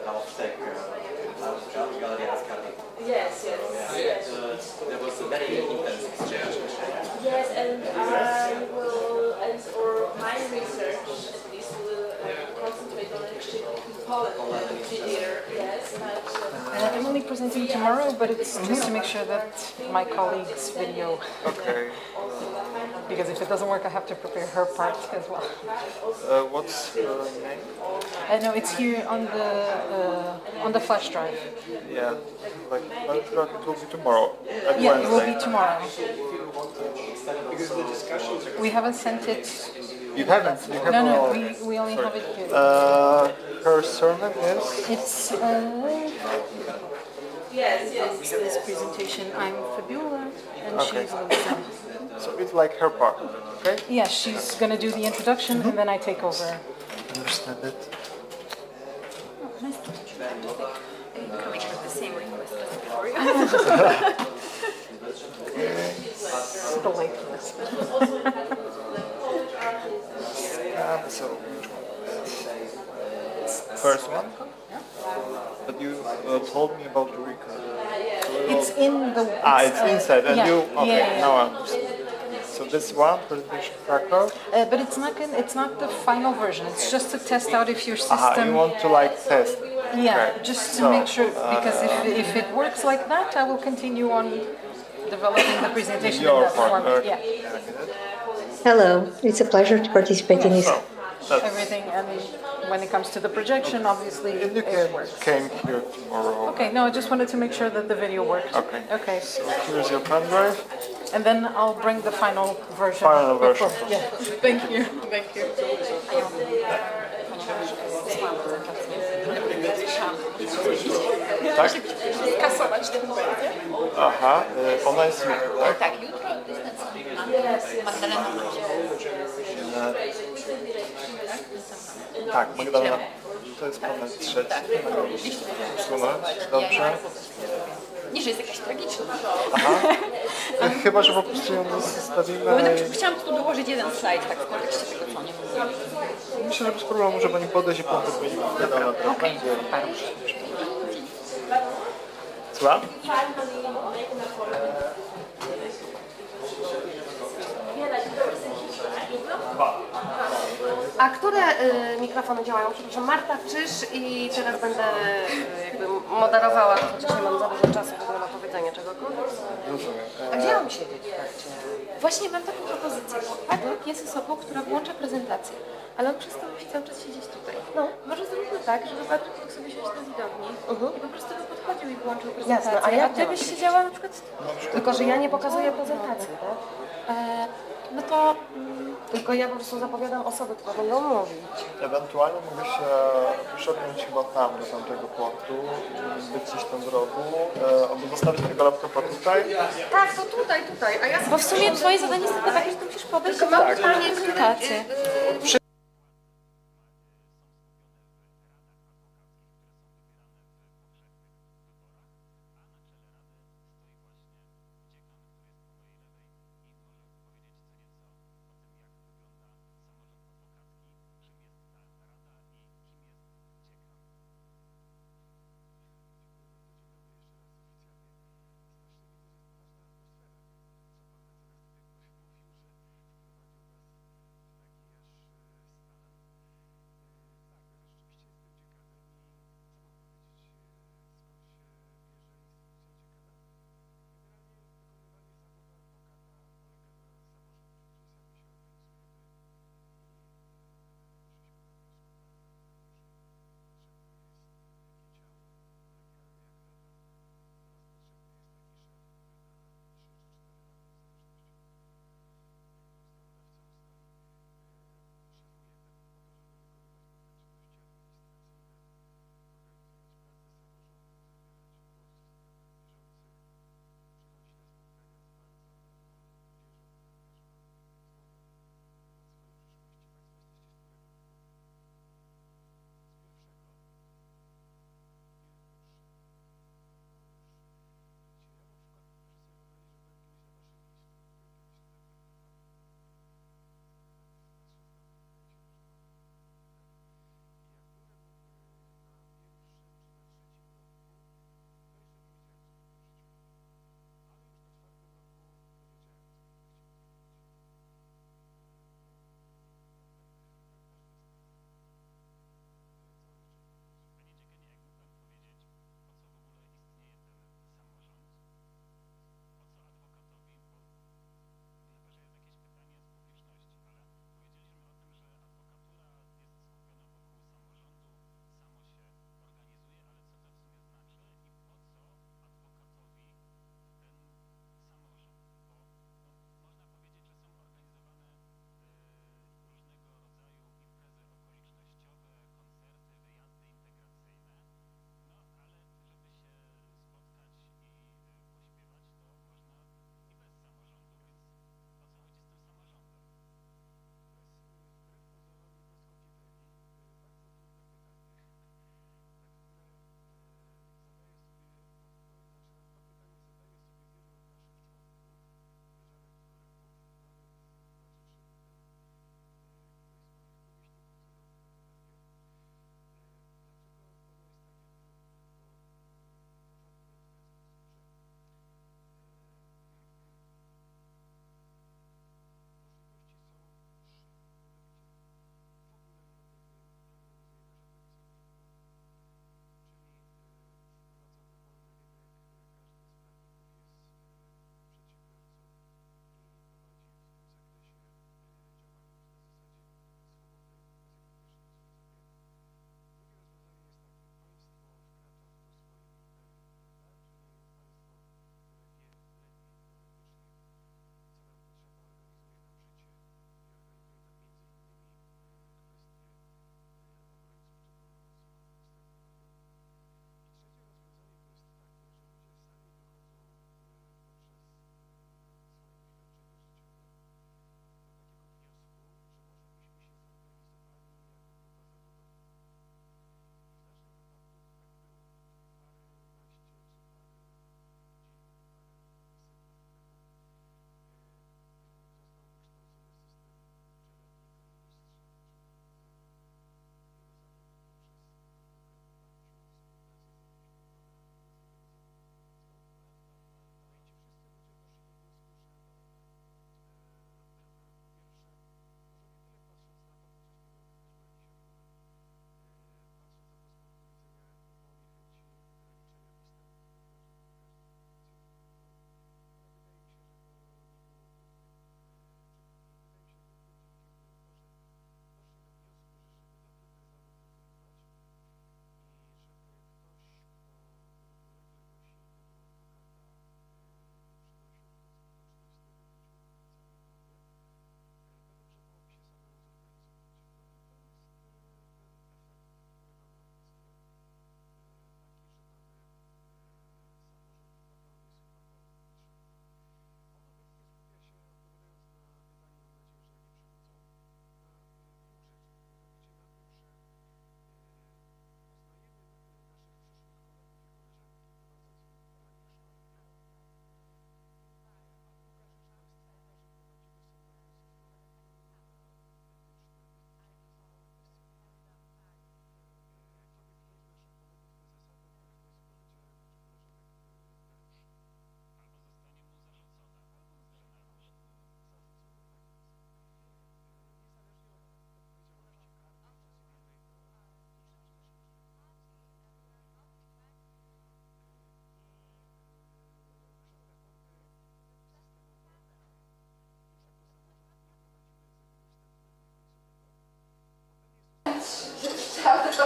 Halftech Gallery AICA. Yes, yes. Yes. There was a very intense exchange. Yes, and I will, and for my research at least, will concentrate on exchange in Poland theater. Yes, I'm only presenting tomorrow, but it's just to make sure that my colleague's video. Okay. Because if it doesn't work, I have to prepare her part as well. What's your name? I know it's here on the flash drive. Yeah, like it will be tomorrow. At Yeah, Wednesday. it will be tomorrow. We haven't sent it. You haven't? You have No, we only have it here. Her surname is? It's for this presentation. I'm Fabiola, and Okay. she's Luisa. So it's like her part, okay? Yeah, she's gonna do the introduction, and then I take over. Understand it. Nice to meet you. Coming with the same request as before. The late list. So first one? But you told me about the record. It's in the. It's inside, and yeah, you. Okay, yeah. now I understand. So this one presentation Krakow. But it's not the final version. It's just to test out if your system. You want to like test? Yeah, Okay. just to So, make sure, because if it works like that, I will continue on developing the presentation in Your that part. format. Okay. Yeah. Hello, it's a pleasure to participate in this. Everything, and when it comes to the projection, obviously it works. Came here tomorrow. Okay, no, I just wanted to make sure that the video worked. Okay. Okay. So here's your pen drive. And then I'll bring the final version. Final version. Yeah. Thank you. Thank you. Tak? Skasować tę imprezę. Aha, ona jest jutro, tak? Tak, jutro jest Magdalena. Tak, Magdalena. To jest panel trzeci. Usunąć, dobrze. Nie, że jest jakaś tragiczna. Aha. Chyba, że po prostu ją zostawimy. Chciałam tu dołożyć jeden slajd, tak w kontekście tego, co nie mówiłam. Myślę, że bez problemu może pani podejść i potem będzie Magdalena teraz będzie. Słucham? A które mikrofony działają? Przepraszam, Marta Czyż i teraz będę jakby moderowała, chociaż nie mam za dużo czasu w ogóle na powiedzenie czegokolwiek. Rozumiem. A gdzie mam siedzieć w trakcie? Właśnie mam taką propozycję, bo Patryk jest osobą, która włącza prezentację, ale on przez to musi cały czas siedzieć tutaj. No, może zróbmy tak, żeby Patryk mógł sobie siąść na widowni i po prostu by podchodził i włączył prezentację. Jasne, a ja ty byś siedziała na przykład... Tylko, że ja nie pokazuję prezentacji, tak? No to... Tylko ja po prostu zapowiadam osoby, które będą mówić. Ewentualnie mogę się przodnąć chyba tam, do tamtego portu, być gdzieś tam w rogu, albo zostawić tego laptopa tutaj. Tak, to tutaj, a ja... Bo w sumie twoje zadanie jest takie, że ty musisz podejść Tylko mam do pytanie, prezentację.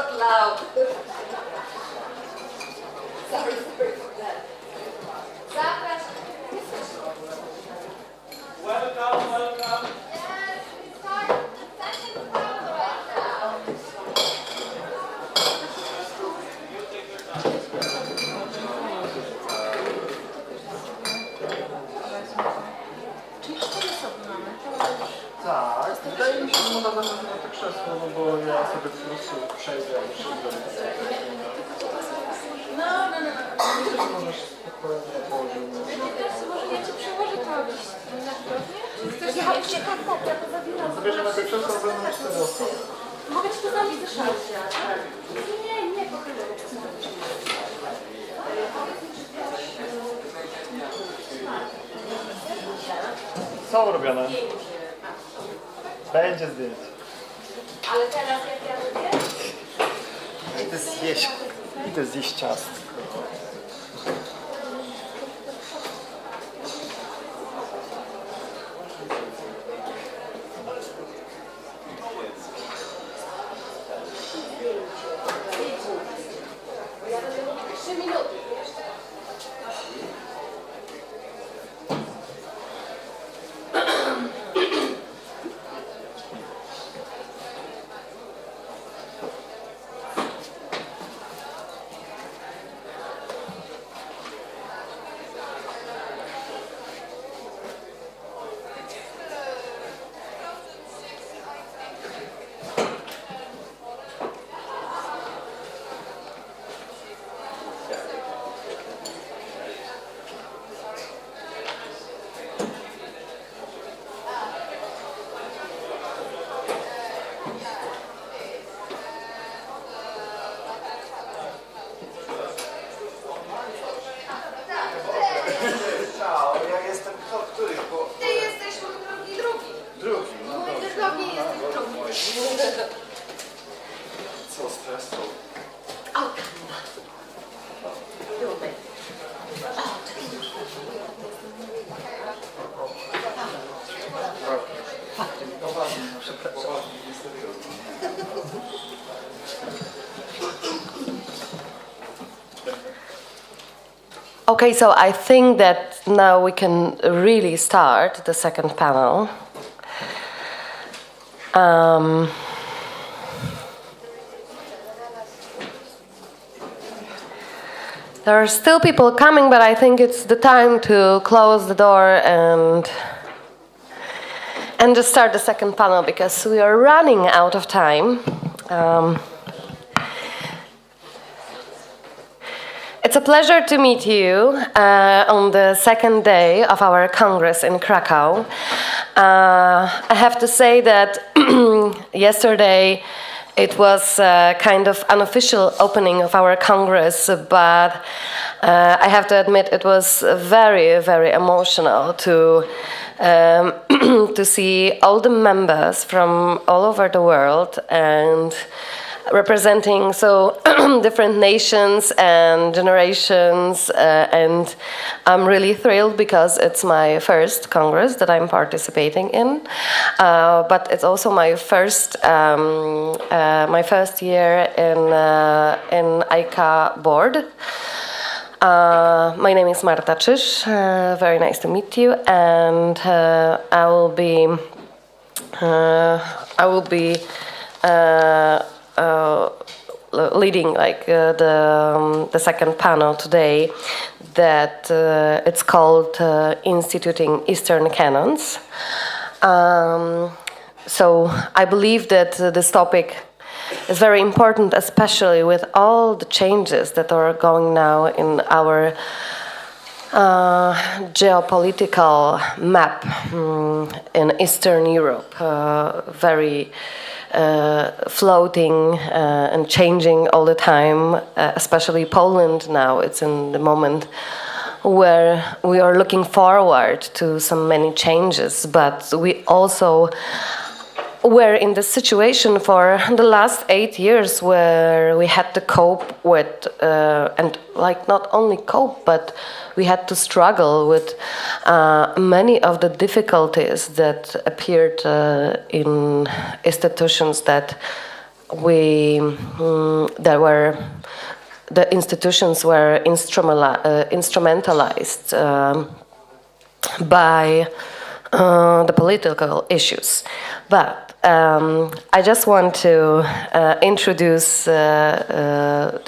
not loud. Sorry for that. Zapraszam. Welcome, welcome. Yes, we start the second panel right now. Czyli 4 osoby mamy. Tak, wydaje mi się, że można zacząć na to krzesło, no bo ja sobie po prostu przejdę już No. myślę, że możesz spokojnie położyć. Może ja ci przełożę to na zdrowie? Chcesz ja to zawieram. Zabierzemy na to krzesło, będą 4 osoby. Mogę ci to zrobić ze szarcia. Nie, pochylę. Są robione. Będzie zdjęcie. Ale teraz jak ja robię? Idę zjeść ciasto. Ja będę mówić 3 minuty. Ja jestem kto? Który? Ty jesteś mój drugi. Drugi. No Mój dobrze. drogi jesteś drugi. Co, stres? O, Dubek. Okay, so I think that now we can really start the second panel. There are still people coming, but I think it's the time to close the door and just start the second panel because we are running out of time. It's a pleasure to meet you on the second day of our Congress in Krakow. I have to say that yesterday it was a kind of unofficial opening of our Congress, but I have to admit it was very, very emotional to to see all the members from all over the world and representing so different nations and generations, and I'm really thrilled because it's my first Congress that I'm participating in, but it's also my first year in AICA board. My name is Marta Czysz. Very nice to meet you, and I will be leading the second panel today. That it's called Instituting Eastern Canons. So I believe that this topic is very important, especially with all the changes that are going now in our geopolitical map in Eastern Europe, very floating and changing all the time, especially Poland now. It's in the moment where we are looking forward to some many changes, but we also were in this situation for the last 8 years where we had to cope with, and not only cope, but we had to struggle with many of the difficulties that appeared in institutions that the institutions were instrumentalized by the political issues. But I just want to introduce the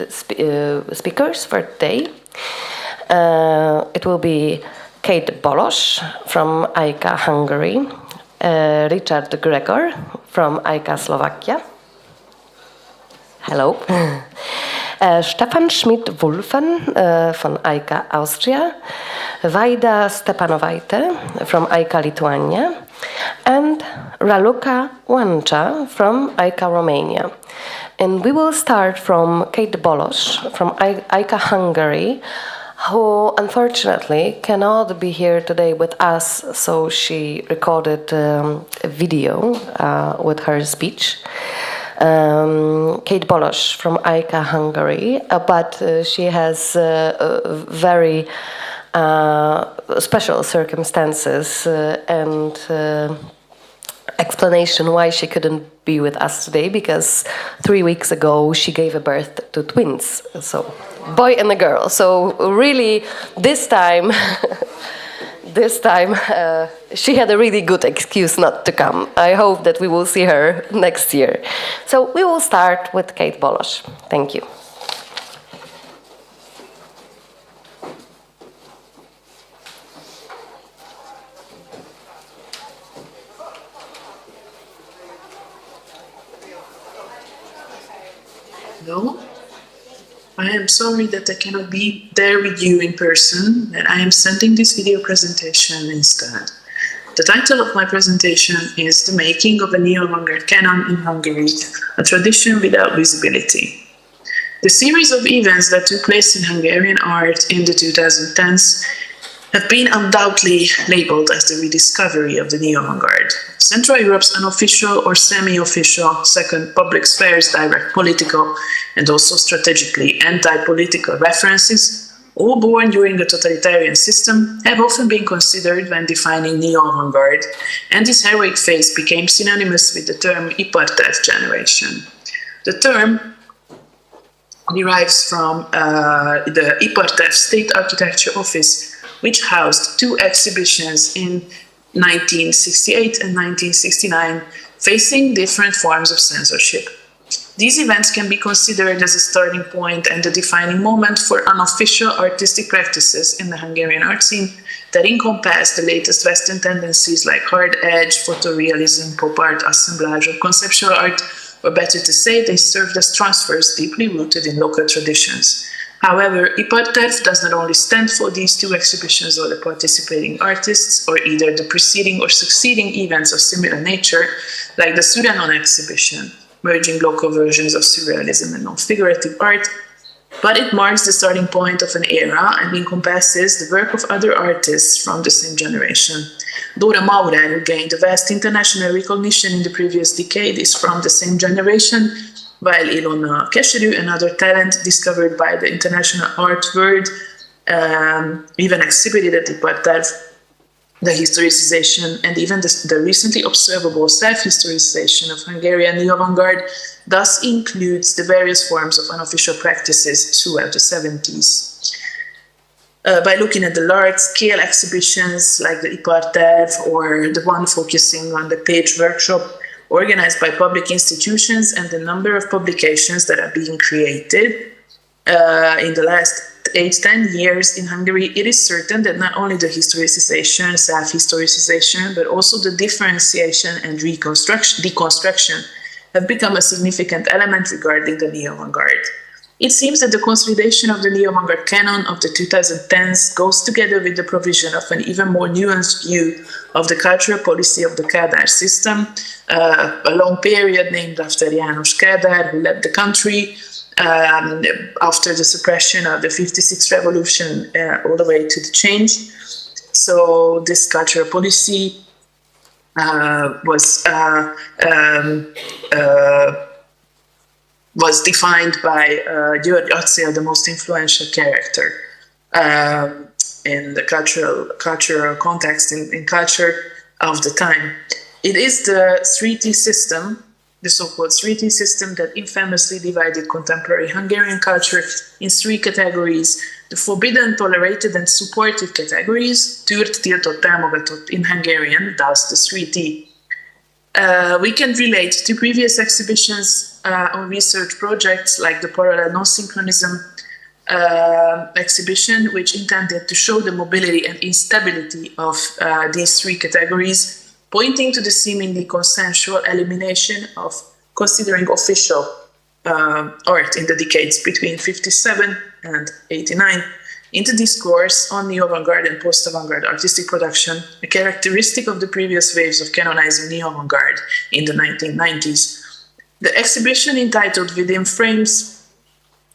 speakers for today. It will be Kate Bolos from AICA Hungary, Richard Gregor from AICA Slovakia. Hello. Stefan Schmidt-Wulfen from AICA Austria, Vaida Stepanovaite from AICA Lithuania, and Raluca Wancha from AICA Romania. And we will start from Kate Bolos from AICA Hungary, who unfortunately cannot be here today with us, so she recorded a video with her speech. Kate Bolos from AICA Hungary, but she has very special circumstances and explanation why she couldn't be with us today, because 3 weeks ago she gave a birth to twins, so boy and a girl. So really this time she had a really good excuse not to come. I hope that we will see her next year. So we will start with Kate Bolos. Thank you. Hello. I am sorry that I cannot be there with you in person, and I am sending this video presentation instead. The title of my presentation is The Making of a Neo-Avant-Garde Canon in Hungary, a Tradition Without Visibility. The series of events that took place in Hungarian art in the 2010s have been undoubtedly labeled as the rediscovery of the neo-avant-garde. Central Europe's unofficial or semi-official second public sphere's direct political and also strategically anti-political references, all born during a totalitarian system, have often been considered when defining neo-avant-garde, and this heroic phase became synonymous with the term Iparterv generation. The term derives from the Iparterv State Architecture Office, which housed 2 exhibitions in 1968 and 1969, facing different forms of censorship. These events can be considered as a starting point and a defining moment for unofficial artistic practices in the Hungarian art scene that encompass the latest Western tendencies like hard edge, photorealism, pop art, assemblage, or conceptual art, or better to say, they served as transfers deeply rooted in local traditions. However, Iparterv does not only stand for these 2 exhibitions or the participating artists, or either the preceding or succeeding events of similar nature, like the Suranon exhibition, merging local versions of surrealism and non-figurative art, but it marks the starting point of an era and encompasses the work of other artists from the same generation. Dora Maurer, who gained vast international recognition in the previous decade, is from the same generation, while Ilona Keserű, another talent discovered by the international art world, even exhibited at Iparterv, the historicization and even the recently observable self-historicization of Hungarian neo-avant-garde thus includes the various forms of unofficial practices throughout the 70s. By looking at the large-scale exhibitions like the Iparterv or the one focusing on the Page workshop, organized by public institutions, and the number of publications that are being created in the last 8-10 years in Hungary, it is certain that not only the historicization, self-historicization, but also the differentiation and deconstruction have become a significant element regarding the neo-avant-garde. It seems that the consolidation of the neo-avant-garde canon of the 2010s goes together with the provision of an even more nuanced view of the cultural policy of the Kádár system, a long period named after János Kádár, who led the country after the suppression of the 56 revolution all the way to the change. So this cultural policy was defined by György Acél, the most influential character in the cultural context, in culture of the time. It is the 3T system the so-called 3T system that infamously divided contemporary Hungarian culture in three categories: the forbidden, tolerated, and supported categories, tűrt, tiltott, támogatott in Hungarian, thus the 3T. We can relate to previous exhibitions or research projects like the Parallel Non-Synchronism exhibition, which intended to show the mobility and instability of these three categories, pointing to the seemingly consensual elimination of considering official art in the decades between 57 and 89 in the discourse on neo-avant-garde and post-avant-garde artistic production, a characteristic of the previous waves of canonizing neo-avant-garde in the 1990s. The exhibition, entitled Within Frames,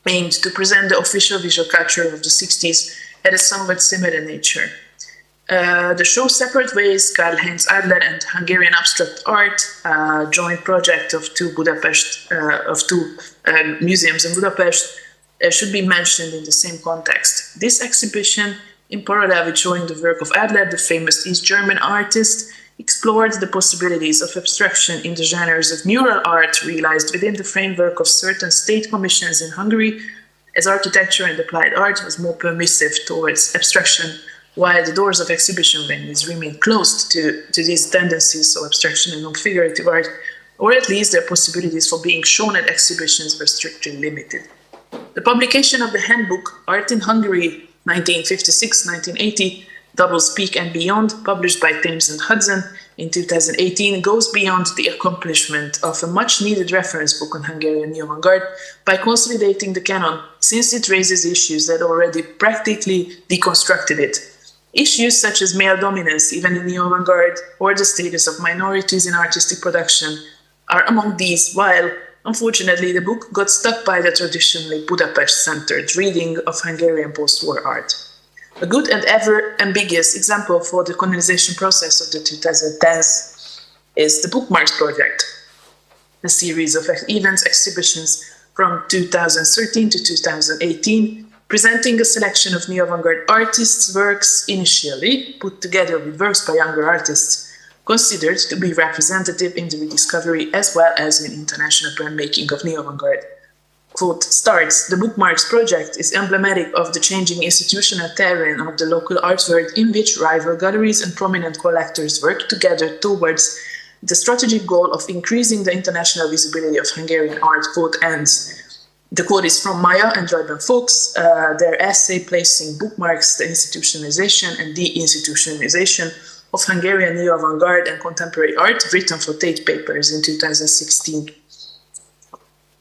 aimed to present the official visual culture of the 60s, had a somewhat similar nature. The show Separate Ways, Karl-Heinz Adler and Hungarian Abstract Art, a joint project of two museums in Budapest, should be mentioned in the same context. This exhibition, in parallel with showing the work of Adler, the famous East German artist, explored the possibilities of abstraction in the genres of mural art realized within the framework of certain state commissions in Hungary, as architecture and applied art was more permissive towards abstraction, while the doors of exhibition venues remained closed to these tendencies, so abstraction and non-figurative art, or at least their possibilities for being shown at exhibitions were strictly limited. The publication of the handbook Art in Hungary 1956-1980, Double Speak and Beyond, published by Thames and Hudson in 2018, goes beyond the accomplishment of a much-needed reference book on Hungarian neo-avant-garde by consolidating the canon, since it raises issues that already practically deconstructed it. Issues such as male dominance, even in neo-avant-garde, or the status of minorities in artistic production are among these, while, unfortunately, the book got stuck by the traditionally Budapest-centered reading of Hungarian post-war art. A good and ever ambiguous example for the colonization process of the 2010s is the Bookmarks Project, a series of events exhibitions from 2013 to 2018, presenting a selection of neo-avant-garde artists' works initially put together with works by younger artists, considered to be representative in the rediscovery as well as in international brand-making of neo-avant-garde. Quote starts, the Bookmarks Project is emblematic of the changing institutional terrain of the local art world in which rival galleries and prominent collectors work together towards the strategic goal of increasing the international visibility of Hungarian art, quote ends. The quote is from Maya and Ruben Fuchs, their essay placing Bookmarks, the institutionalization and deinstitutionalization of Hungarian neo-avant-garde and contemporary art, written for Tate Papers in 2016.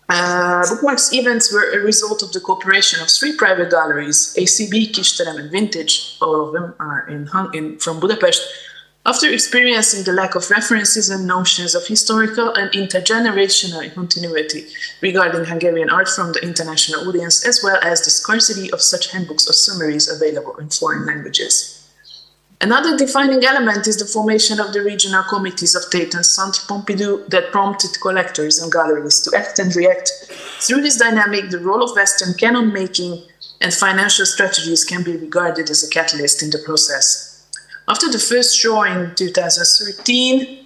Bookmarks events were a result of the cooperation of three private galleries, ACB, Kisterem, and Vintage, all of them are from Budapest, after experiencing the lack of references and notions of historical and intergenerational continuity regarding Hungarian art from the international audience, as well as the scarcity of such handbooks or summaries available in foreign languages. Another defining element is the formation of the regional committees of Tate and Centre Pompidou that prompted collectors and galleries to act and react. Through this dynamic, the role of Western canon making and financial strategies can be regarded as a catalyst in the process. After the first show in 2013,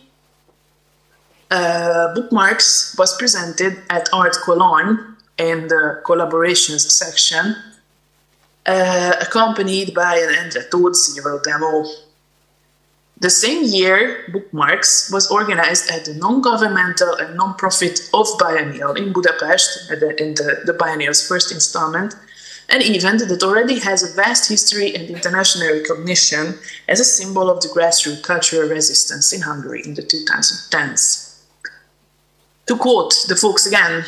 Bookmarks was presented at Art Cologne in the collaborations section, accompanied by an Endre Zero demo. The same year, Bookmarks was organized at the non-governmental and non-profit Off Biennial in Budapest, in the biennial's first installment, an event that already has a vast history and international recognition as a symbol of the grassroots cultural resistance in Hungary in the 2010s. To quote the folks again,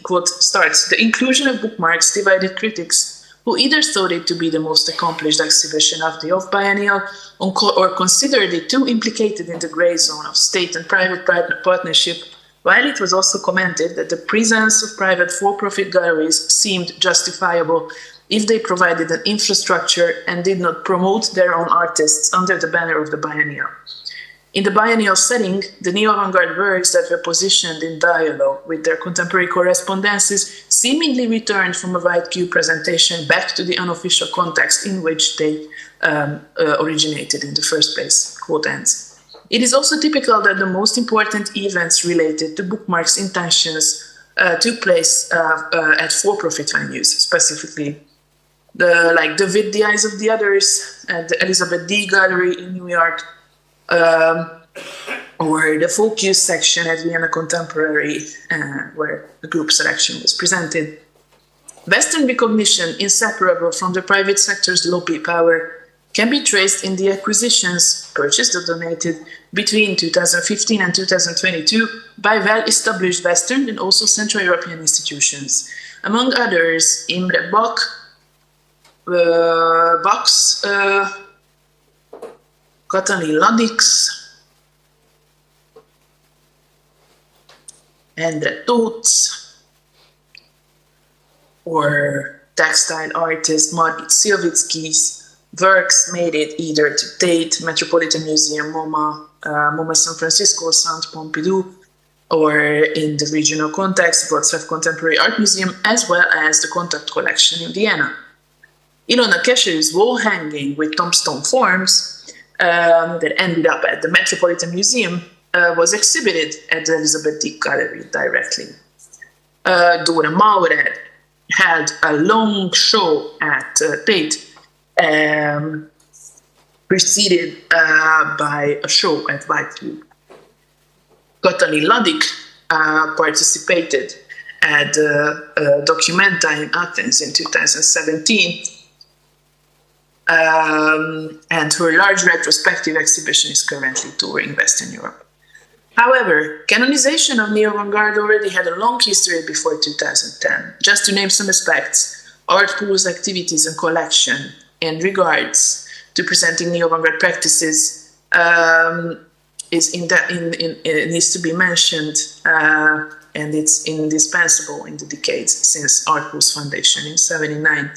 quote starts, the inclusion of Bookmarks divided critics who either thought it to be the most accomplished exhibition of the Off Biennial or considered it too implicated in the grey zone of state and private partnership, while it was also commented that the presence of private for-profit galleries seemed justifiable if they provided an infrastructure and did not promote their own artists under the banner of the biennial. In the biennial setting, the neo-avant-garde works that were positioned in dialogue with their contemporary correspondences seemingly returned from a wide queue presentation back to the unofficial context in which they originated in the first place, quote ends. It is also typical that the most important events related to bookmarks' intentions took place at for-profit venues, specifically the With the Eyes of the Others at the Elizabeth D Gallery in New York, or the Focus section at Vienna Contemporary, where the group selection was presented. Western recognition, inseparable from the private sector's lobby power, can be traced in the acquisitions, purchased or donated, between 2015 and 2022 by well-established Western and also Central European institutions. Among others, Imre Bach's Katalin Ladix, Endre Tóth, or textile artist Margit Szilvicki's works made it either to Tate, Metropolitan Museum, MoMA San Francisco, Centre Pompidou, or in the regional context, Wrocław Contemporary Art Museum, as well as the Contact Collection in Vienna. Ilona Kesher's wall hanging with tombstone forms that ended up at the Metropolitan Museum was exhibited at the Elizabeth D Gallery directly. Dora Maurer held a long show at Tate, preceded by a show at Whiteview. Katalin Ladik participated at Documenta in Athens in 2017, and her large retrospective exhibition is currently touring Western Europe. However, canonization of neo-avant-garde already had a long history before 2010. Just to name some aspects, Art Pool's activities and collection in regards to presenting neo-avant-garde practices needs to be mentioned, and it's indispensable in the decades since Art Pool's foundation in '79.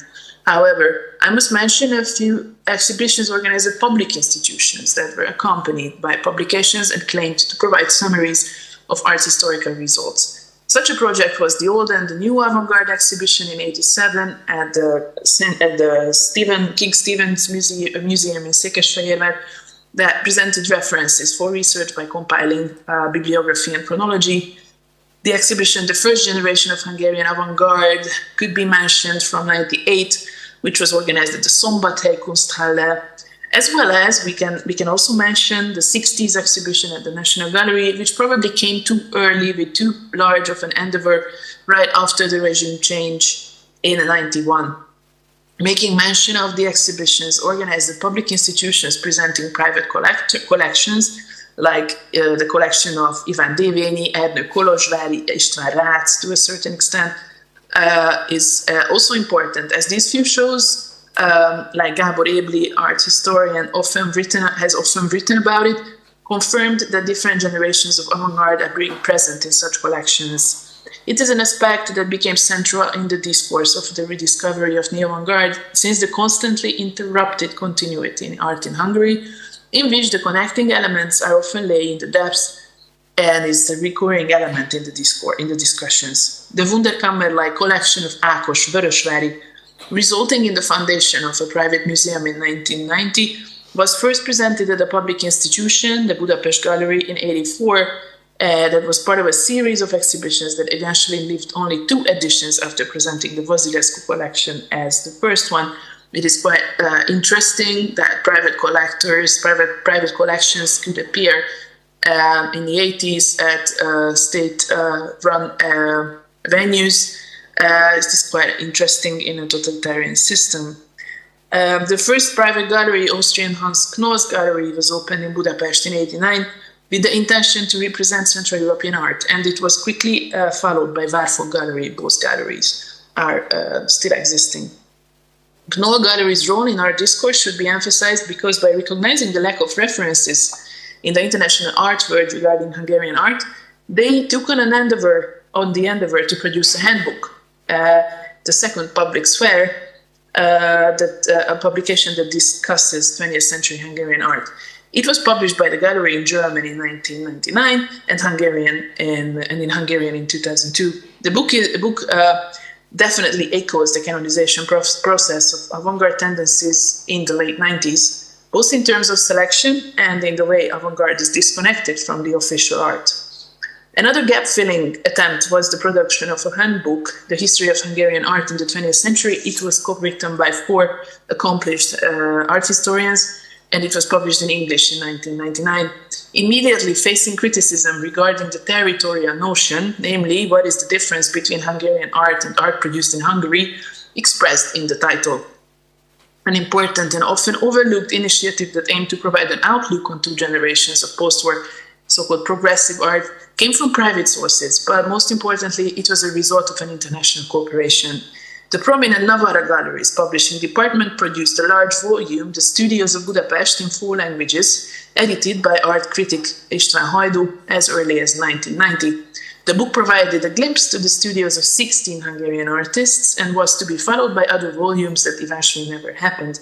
However, I must mention a few exhibitions organized at public institutions that were accompanied by publications and claimed to provide summaries of art's historical results. Such a project was the Old and the New Avant-Garde exhibition in '87 at the King Stevens Museum in Székesfehérvár that presented references for research by compiling bibliography and chronology. The exhibition, The First Generation of Hungarian Avant-Garde, could be mentioned from '98, which was organized at the Szombathely Kunsthalle, as well as we can also mention the '60s exhibition at the National Gallery, which probably came too early with too large of an endeavor right after the regime change in '91. Making mention of the exhibitions organized at public institutions presenting private collections, like the collection of Iván Dévényi, Ernő Kolozsvári, István Rácz to a certain extent, is also important, as these few shows, like Gábor Ébli, art historian, has often written about it, confirmed that different generations of avant-garde are being present in such collections. It is an aspect that became central in the discourse of the rediscovery of neo-avant-garde since the constantly interrupted continuity in art in Hungary, in which the connecting elements are often lay in the depths and is a recurring element in the discussions. The Wunderkammer-like collection of Ákos Vörösvári, resulting in the foundation of a private museum in 1990, was first presented at a public institution, the Budapest Gallery, in '84, that was part of a series of exhibitions that eventually lived only 2 editions after presenting the Vasilescu collection as the first one. It is quite interesting that private collections could appear in the 80s at state-run venues. It is quite interesting in a totalitarian system. The first private gallery, Austrian Hans Knoll's gallery, was opened in Budapest in '89 with the intention to represent Central European art, and it was quickly followed by Várfok Gallery. Both galleries are still existing. Knoll Gallery's role in art discourse should be emphasized because by recognizing the lack of references in the international art world regarding Hungarian art, they took on the endeavor to produce a handbook, the second public sphere, a publication that discusses 20th century Hungarian art. It was published by the gallery in German in 1999 and in Hungarian in 2002. The book definitely echoes the canonization process of avant-garde tendencies in the late 90s, both in terms of selection and in the way avant-garde is disconnected from the official art. Another gap-filling attempt was the production of a handbook, The History of Hungarian Art in the 20th Century. It was co-written by 4 accomplished art historians, and it was published in English in 1999. Immediately facing criticism regarding the territorial notion, namely what is the difference between Hungarian art and art produced in Hungary, expressed in the title. An important and often overlooked initiative that aimed to provide an outlook on 2 generations of post-war so-called progressive art came from private sources, but most importantly, it was a result of an international cooperation. The prominent Navara Galleries publishing department produced a large volume, The Studios of Budapest, in 4 languages, edited by art critic István Hajdú as early as 1990. The book provided a glimpse to the studios of 16 Hungarian artists and was to be followed by other volumes that eventually never happened.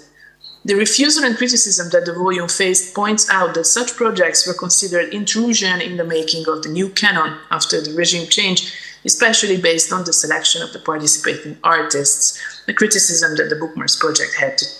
The refusal and criticism that the volume faced points out that such projects were considered intrusion in the making of the new canon after the regime change, especially based on the selection of the participating artists, a criticism that the Bookmarks project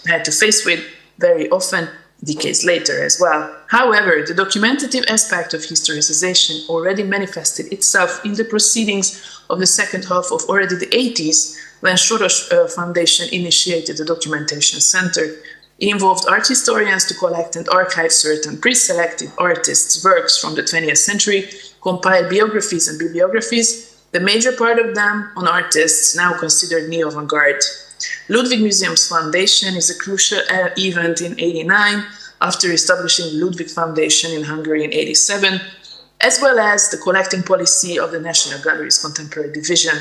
had to face with very often decades later as well. However, the documentative aspect of historicization already manifested itself in the proceedings of the second half of already the 80s, when Soros Foundation initiated the Documentation Center. It involved art historians to collect and archive certain pre-selected artists' works from the 20th century, compile biographies and bibliographies, the major part of them on artists now considered neo-avant-garde. Ludwig Museum's foundation is a crucial event in '89, after establishing the Ludwig Foundation in Hungary in '87, as well as the collecting policy of the National Gallery's Contemporary Division.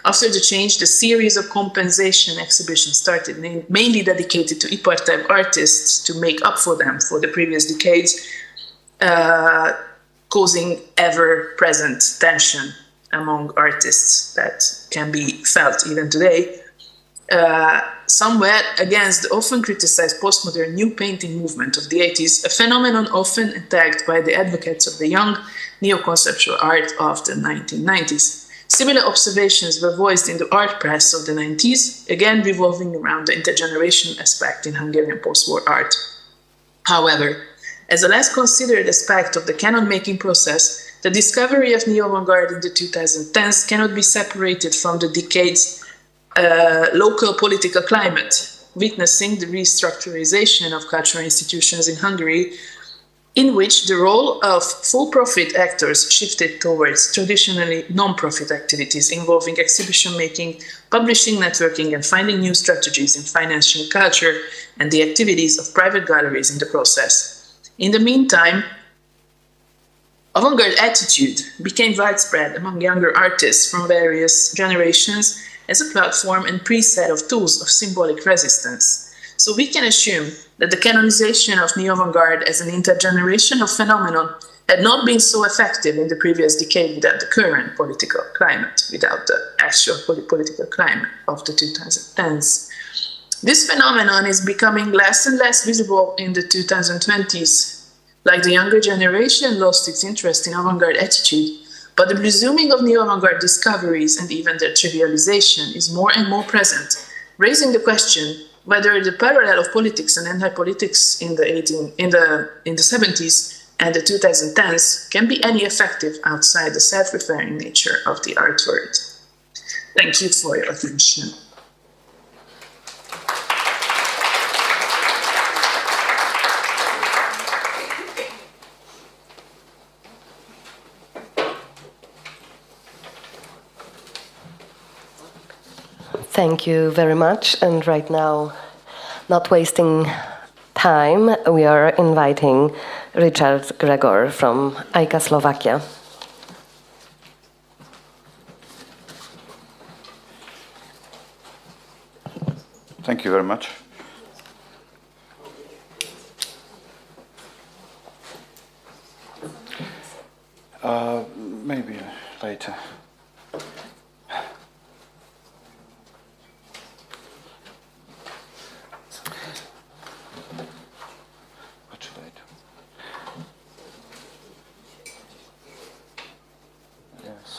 After the change, the series of compensation exhibitions started, mainly dedicated to iparterv artists to make up for them for the previous decades, causing ever-present tension among artists that can be felt even today. Somewhat against the often criticized postmodern new painting movement of the 80s, a phenomenon often attacked by the advocates of the young neo-conceptual art of the 1990s. Similar observations were voiced in the art press of the 90s, again revolving around the intergenerational aspect in Hungarian post-war art. However, as a less considered aspect of the canon-making process, the discovery of neo-avant-garde in the 2010s cannot be separated from the decade's local political climate, witnessing the restructurization of cultural institutions in Hungary, in which the role of for-profit actors shifted towards traditionally non-profit activities involving exhibition making, publishing, networking, and finding new strategies in financing culture and the activities of private galleries in the process. In the meantime, avant-garde attitude became widespread among younger artists from various generations as a platform and preset of tools of symbolic resistance. So we can assume that the canonization of neo-avant-garde as an intergenerational phenomenon had not been so effective in the previous decade without the current political climate, without the actual political climate of the 2010s. This phenomenon is becoming less and less visible in the 2020s. Like the younger generation lost its interest in avant-garde attitude, but the resuming of neo-avant-garde discoveries and even their trivialization is more and more present, raising the question whether the parallel of politics and anti-politics in the 70s and the 2010s can be any effective outside the self-referring nature of the art world. Thank you for your attention. Thank you very much. And right now, not wasting time, we are inviting Richard Gregor from AICA Slovakia. Thank you very much. Maybe later.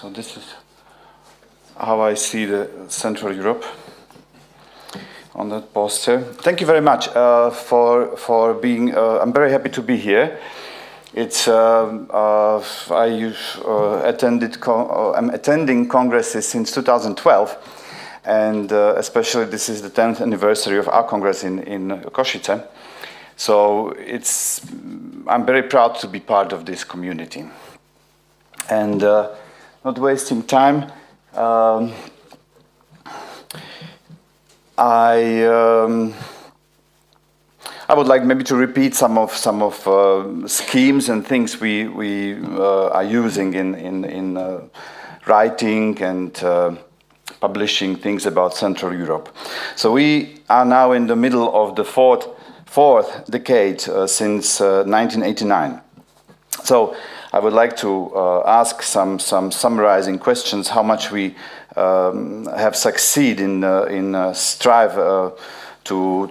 So this is how I see the Central Europe. On on that poster. Thank you very much for being. I'm very happy to be here. It's I'm attending congresses since 2012, and especially this is the 10th anniversary of our congress in Košice. So I'm very proud to be part of this community. And not wasting time, I would like maybe to repeat some of schemes and things we are using in writing and publishing things about Central Europe. So we are now in the middle of the fourth decade since 1989. So I would like to ask some summarizing questions: how much we have succeeded in strive to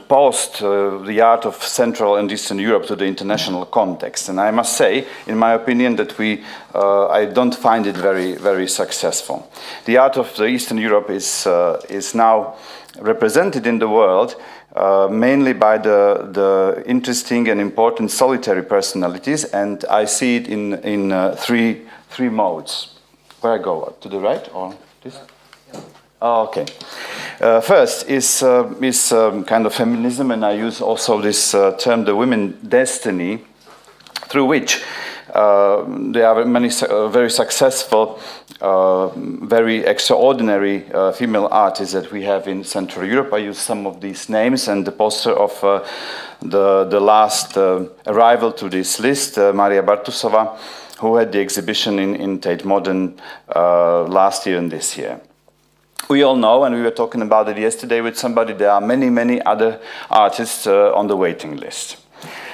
post the art of Central and Eastern Europe to the international context. And I must say, in my opinion, that I don't find it very successful. The art of the Eastern Europe is now represented in the world mainly by the interesting and important solitary personalities, and I see it in three modes. Where I go? To the right or this? Oh, okay. First is kind of feminism, and I use also this term, the women destiny, through which there are many very successful, very extraordinary female artists that we have in Central Europe. I use some of these names, and the poster of the last arrival to this list, Maria Bartusova, who had the exhibition in Tate Modern last year and this year. We all know, and we were talking about it yesterday with somebody, there are many other artists on the waiting list.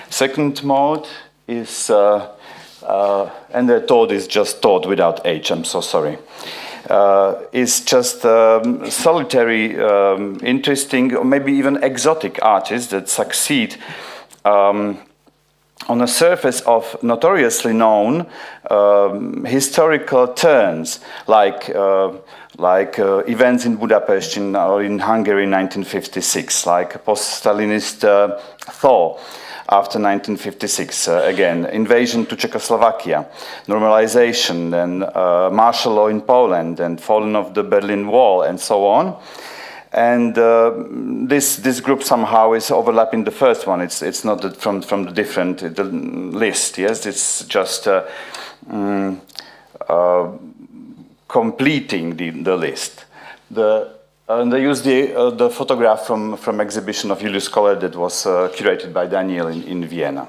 Second mode is, and the thought is just thought without H, I'm so sorry, is just solitary, interesting, or maybe even exotic artists that succeed on a surface of notoriously known historical turns, like events in Budapest or in Hungary in 1956, like post-Stalinist thaw after 1956, again, invasion to Czechoslovakia, normalization, and martial law in Poland, and falling of the Berlin Wall, and so on. And this group somehow is overlapping the first one. It's not from the different list. Yes, it's just completing the list. And they use the photograph from exhibition of Julius Koller that was curated by Daniel in Vienna.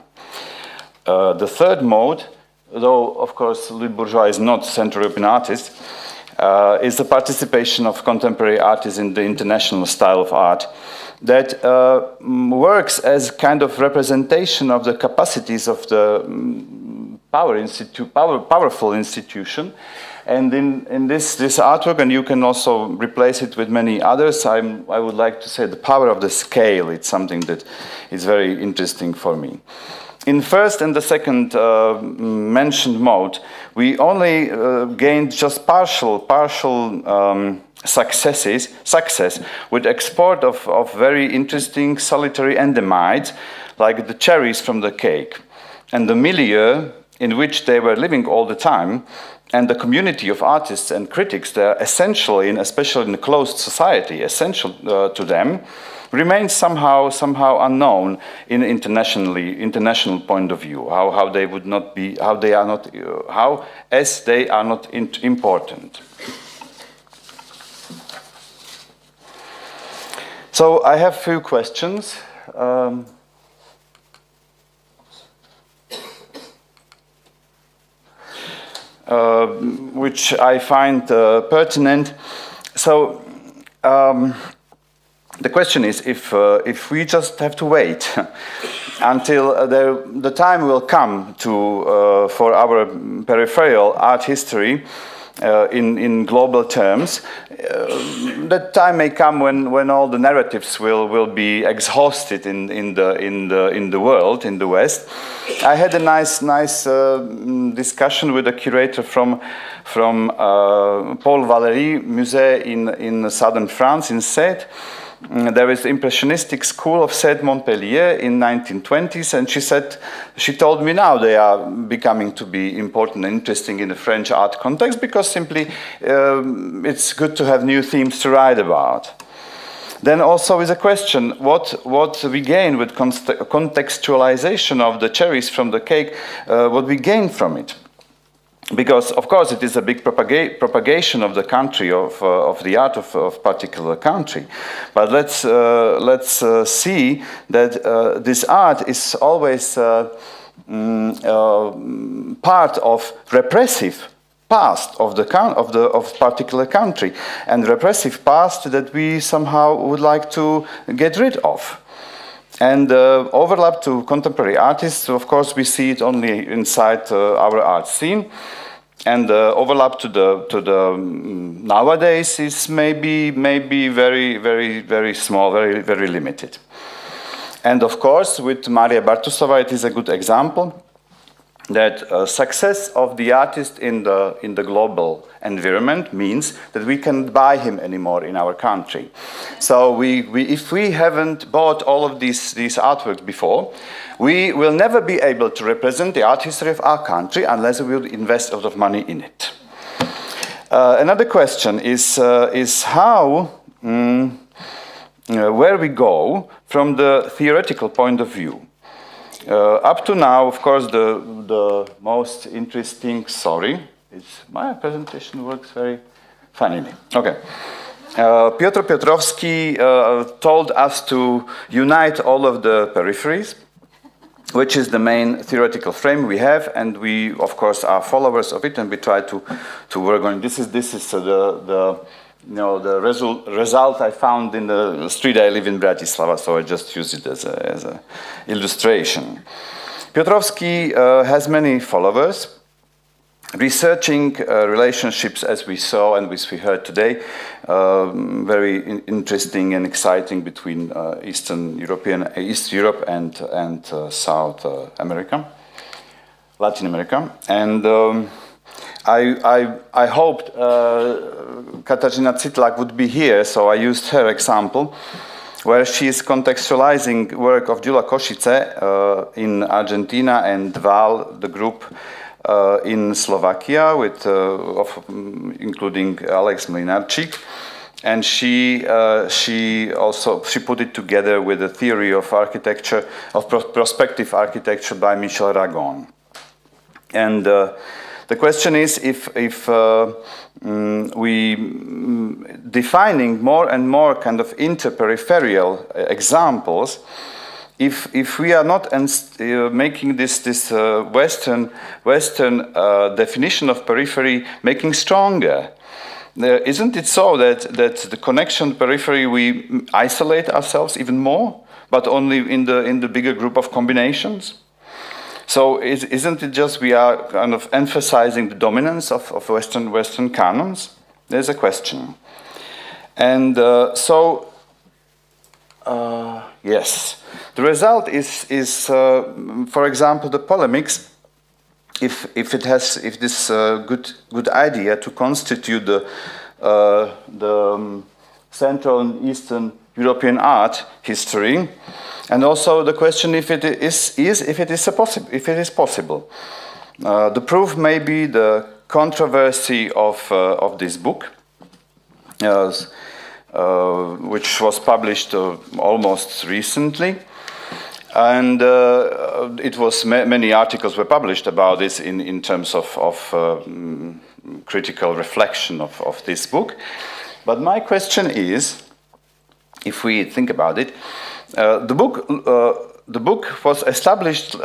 The third mode, though of course Louis Bourgeois is not Central European artist, is the participation of contemporary artists in the international style of art that works as kind of representation of the capacities of the powerful institution. And in this artwork, and you can also replace it with many others, I would like to say the power of the scale. It's something that is very interesting for me. In first and the second mentioned mode, we only gained just partial success with export of very interesting solitary endemites, like the cherries from the cake, and the milieu in which they were living all the time, and the community of artists and critics that are essentially, and especially in a closed society, essential to them, remains somehow unknown in international point of view. How they would not be, how they are not important. So I have a few questions. Which I find pertinent. So the question is, if we just have to wait until the time will come for our peripheral art history in global terms. That time may come when all the narratives will be exhausted in the world, in the West. I had a nice discussion with a curator from Paul Valéry Musée in southern France, in Sète. There is the Impressionistic school of Sète Montpellier in 1920s, and she told me now they are becoming to be important and interesting in the French art context because simply it's good to have new themes to write about. Then also is a question, what we gain with contextualization of the cherries from the cake, what we gain from it. Because, of course, it is a big propagation of the country, of the art of particular country. But let's see that this art is always part of repressive past of particular country, and repressive past that we somehow would like to get rid of. And overlap to contemporary artists, of course, we see it only inside our art scene. And overlap to the nowadays is maybe very, very, very small, very, very limited. And of course, with Maria Bartusova, it is a good example that success of the artist in the global environment means that we can't buy him anymore in our country. So if we haven't bought all of these artworks before, we will never be able to represent the art history of our country unless we will invest a lot of money in it. Another question is how, where we go from the theoretical point of view. Up to now, of course, the most interesting, my presentation works very funnily. Okay. Piotr Piotrowski told us to unite all of the peripheries, which is the main theoretical frame we have, and we, of course, are followers of it, and we try to work on it. This is the result I found in the street I live in Bratislava, so I just use it as an illustration. Piotrowski has many followers, researching relationships as we saw and which we heard today, very interesting and exciting between East Europe and South America, Latin America, and I hoped Katarzyna Cytlak would be here, so I used her example, where she is contextualizing work of Gyula Kosice in Argentina and VAL, the group in Slovakia, with including Alex Mlinarczyk, and she put it together with a theory of architecture, of prospective architecture by Michel Ragon. And the question is if we defining more and more kind of interperipheral examples, if we are not making this Western definition of periphery making stronger, isn't it so that the connection periphery we isolate ourselves even more, but only in the bigger group of combinations? So isn't it just we are kind of emphasizing the dominance of Western canons? There's a question. And yes, the result is for example, the polemics. If this good idea to constitute the Central and Eastern European art history, and also the question if it is possible. The proof may be the controversy of this book, which was published almost recently, and it was many articles were published about this in terms of critical reflection of this book. But my question is, if we think about it, the book the book was established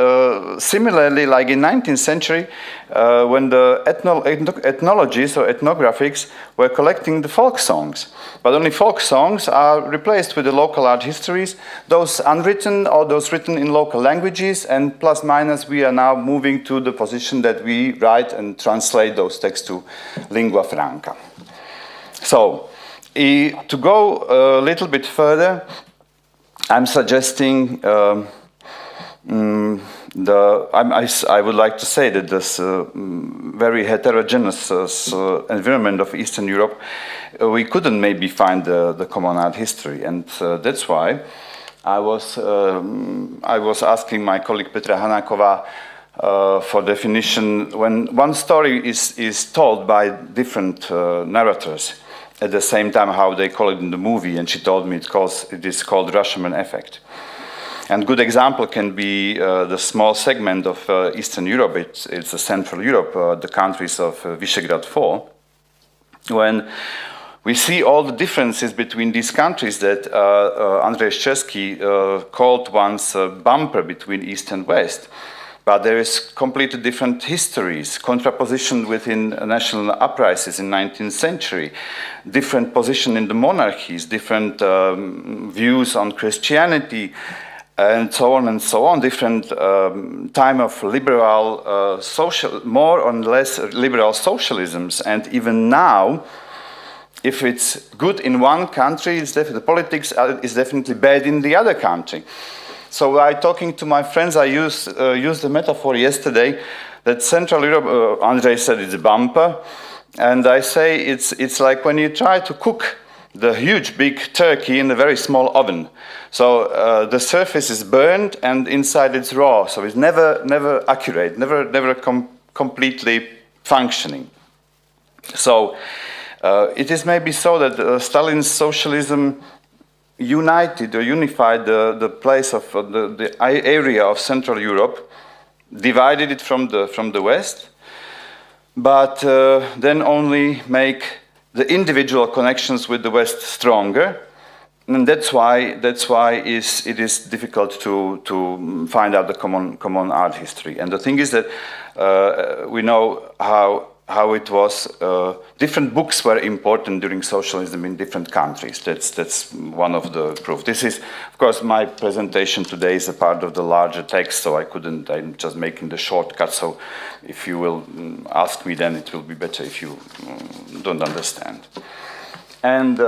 similarly like in 19th century when the ethnologists or ethnographics were collecting the folk songs. But only folk songs are replaced with the local art histories, those unwritten or those written in local languages, and plus minus we are now moving to the position that we write and translate those texts to lingua franca. So, to go a little bit further, I'm suggesting I would like to say that this very heterogeneous environment of Eastern Europe, we couldn't maybe find the common art history, and that's why I was asking my colleague Petra Hanakova for definition when one story is told by different narrators at the same time how they call it in the movie, and she told me it is called Rashomon effect. And good example can be the small segment of Eastern Europe, it's Central Europe, the countries of Visegrad 4, when we see all the differences between these countries that Andrzej Szczerski called once a bumper between East and West. But there is completely different histories, contraposition within national uprisings in 19th century, different position in the monarchies, different views on Christianity, and so on, different time of liberal, more or less liberal socialisms. And even now, if it's good in one country, the politics is definitely bad in the other country. So while talking to my friends, I used the metaphor yesterday that Central Europe, Andrzej said it's a bumper, and I say it's like when you try to cook the huge big turkey in a very small oven. So the surface is burned and inside it's raw, so it's never accurate, never completely functioning. So it is maybe so that Stalin's socialism united or unified the place of the area of Central Europe, divided it from the West, but then only make the individual connections with the West stronger, and that's why it is difficult to find out the common art history. And the thing is that we know how it was. Different books were important during socialism in different countries. That's one of the proof. This is, of course, my presentation today is a part of the larger text, so I'm just making the shortcut. So if you will ask me, then it will be better if you don't understand. And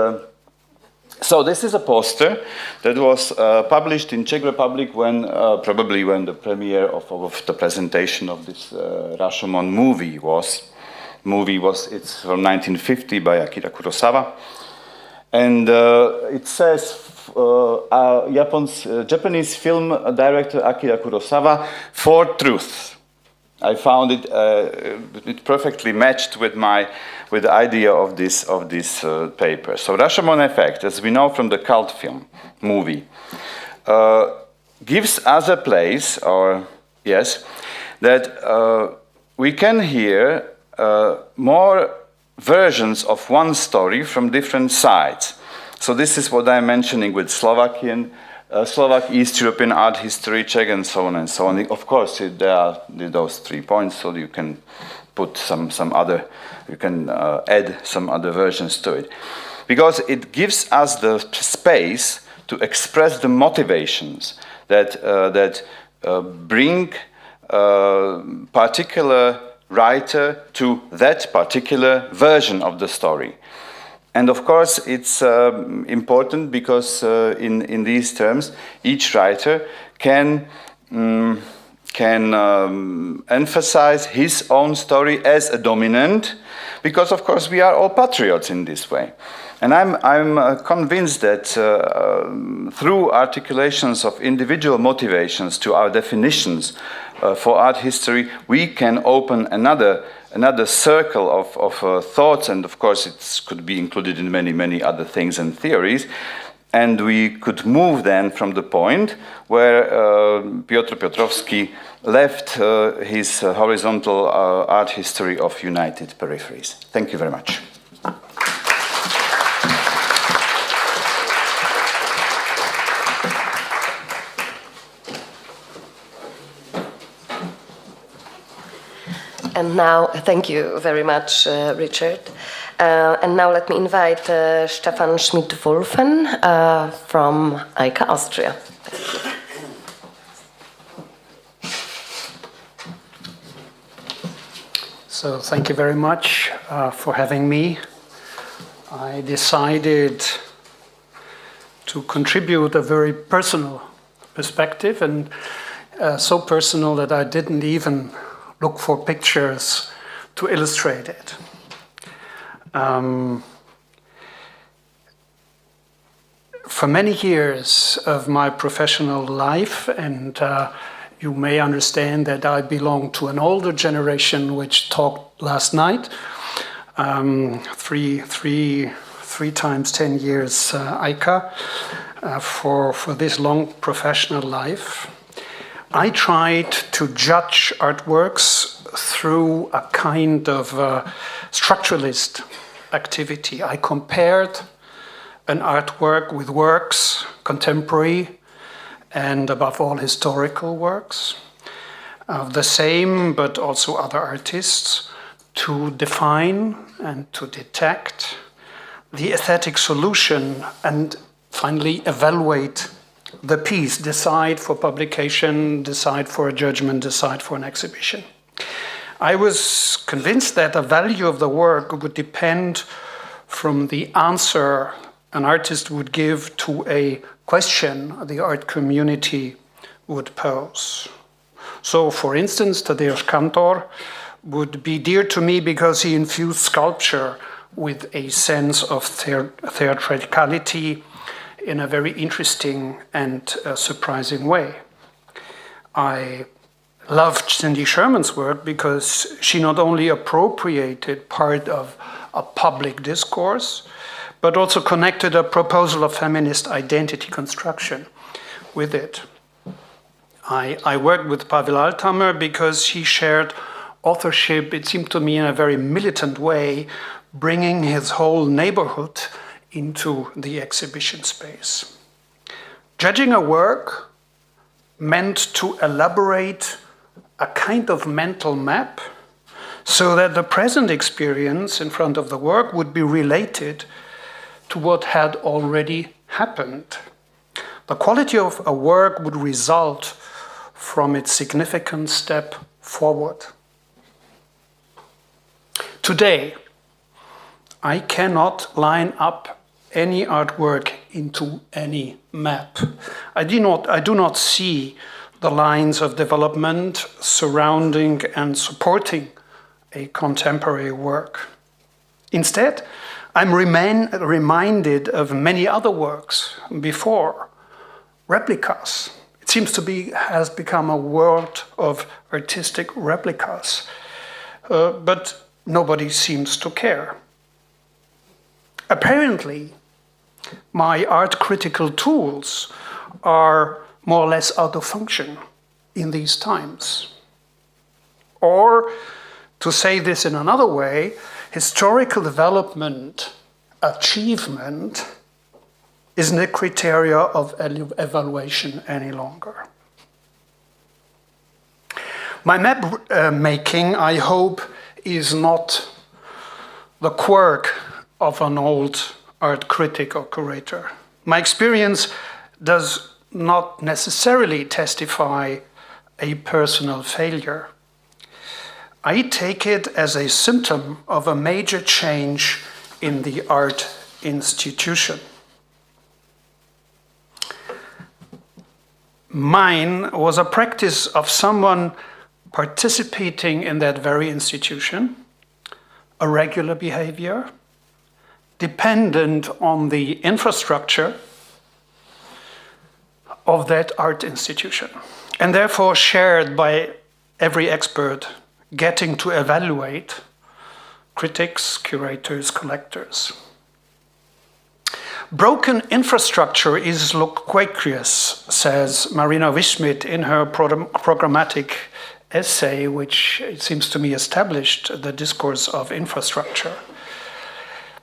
so this is a poster that was published in Czech Republic when probably when the premiere of the presentation of this Rashomon movie was. It's from 1950 by Akira Kurosawa, and it says Japanese film director Akira Kurosawa for truth. I found it perfectly matched with the idea of this paper. So Rashomon effect, as we know from the cult film movie, gives us a place, that we can hear more versions of one story from different sides. So this is what I'm mentioning with Slovak East European art history, Czech, and so on and so on. Of course, there are those 3 points, so you can put some other, you can add some other versions to it, because it gives us the space to express the motivations that bring particular writer to that particular version of the story. And of course, it's important because in these terms, each writer can emphasize his own story as a dominant, because of course we are all patriots in this way. And I'm convinced that through articulations of individual motivations to our definitions for art history, we can open another circle of thoughts, and of course it could be included in many other things and theories, and we could move then from the point where Piotr Piotrowski left his horizontal art history of united peripheries. Thank you very much. And now, thank you very much, Richard. And now let me invite Stefan Schmidt-Wulffen from AICA Austria. So thank you very much for having me. I decided to contribute a very personal perspective, and so personal that I didn't even look for pictures to illustrate it. For many years of my professional life, and you may understand that I belong to an older generation which talked last night, three times 10 years AICA, for this long professional life. I tried to judge artworks through a kind of structuralist activity. I compared an artwork with works, contemporary and above all historical works, of the same but also other artists, to define and to detect the aesthetic solution and finally evaluate the piece, decide for publication, decide for a judgment, decide for an exhibition. I was convinced that the value of the work would depend from the answer an artist would give to a question the art community would pose. So, for instance, Tadeusz Kantor would be dear to me because he infused sculpture with a sense of theatricality in a very interesting and surprising way. I loved Cindy Sherman's work because she not only appropriated part of a public discourse, but also connected a proposal of feminist identity construction with it. I worked with Pavel Althammer because he shared authorship, it seemed to me, in a very militant way, bringing his whole neighborhood into the exhibition space. Judging a work meant to elaborate a kind of mental map so that the present experience in front of the work would be related to what had already happened. The quality of a work would result from its significant step forward. Today, I cannot line up any artwork into any map. I do not see the lines of development surrounding and supporting a contemporary work. Instead, I'm reminded of many other works before, replicas. It seems to be has become a world of artistic replicas, but nobody seems to care. Apparently, my art critical tools are more or less out of function in these times. Or, to say this in another way, historical development, achievement, isn't a criteria of evaluation any longer. My map making, I hope, is not the quirk of an old art critic or curator. My experience does not necessarily testify a personal failure. I take it as a symptom of a major change in the art institution. Mine was a practice of someone participating in that very institution, a regular behavior, dependent on the infrastructure of that art institution, and therefore shared by every expert getting to evaluate critics, curators, collectors. Broken infrastructure is loquacious, says Marina Wischmidt in her programmatic essay, which it seems to me established the discourse of infrastructure.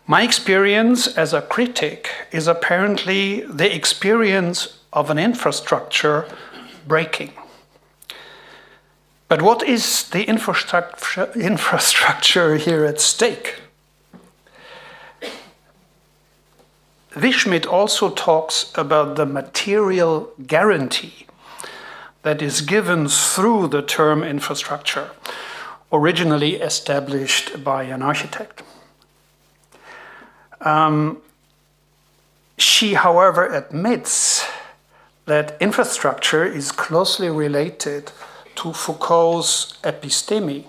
My experience as a critic is apparently the experience of an infrastructure breaking. But what is the infrastructure here at stake? Wischmidt also talks about the material guarantee that is given through the term infrastructure, originally established by an architect. She, however, admits that infrastructure is closely related to Foucault's episteme.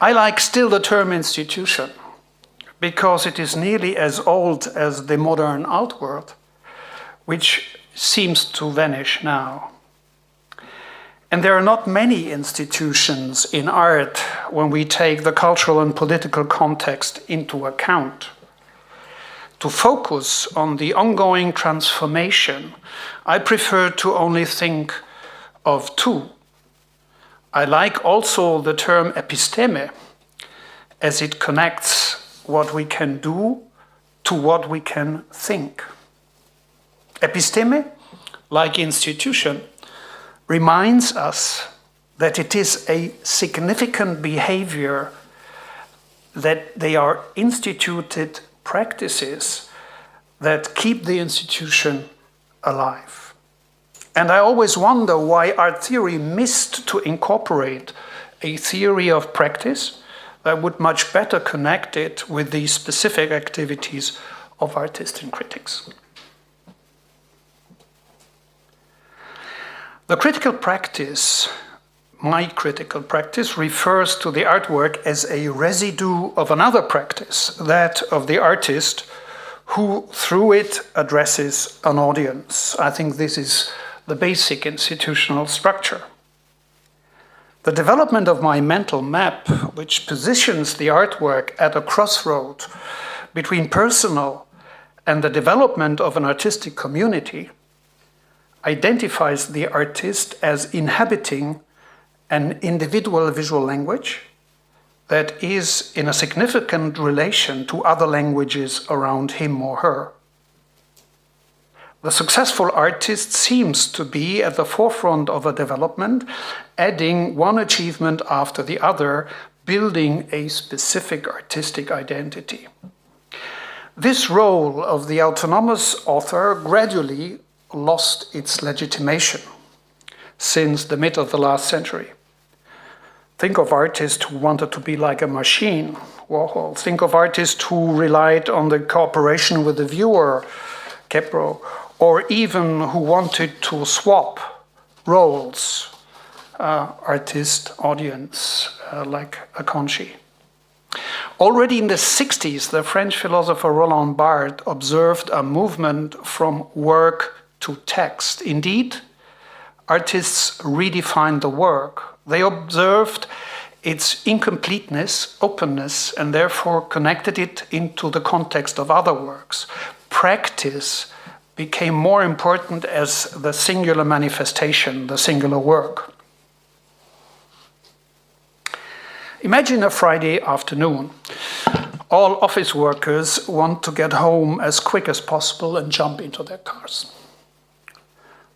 I like still the term institution, because it is nearly as old as the modern art world, which seems to vanish now. And there are not many institutions in art when we take the cultural and political context into account. To focus on the ongoing transformation, I prefer to only think of two. I like also the term episteme, as it connects what we can do to what we can think. Episteme, like institution, reminds us that it is a significant behavior, that they are instituted practices that keep the institution alive. And I always wonder why art theory missed to incorporate a theory of practice that would much better connect it with the specific activities of artists and critics. The critical practice, my critical practice, refers to the artwork as a residue of another practice, that of the artist who through it addresses an audience. I think this is the basic institutional structure. The development of my mental map, which positions the artwork at a crossroad between personal and the development of an artistic community, identifies the artist as inhabiting an individual visual language that is in a significant relation to other languages around him or her. The successful artist seems to be at the forefront of a development, adding one achievement after the other, building a specific artistic identity. This role of the autonomous author gradually lost its legitimation since the mid of the last century. Think of artists who wanted to be like a machine, Warhol. Think of artists who relied on the cooperation with the viewer, Kepro, or even who wanted to swap roles, artist-audience, like Aconchi. Already in the 60s, the French philosopher Roland Barthes observed a movement from work to text. Indeed, artists redefined the work. They observed its incompleteness, openness, and therefore connected it into the context of other works. Practice became more important as the singular manifestation, the singular work. Imagine a Friday afternoon. All office workers want to get home as quick as possible and jump into their cars.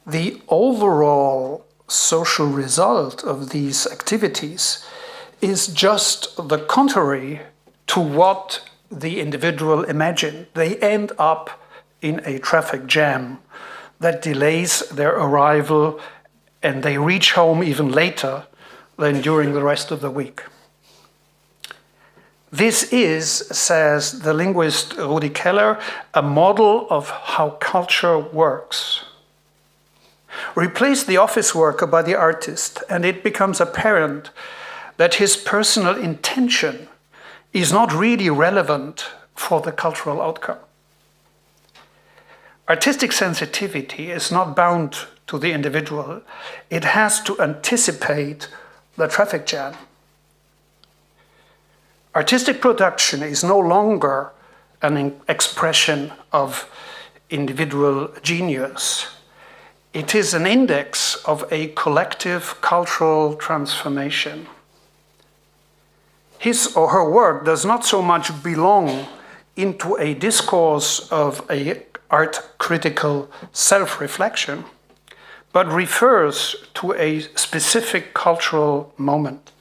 The overall social result of these activities is just the contrary to what the individual imagined. They end up in a traffic jam that delays their arrival, and they reach home even later than during the rest of the week. This is, says the linguist Rudi Keller, a model of how culture works. Replace the office worker by the artist, and it becomes apparent that his personal intention is not really relevant for the cultural outcome. Artistic sensitivity is not bound to the individual. It has to anticipate the traffic jam. Artistic production is no longer an expression of individual genius. It is an index of a collective cultural transformation. His or her work does not so much belong into a discourse of a art critical self-reflection, but refers to a specific cultural moment.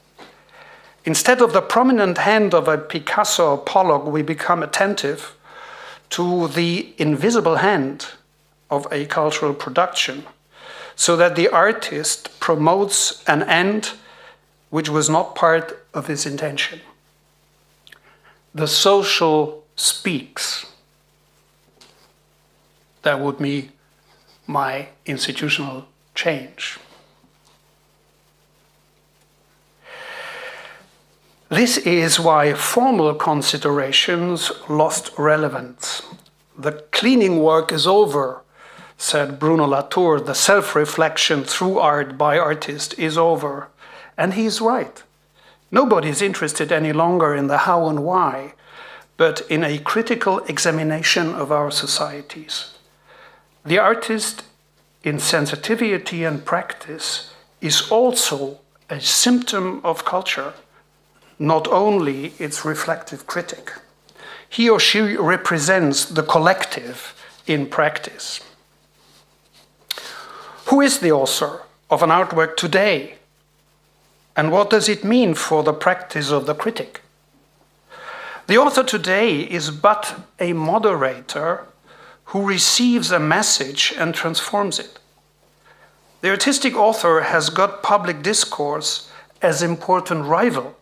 Instead of the prominent hand of a Picasso or Pollock, we become attentive to the invisible hand of a cultural production, so that the artist promotes an end which was not part of his intention. The social speaks. That would be my institutional change. This is why formal considerations lost relevance. The cleaning work is over, said Bruno Latour. The self-reflection through art by artists is over. And he's right. Nobody is interested any longer in the how and why, but in a critical examination of our societies. The artist, in sensitivity and practice, is also a symptom of culture, not only its reflective critic. He or she represents the collective in practice. Who is the author of an artwork today? And what does it mean for the practice of the critic? The author today is but a moderator who receives a message and transforms it. The artistic author has got public discourse as important rival.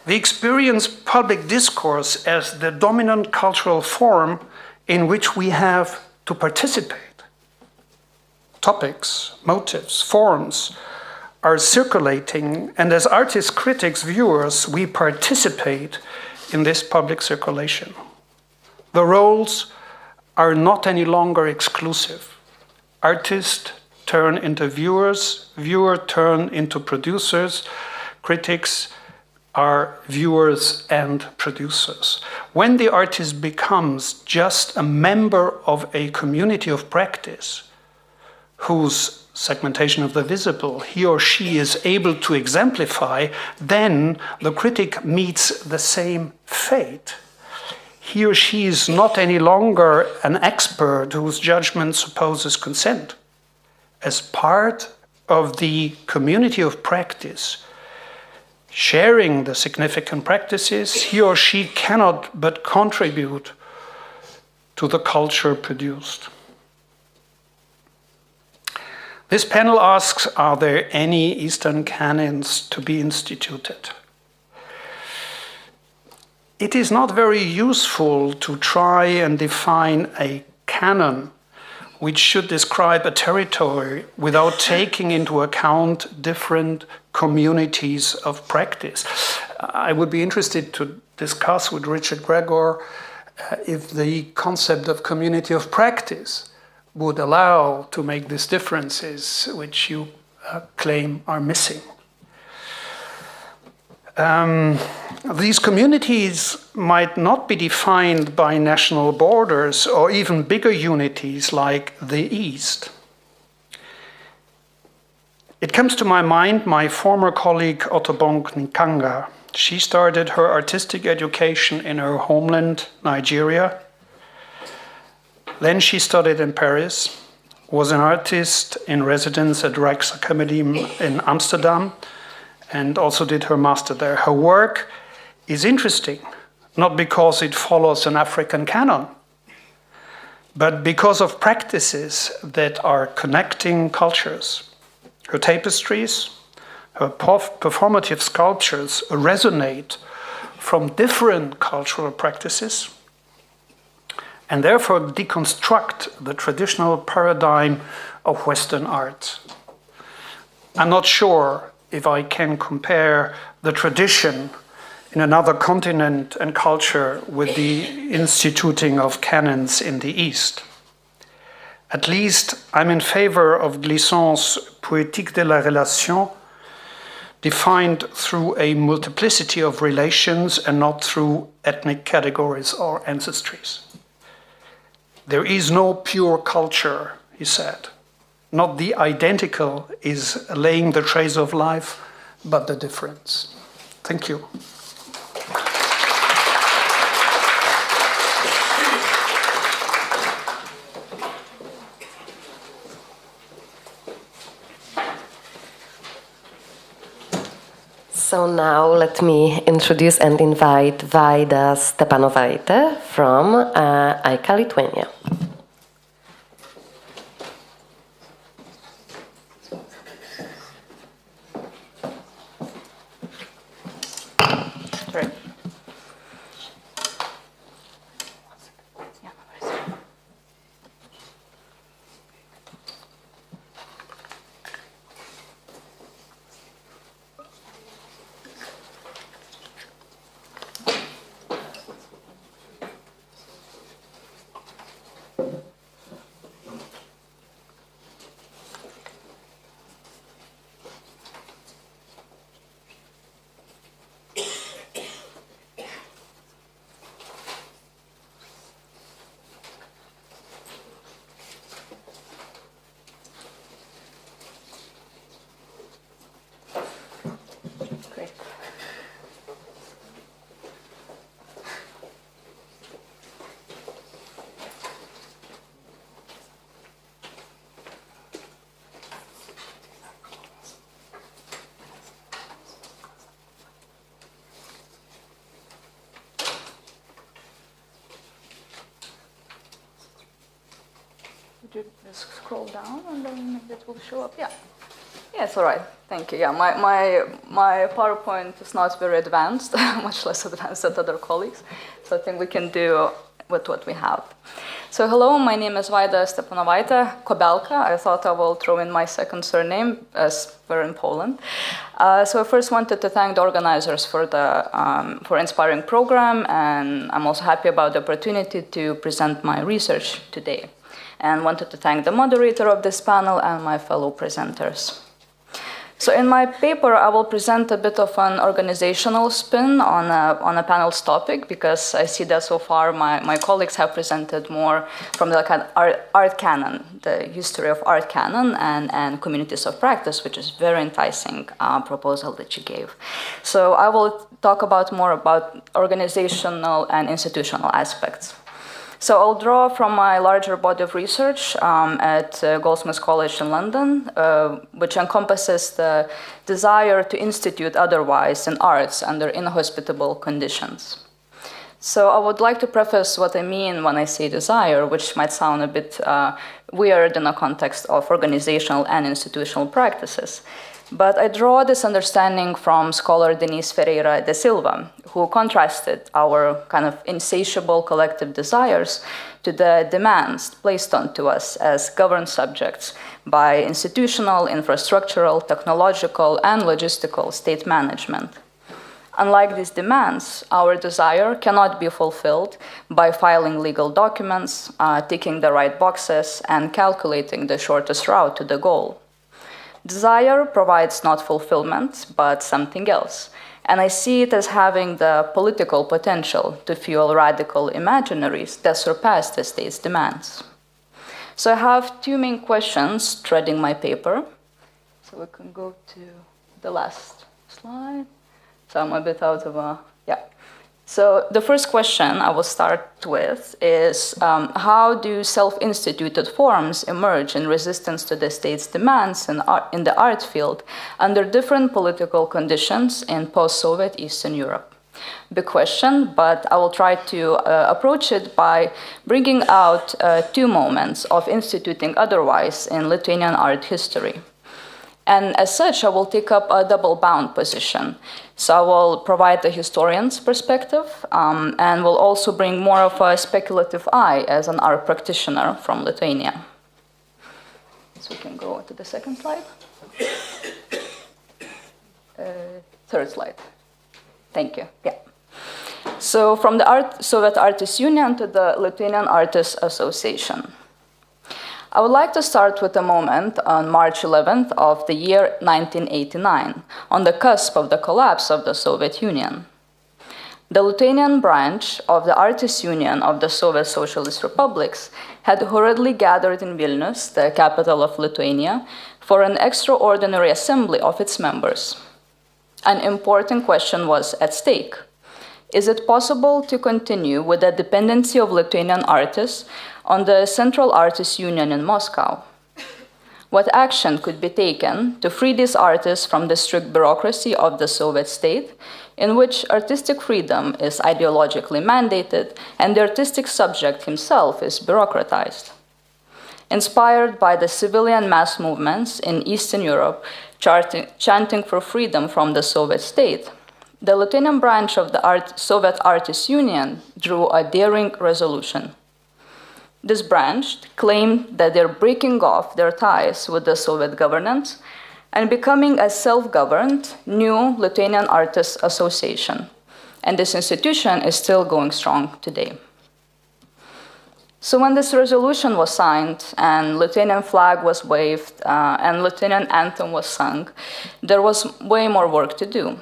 We experience public discourse as the dominant cultural form in which we have to participate. Topics, motives, forms are circulating, and as artists, critics, viewers, we participate in this public circulation. The roles are not any longer exclusive. Artists turn into viewers, viewers turn into producers, critics are viewers and producers. When the artist becomes just a member of a community of practice, whose segmentation of the visible he or she is able to exemplify, then the critic meets the same fate. He or she is not any longer an expert whose judgment supposes consent. As part of the community of practice, sharing the significant practices, he or she cannot but contribute to the culture produced. This panel asks, are there any Eastern canons to be instituted? It is not very useful to try and define a canon which should describe a territory without taking into account different communities of practice. I would be interested to discuss with Richard Gregor if the concept of community of practice would allow to make these differences which you claim are missing. These communities might not be defined by national borders or even bigger unities like the East. It comes to my mind my former colleague Otobong Nkanga. She started her artistic education in her homeland, Nigeria. Then she studied in Paris, was an artist in residence at Rijksacademie in Amsterdam, and also did her master there. Her work is interesting, not because it follows an African canon, but because of practices that are connecting cultures. Her tapestries, her performative sculptures resonate from different cultural practices and therefore deconstruct the traditional paradigm of Western art. I'm not sure if I can compare the tradition in another continent and culture with the instituting of canons in the East. At least I'm in favor of Glissant's Poétique de la Relation, defined through a multiplicity of relations and not through ethnic categories or ancestries. There is no pure culture, he said. Not the identical is laying the trace of life, but the difference. Thank you. So now let me introduce and invite Vaida Stepanovaite from AICA Lithuania. Great. Great. Would you just scroll down and then it will show up? Yeah. Yes, all right. Thank you. Yeah, my PowerPoint is not very advanced, much less advanced than other colleagues. So I think we can do with what we have. So hello, my name is Vaida Stepanovaite, Kobelka. I thought I will throw in my second surname, as we're in Poland. So I first wanted to thank the organizers for the inspiring program, and I'm also happy about the opportunity to present my research today. And wanted to thank the moderator of this panel and my fellow presenters. So in my paper, I will present a bit of an organizational spin on a panel's topic, because I see that so far my colleagues have presented more from the kind of art canon, the history of art canon and communities of practice, which is very enticing proposal that you gave. So I will talk more about organizational and institutional aspects. So I'll draw from my larger body of research at Goldsmiths College in London, which encompasses the desire to institute otherwise in arts under inhospitable conditions. So I would like to preface what I mean when I say desire, which might sound a bit weird in the context of organizational and institutional practices. But I draw this understanding from scholar Denise Ferreira de Silva, who contrasted our kind of insatiable collective desires to the demands placed onto us as governed subjects by institutional, infrastructural, technological, and logistical state management. Unlike these demands, our desire cannot be fulfilled by filing legal documents, ticking the right boxes, and calculating the shortest route to the goal. Desire provides not fulfillment, but something else. And I see it as having the political potential to fuel radical imaginaries that surpass the state's demands. So I have two main questions threading my paper. So we can go to the last slide. So I'm a bit out of yeah. So the first question I will start with is how do self-instituted forms emerge in resistance to the state's demands in the art field under different political conditions in post-Soviet Eastern Europe? Big question, but I will try to approach it by bringing out two moments of instituting otherwise in Lithuanian art history. And as such, I will take up a double-bound position. So I will provide the historian's perspective and will also bring more of a speculative eye as an art practitioner from Lithuania. So we can go to the second slide. Third slide. Thank you. Yeah. So from the Soviet Artists Union to the Lithuanian Artists Association. I would like to start with a moment on March 11th of the year 1989, on the cusp of the collapse of the Soviet Union. The Lithuanian branch of the Artists Union of the Soviet Socialist Republics had hurriedly gathered in Vilnius, the capital of Lithuania, for an extraordinary assembly of its members. An important question was at stake. Is it possible to continue with the dependency of Lithuanian artists on the Central Artists Union in Moscow? What action could be taken to free these artists from the strict bureaucracy of the Soviet state, in which artistic freedom is ideologically mandated and the artistic subject himself is bureaucratized? Inspired by the civilian mass movements in Eastern Europe chanting for freedom from the Soviet state, the Lithuanian branch of the Soviet Artists' Union drew a daring resolution. This branch claimed that they're breaking off their ties with the Soviet governance and becoming a self-governed new Lithuanian Artists Association. And this institution is still going strong today. So when this resolution was signed and Lithuanian flag was waved and Lithuanian anthem was sung, there was way more work to do.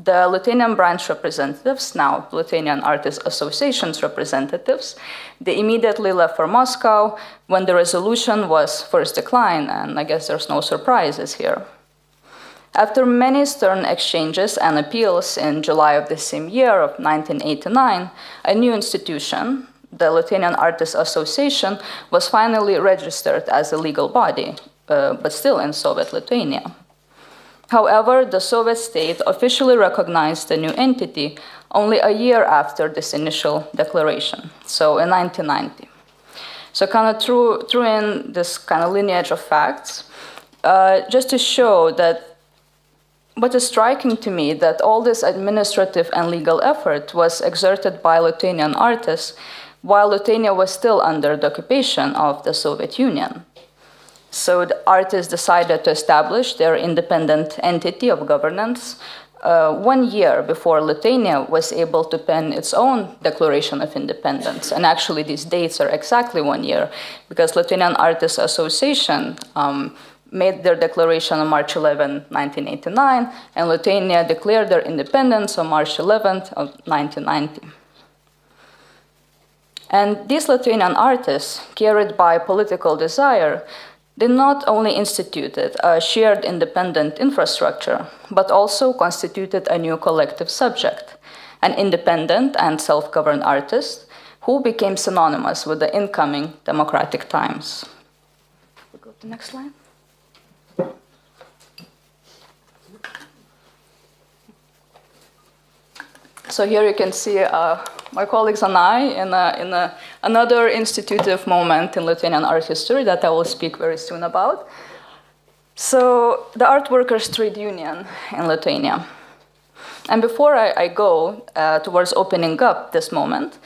The Lithuanian branch representatives, now Lithuanian Artists Association's representatives, they immediately left for Moscow when the resolution was first declined, and I guess there's no surprises here. After many stern exchanges and appeals in July of the same year of 1989, a new institution, the Lithuanian Artists Association, was finally registered as a legal body, but still in Soviet Lithuania. However, the Soviet state officially recognized the new entity only a year after this initial declaration, so in 1990. So kind of threw in this kind of lineage of facts, just to show that what is striking to me, that all this administrative and legal effort was exerted by Lithuanian artists while Lithuania was still under the occupation of the Soviet Union. So the artists decided to establish their independent entity of governance 1 year before Lithuania was able to pen its own Declaration of Independence. And actually these dates are exactly 1 year, because Lithuanian Artists Association made their declaration on March 11, 1989, and Lithuania declared their independence on March 11th of 1990. And these Lithuanian artists, carried by political desire, they not only instituted a shared independent infrastructure, but also constituted a new collective subject, an independent and self-governed artist who became synonymous with the incoming democratic times. We'll go to the next slide. So here you can see my colleagues and I in another institutive moment in Lithuanian art history that I will speak very soon about. So the Art Workers' Trade Union in Lithuania. And before I go towards opening up this moment,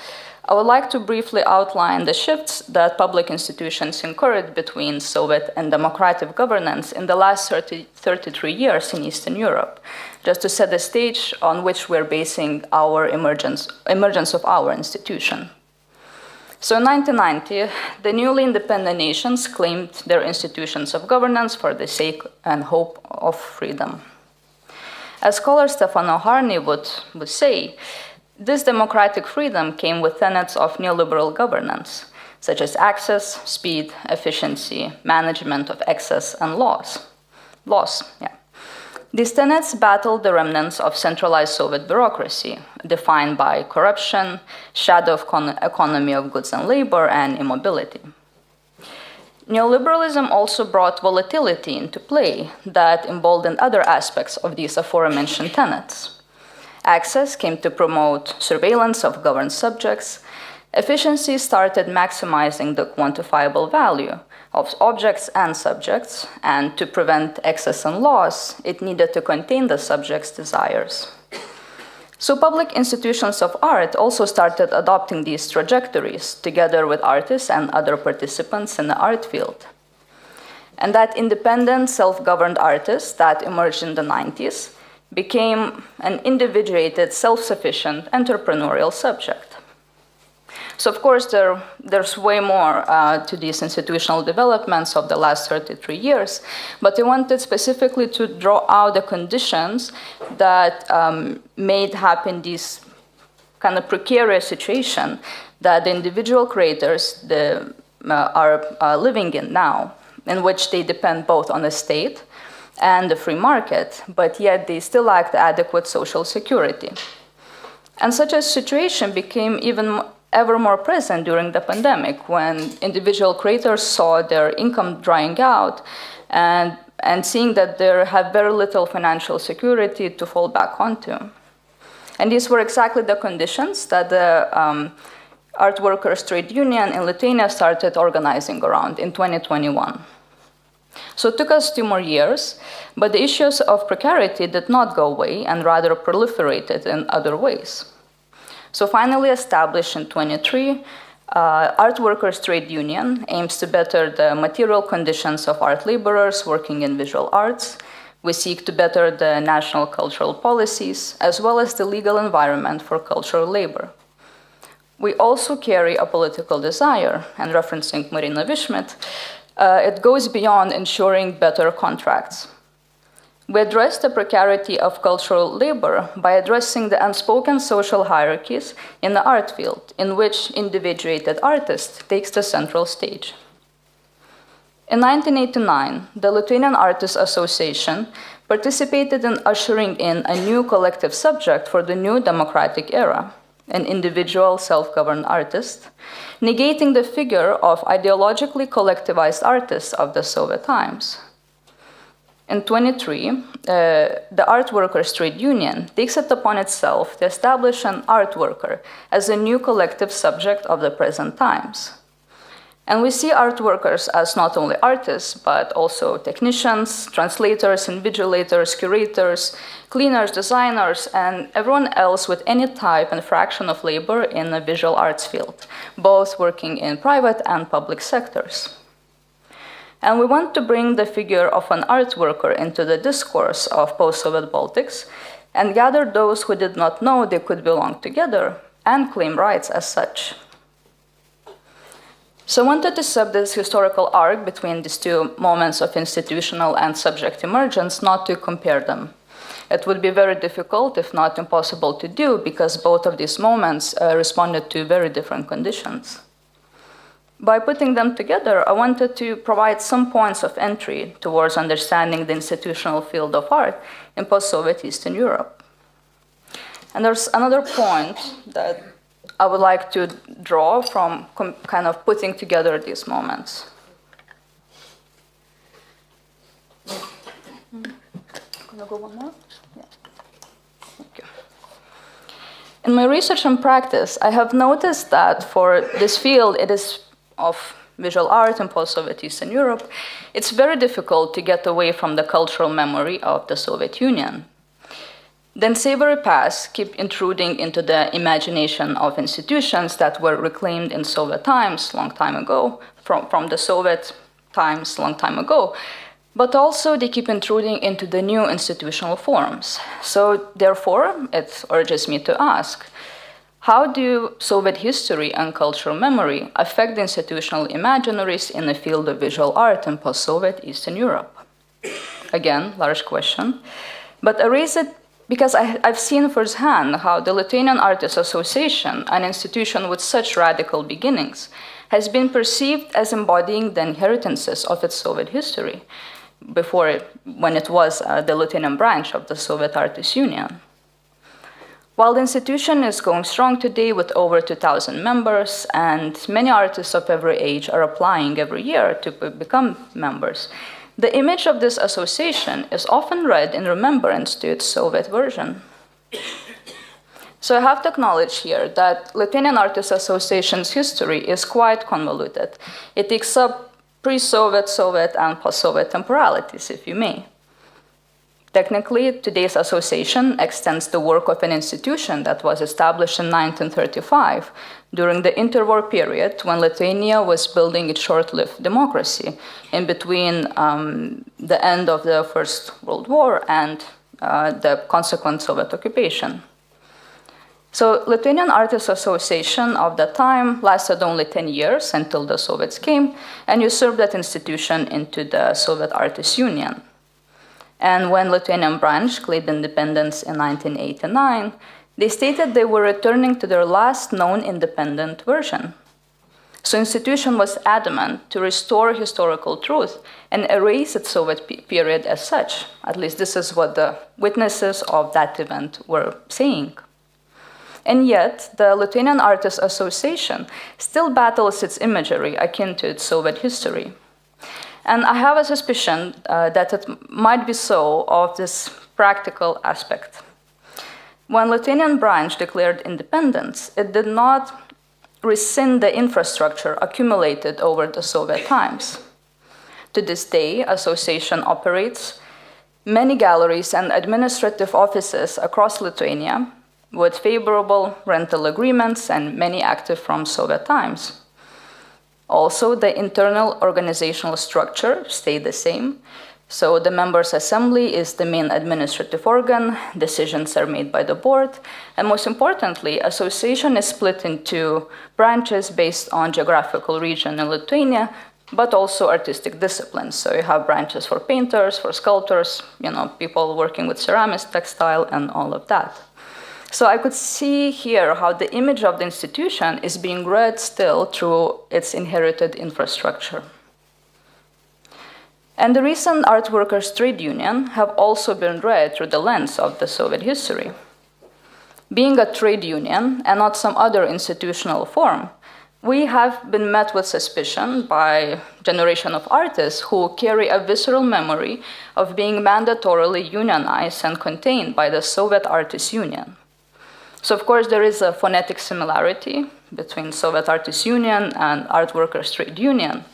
I would like to briefly outline the shifts that public institutions incurred between Soviet and democratic governance in the last 33 years in Eastern Europe, just to set the stage on which we're basing our emergence of our institution. So in 1990, the newly independent nations claimed their institutions of governance for the sake and hope of freedom. As scholar Stefano Harni would say, this democratic freedom came with tenets of neoliberal governance, such as access, speed, efficiency, management of excess, and loss. These tenets battled the remnants of centralized Soviet bureaucracy, defined by corruption, shadow economy of goods and labor, and immobility. Neoliberalism also brought volatility into play that emboldened other aspects of these aforementioned tenets. Access came to promote surveillance of governed subjects. Efficiency started maximizing the quantifiable value of objects and subjects, and to prevent excess and loss, it needed to contain the subject's desires. So public institutions of art also started adopting these trajectories, together with artists and other participants in the art field. And that independent, self-governed artist that emerged in the 90s became an individuated, self-sufficient, entrepreneurial subject. So of course, there's way more to these institutional developments of the last 33 years, but I wanted specifically to draw out the conditions that made happen this kind of precarious situation that the individual creators are living in now, in which they depend both on the state and the free market, but yet they still lack the adequate social security. And such a situation became even ever more present during the pandemic, when individual creators saw their income drying out and seeing that they have very little financial security to fall back onto. And these were exactly the conditions that the art workers' trade union in Lithuania started organizing around in 2021. So it took us 2 more years, but the issues of precarity did not go away and rather proliferated in other ways. So finally established in 23, Art Workers' Trade Union aims to better the material conditions of art laborers working in visual arts. We seek to better the national cultural policies, as well as the legal environment for cultural labor. We also carry a political desire, and referencing Marina Wishmet, it goes beyond ensuring better contracts. We address the precarity of cultural labor by addressing the unspoken social hierarchies in the art field, in which individuated artist takes the central stage. In 1989, the Lithuanian Artists Association participated in ushering in a new collective subject for the new democratic era, an individual self-governed artist, negating the figure of ideologically collectivized artists of the Soviet times. In 23, the Art Workers' Trade Union takes it upon itself to establish an art worker as a new collective subject of the present times. And we see art workers as not only artists, but also technicians, translators, invigilators, curators, cleaners, designers, and everyone else with any type and fraction of labor in the visual arts field, both working in private and public sectors. And we want to bring the figure of an art worker into the discourse of post-Soviet Baltics and gather those who did not know they could belong together and claim rights as such. So I wanted to set this historical arc between these two moments of institutional and subject emergence, not to compare them. It would be very difficult, if not impossible to do, because both of these moments responded to very different conditions. By putting them together, I wanted to provide some points of entry towards understanding the institutional field of art in post-Soviet Eastern Europe. And there's another point that I would like to draw from kind of putting together these moments. Can I go one more? Yeah. Thank you. In my research and practice, I have noticed that for this field, it is of visual art in post-Soviet Eastern Europe, it's very difficult to get away from the cultural memory of the Soviet Union. The unsavory past keep intruding into the imagination of institutions that were reclaimed in Soviet times long time ago, from the Soviet times long time ago, but also they keep intruding into the new institutional forms. So therefore, it urges me to ask, how do Soviet history and cultural memory affect the institutional imaginaries in the field of visual art in post-Soviet Eastern Europe? Again, large question. But I raise it because I've seen firsthand how the Lithuanian Artists Association, an institution with such radical beginnings, has been perceived as embodying the inheritances of its Soviet history, when it was the Lithuanian branch of the Soviet Artists Union. While the institution is going strong today with over 2,000 members, and many artists of every age are applying every year to become members, the image of this association is often read in remembrance to its Soviet version. So I have to acknowledge here that Lithuanian Artists Association's history is quite convoluted. It takes up pre-Soviet, Soviet, and post-Soviet temporalities, if you may. Technically, today's association extends the work of an institution that was established in 1935 during the interwar period when Lithuania was building its short-lived democracy in between the end of the First World War and the consequent Soviet occupation. So Lithuanian Artists Association of that time lasted only 10 years until the Soviets came and usurped that institution into the Soviet Artists Union. And when Lithuanian branch claimed independence in 1989, they stated they were returning to their last known independent version. So the institution was adamant to restore historical truth and erase its Soviet period as such. At least this is what the witnesses of that event were saying. And yet, the Lithuanian Artists Association still battles its imagery akin to its Soviet history. And I have a suspicion that it might be so of this practical aspect. When Lithuanian branch declared independence, it did not rescind the infrastructure accumulated over the Soviet times. To this day, association operates many galleries and administrative offices across Lithuania with favorable rental agreements and many active from Soviet times. Also, the internal organizational structure stayed the same. So the members' assembly is the main administrative organ, decisions are made by the board, and most importantly, association is split into branches based on geographical region in Lithuania, but also artistic disciplines. So you have branches for painters, for sculptors, people working with ceramics, textile, and all of that. So I could see here how the image of the institution is being read still through its inherited infrastructure. And the recent art workers' trade union have also been read through the lens of the Soviet history. Being a trade union and not some other institutional form, we have been met with suspicion by a generation of artists who carry a visceral memory of being mandatorily unionized and contained by the Soviet Artists Union. So of course there is a phonetic similarity between Soviet Artists Union and Art Workers Trade Union.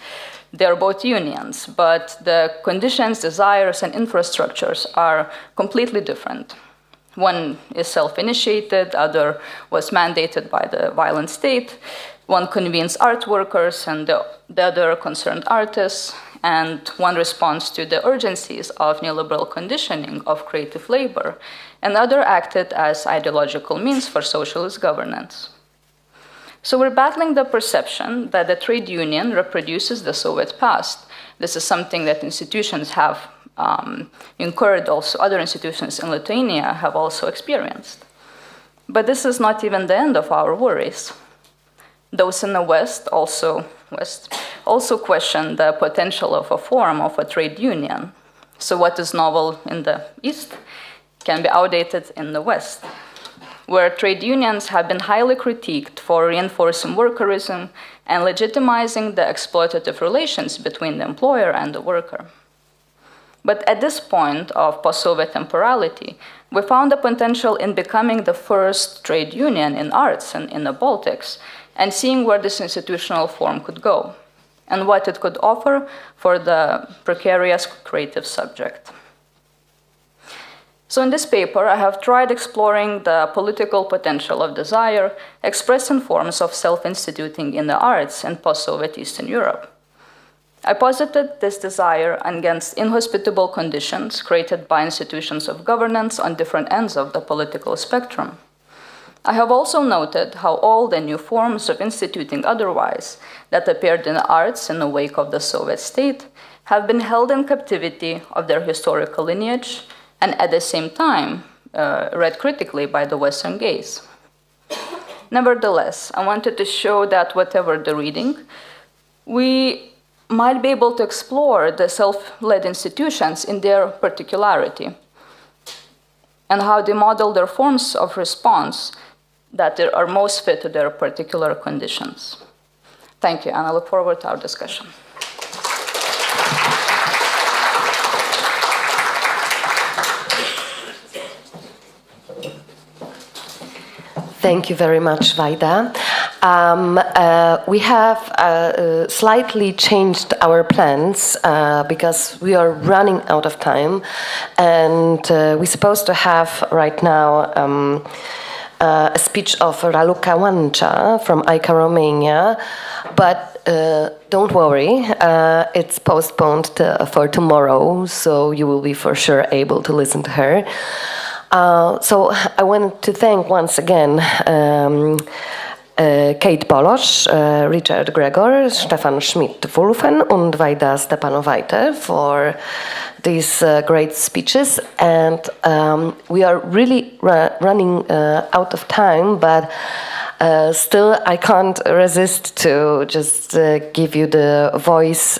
They are both unions, but the conditions, desires, and infrastructures are completely different. One is self-initiated, other was mandated by the violent state. One convenes art workers and the other concerned artists, and one responds to the urgencies of neoliberal conditioning of creative labor, and other acted as ideological means for socialist governance. So we're battling the perception that the trade union reproduces the Soviet past. This is something that institutions have incurred, also other institutions in Lithuania have also experienced. But this is not even the end of our worries. Those in the West also question the potential of a form of a trade union. So what is novel in the East can be outdated in the West, where trade unions have been highly critiqued for reinforcing workerism and legitimizing the exploitative relations between the employer and the worker. But at this point of post-Soviet temporality, we found the potential in becoming the first trade union in arts and in the Baltics, and seeing where this institutional form could go, and what it could offer for the precarious creative subject. So in this paper, I have tried exploring the political potential of desire expressed in forms of self-instituting in the arts in post-Soviet Eastern Europe. I posited this desire against inhospitable conditions created by institutions of governance on different ends of the political spectrum. I have also noted how all the new forms of instituting otherwise that appeared in the arts in the wake of the Soviet state have been held in captivity of their historical lineage, and at the same time read critically by the Western gaze. Nevertheless, I wanted to show that whatever the reading, we might be able to explore the self-led institutions in their particularity and how they model their forms of response that are most fit to their particular conditions. Thank you, and I look forward to our discussion. Thank you very much, Vaida. We have slightly changed our plans because we are running out of time, and we're supposed to have right now a speech of Raluca Wancea from AICA Romania, but don't worry, it's postponed for tomorrow, so you will be for sure able to listen to her. So I wanted to thank once again Kate Bolosz, Richard Gregor, Stefan Schmidt-Wulfen and Vaida Stepanowajte for these great speeches. And we are really running out of time, but still I can't resist to just give you the voice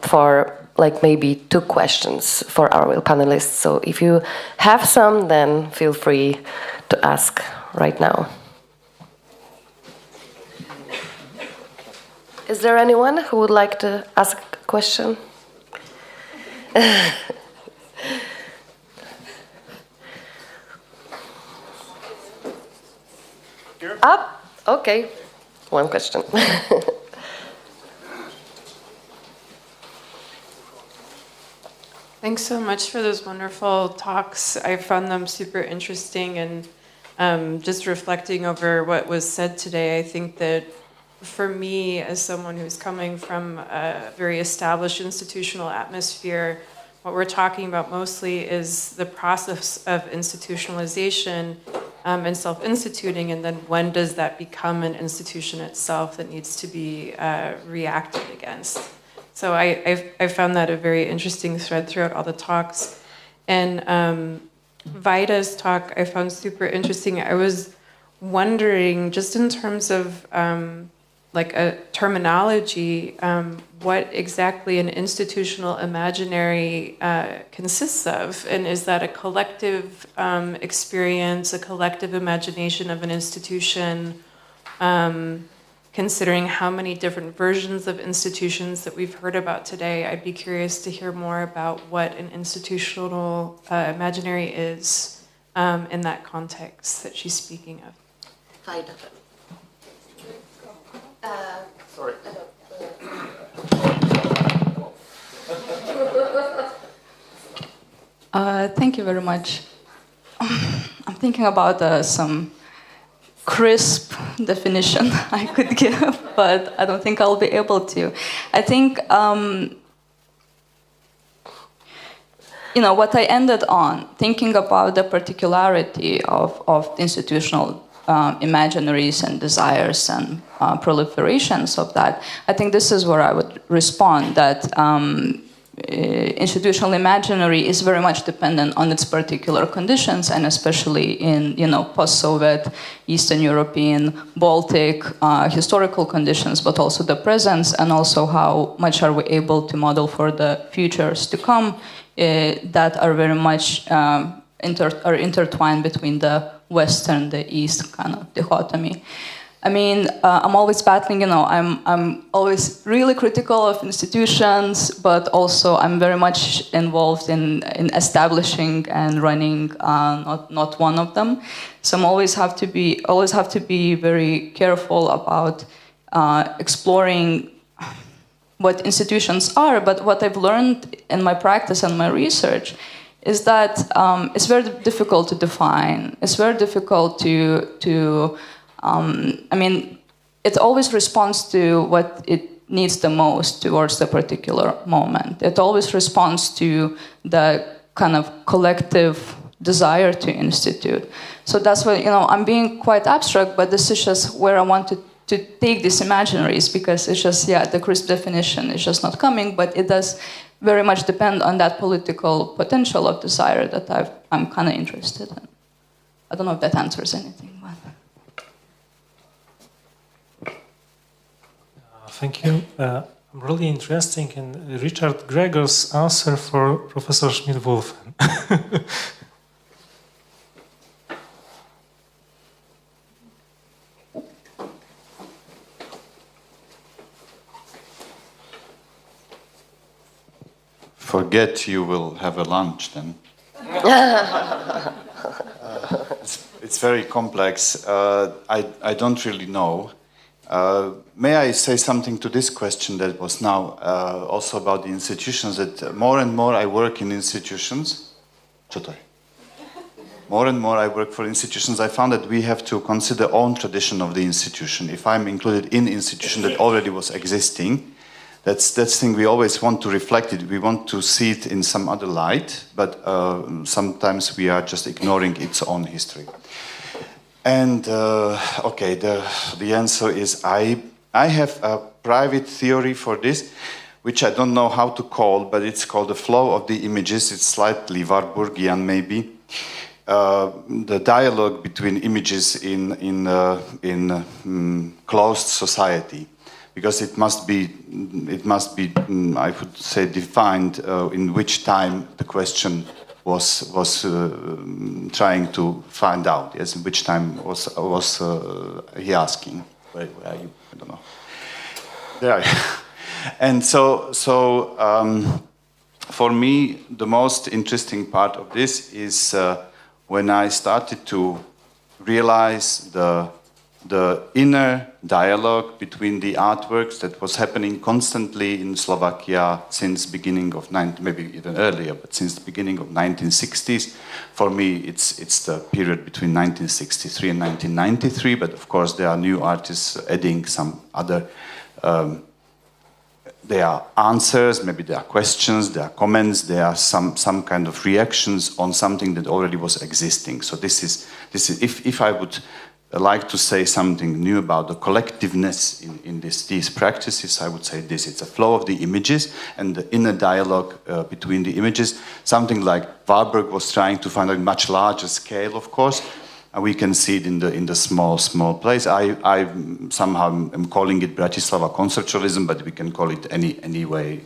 for like maybe 2 questions for our panelists. So if you have some, then feel free to ask right now. Is there anyone who would like to ask a question? Up? Okay. One question. Thanks so much for those wonderful talks. I found them super interesting, and just reflecting over what was said today, I think that for me, as someone who's coming from a very established institutional atmosphere, what we're talking about mostly is the process of institutionalization and self-instituting, and then when does that become an institution itself that needs to be reacted against. So I found that a very interesting thread throughout all the talks. And Vaida's talk I found super interesting. I was wondering, just in terms of like a terminology, what exactly an institutional imaginary consists of, and is that a collective experience, a collective imagination of an institution, considering how many different versions of institutions that we've heard about today? I'd be curious to hear more about what an institutional imaginary is in that context that she's speaking of. Vaida. Sorry. Thank you very much. I'm thinking about some crisp definition I could give, but I don't think I'll be able to. I think, what I ended on, thinking about the particularity of institutional imaginaries and desires and proliferations of that, I think this is where I would respond, that institutional imaginary is very much dependent on its particular conditions, and especially in post-Soviet, Eastern European, Baltic historical conditions, but also the presence, and also how much are we able to model for the futures to come that are very much intertwined between the West and the East kind of dichotomy. I mean, I'm always battling, I'm always really critical of institutions, but also I'm very much involved in establishing and running not one of them. So I always have to be very careful about exploring what institutions are. But what I've learned in my practice and my research is that it's very difficult to define. It's very difficult to it always responds to what it needs the most towards the particular moment. It always responds to the kind of collective desire to institute. So that's why, I'm being quite abstract, but this is just where I wanted to take these imaginaries, because it's just, the crisp definition is just not coming, but it does very much depend on that political potential of desire that I'm kind of interested in. I don't know if that answers anything. Thank you. I'm really interested in Richard Gregor's answer for Professor Schmidt-Wulffen. Forget you will have a lunch then. It's very complex. I don't really know. May I say something to this question that was now also about the institutions, that more and more I work in institutions. More and more I work for institutions. I found that we have to consider own tradition of the institution. If I'm included in institution that already was existing, that's thing we always want to reflect it. We want to see it in some other light, but sometimes we are just ignoring its own history. And okay, the answer is I have a private theory for this, which I don't know how to call, but it's called the flow of the images. It's slightly Warburgian, maybe. The dialogue between images in closed society, because it must be I would say defined in which time the question was trying to find out. Yes, in which time was he asking? Where are you? I don't know. Yeah. And so for me, the most interesting part of this is when I started to realize the inner dialogue between the artworks that was happening constantly in Slovakia since beginning of maybe even earlier, but since the beginning of 1960s. For me, it's the period between 1963 and 1993. But of course, there are new artists adding some other. There are answers, maybe there are questions, there are comments, there are some kind of reactions on something that already was existing. So this is if I would like to say something new about the collectiveness in these practices, I would say this: it's a flow of the images and the inner dialogue between the images. Something like Warburg was trying to find a much larger scale, of course. And we can see it in the small place. I somehow am calling it Bratislava conceptualism, but we can call it any way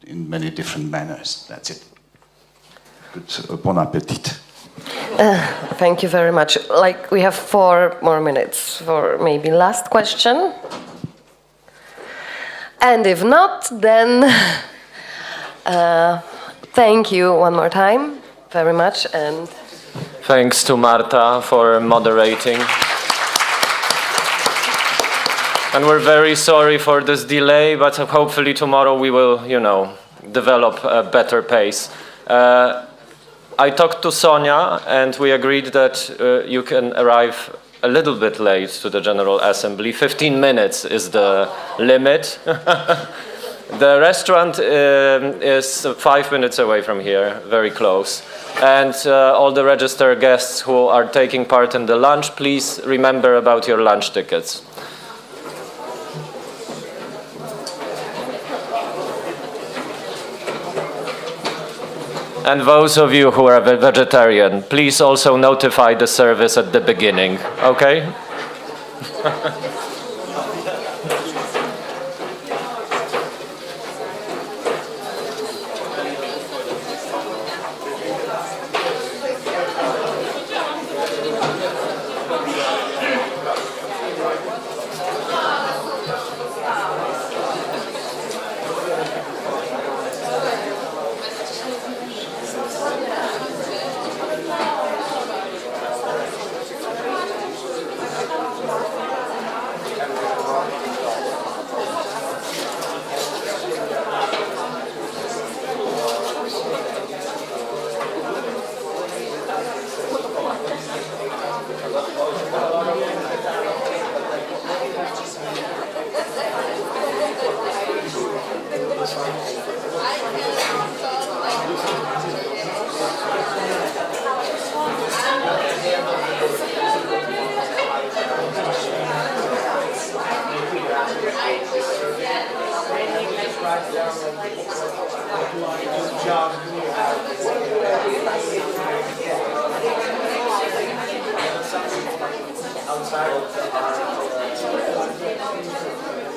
in many different manners. That's it. Good. Bon appetit. Thank you very much. Like, we have 4 more minutes for maybe last question. And if not, then thank you one more time very much. And thanks to Marta for moderating. And we're very sorry for this delay, but hopefully tomorrow we will, develop a better pace. I talked to Sonia, and we agreed that you can arrive a little bit late to the General Assembly. 15 minutes is the limit. The restaurant is 5 minutes away from here, very close. And all the registered guests who are taking part in the lunch, please remember about your lunch tickets. And those of you who are vegetarian, please also notify the service at the beginning, okay?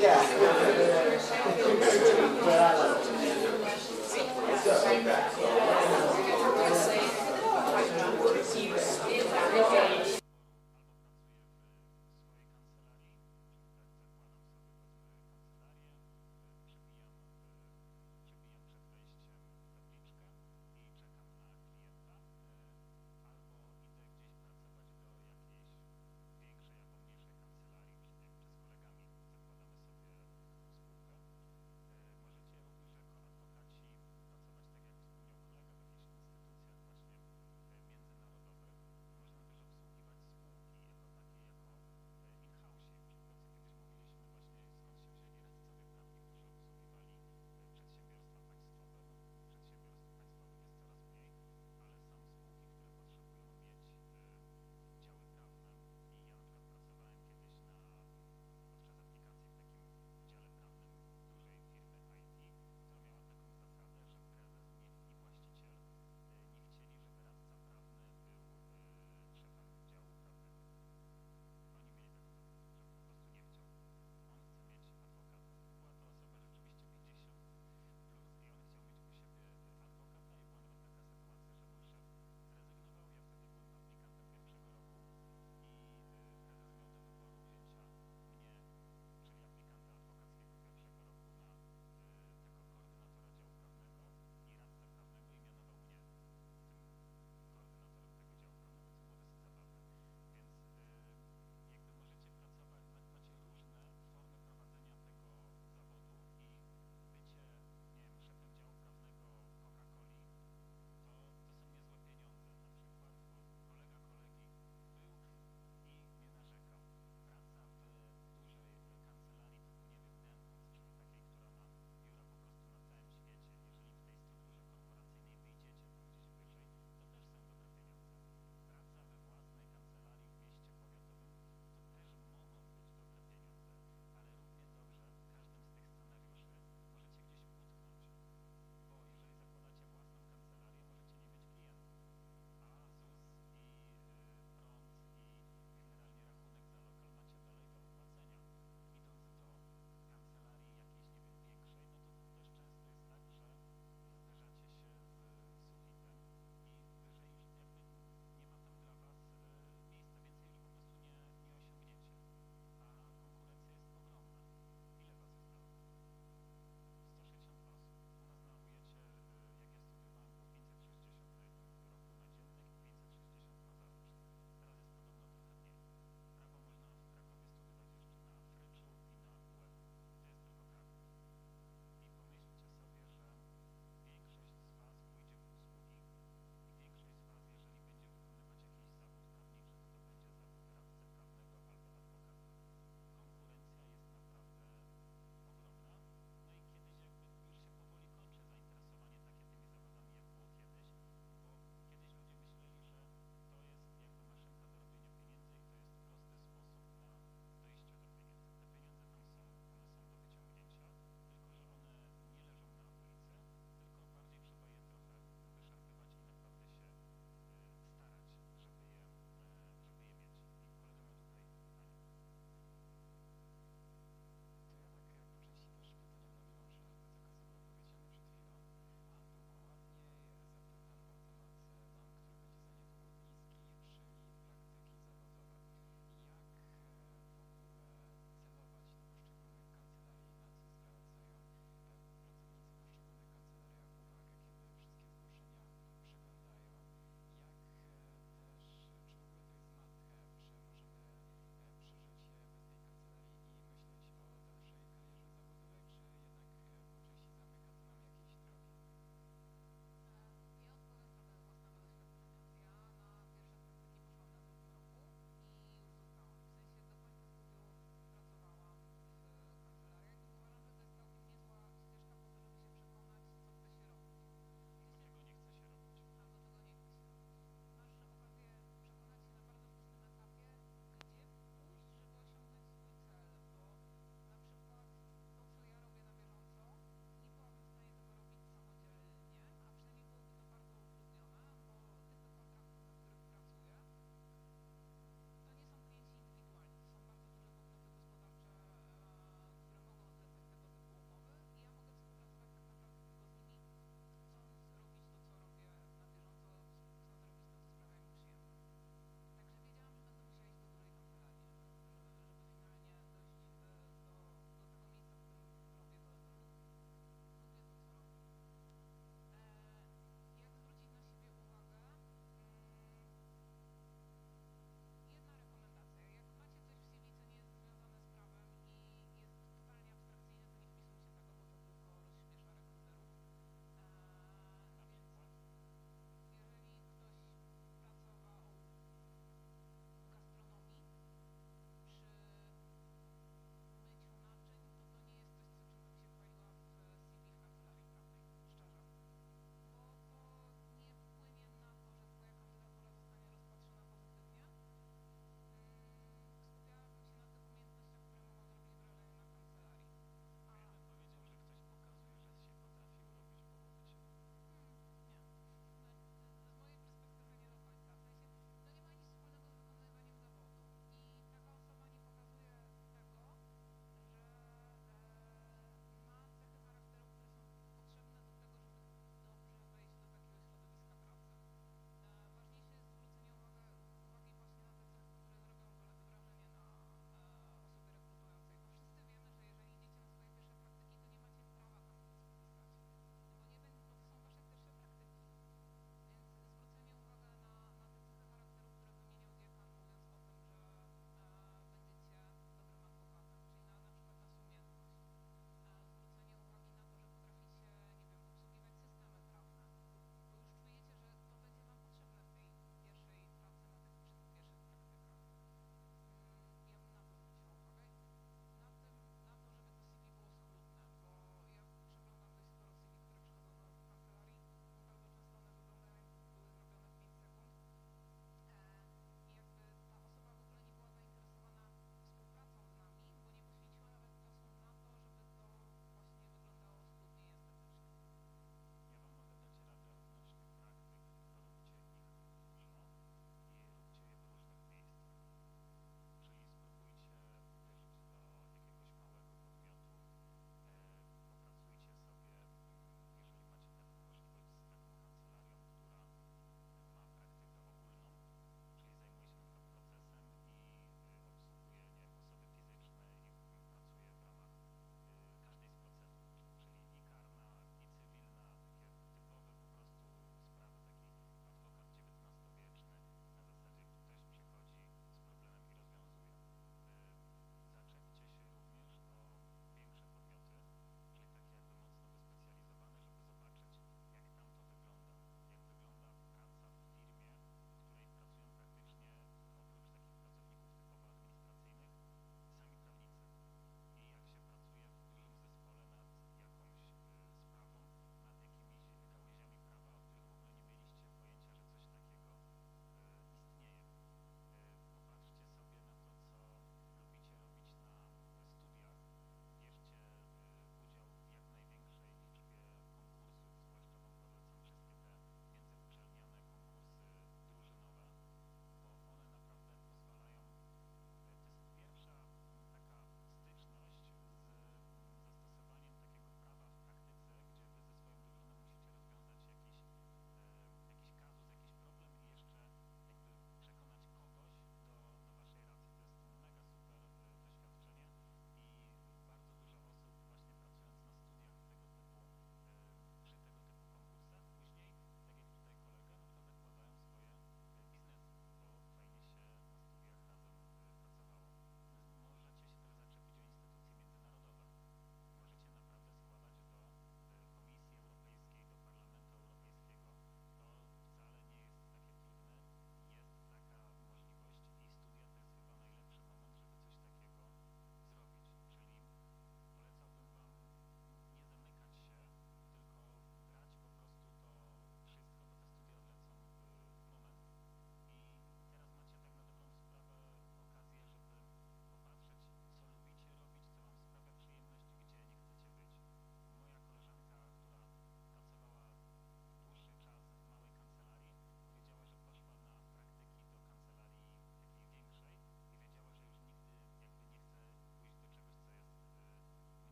Yeah.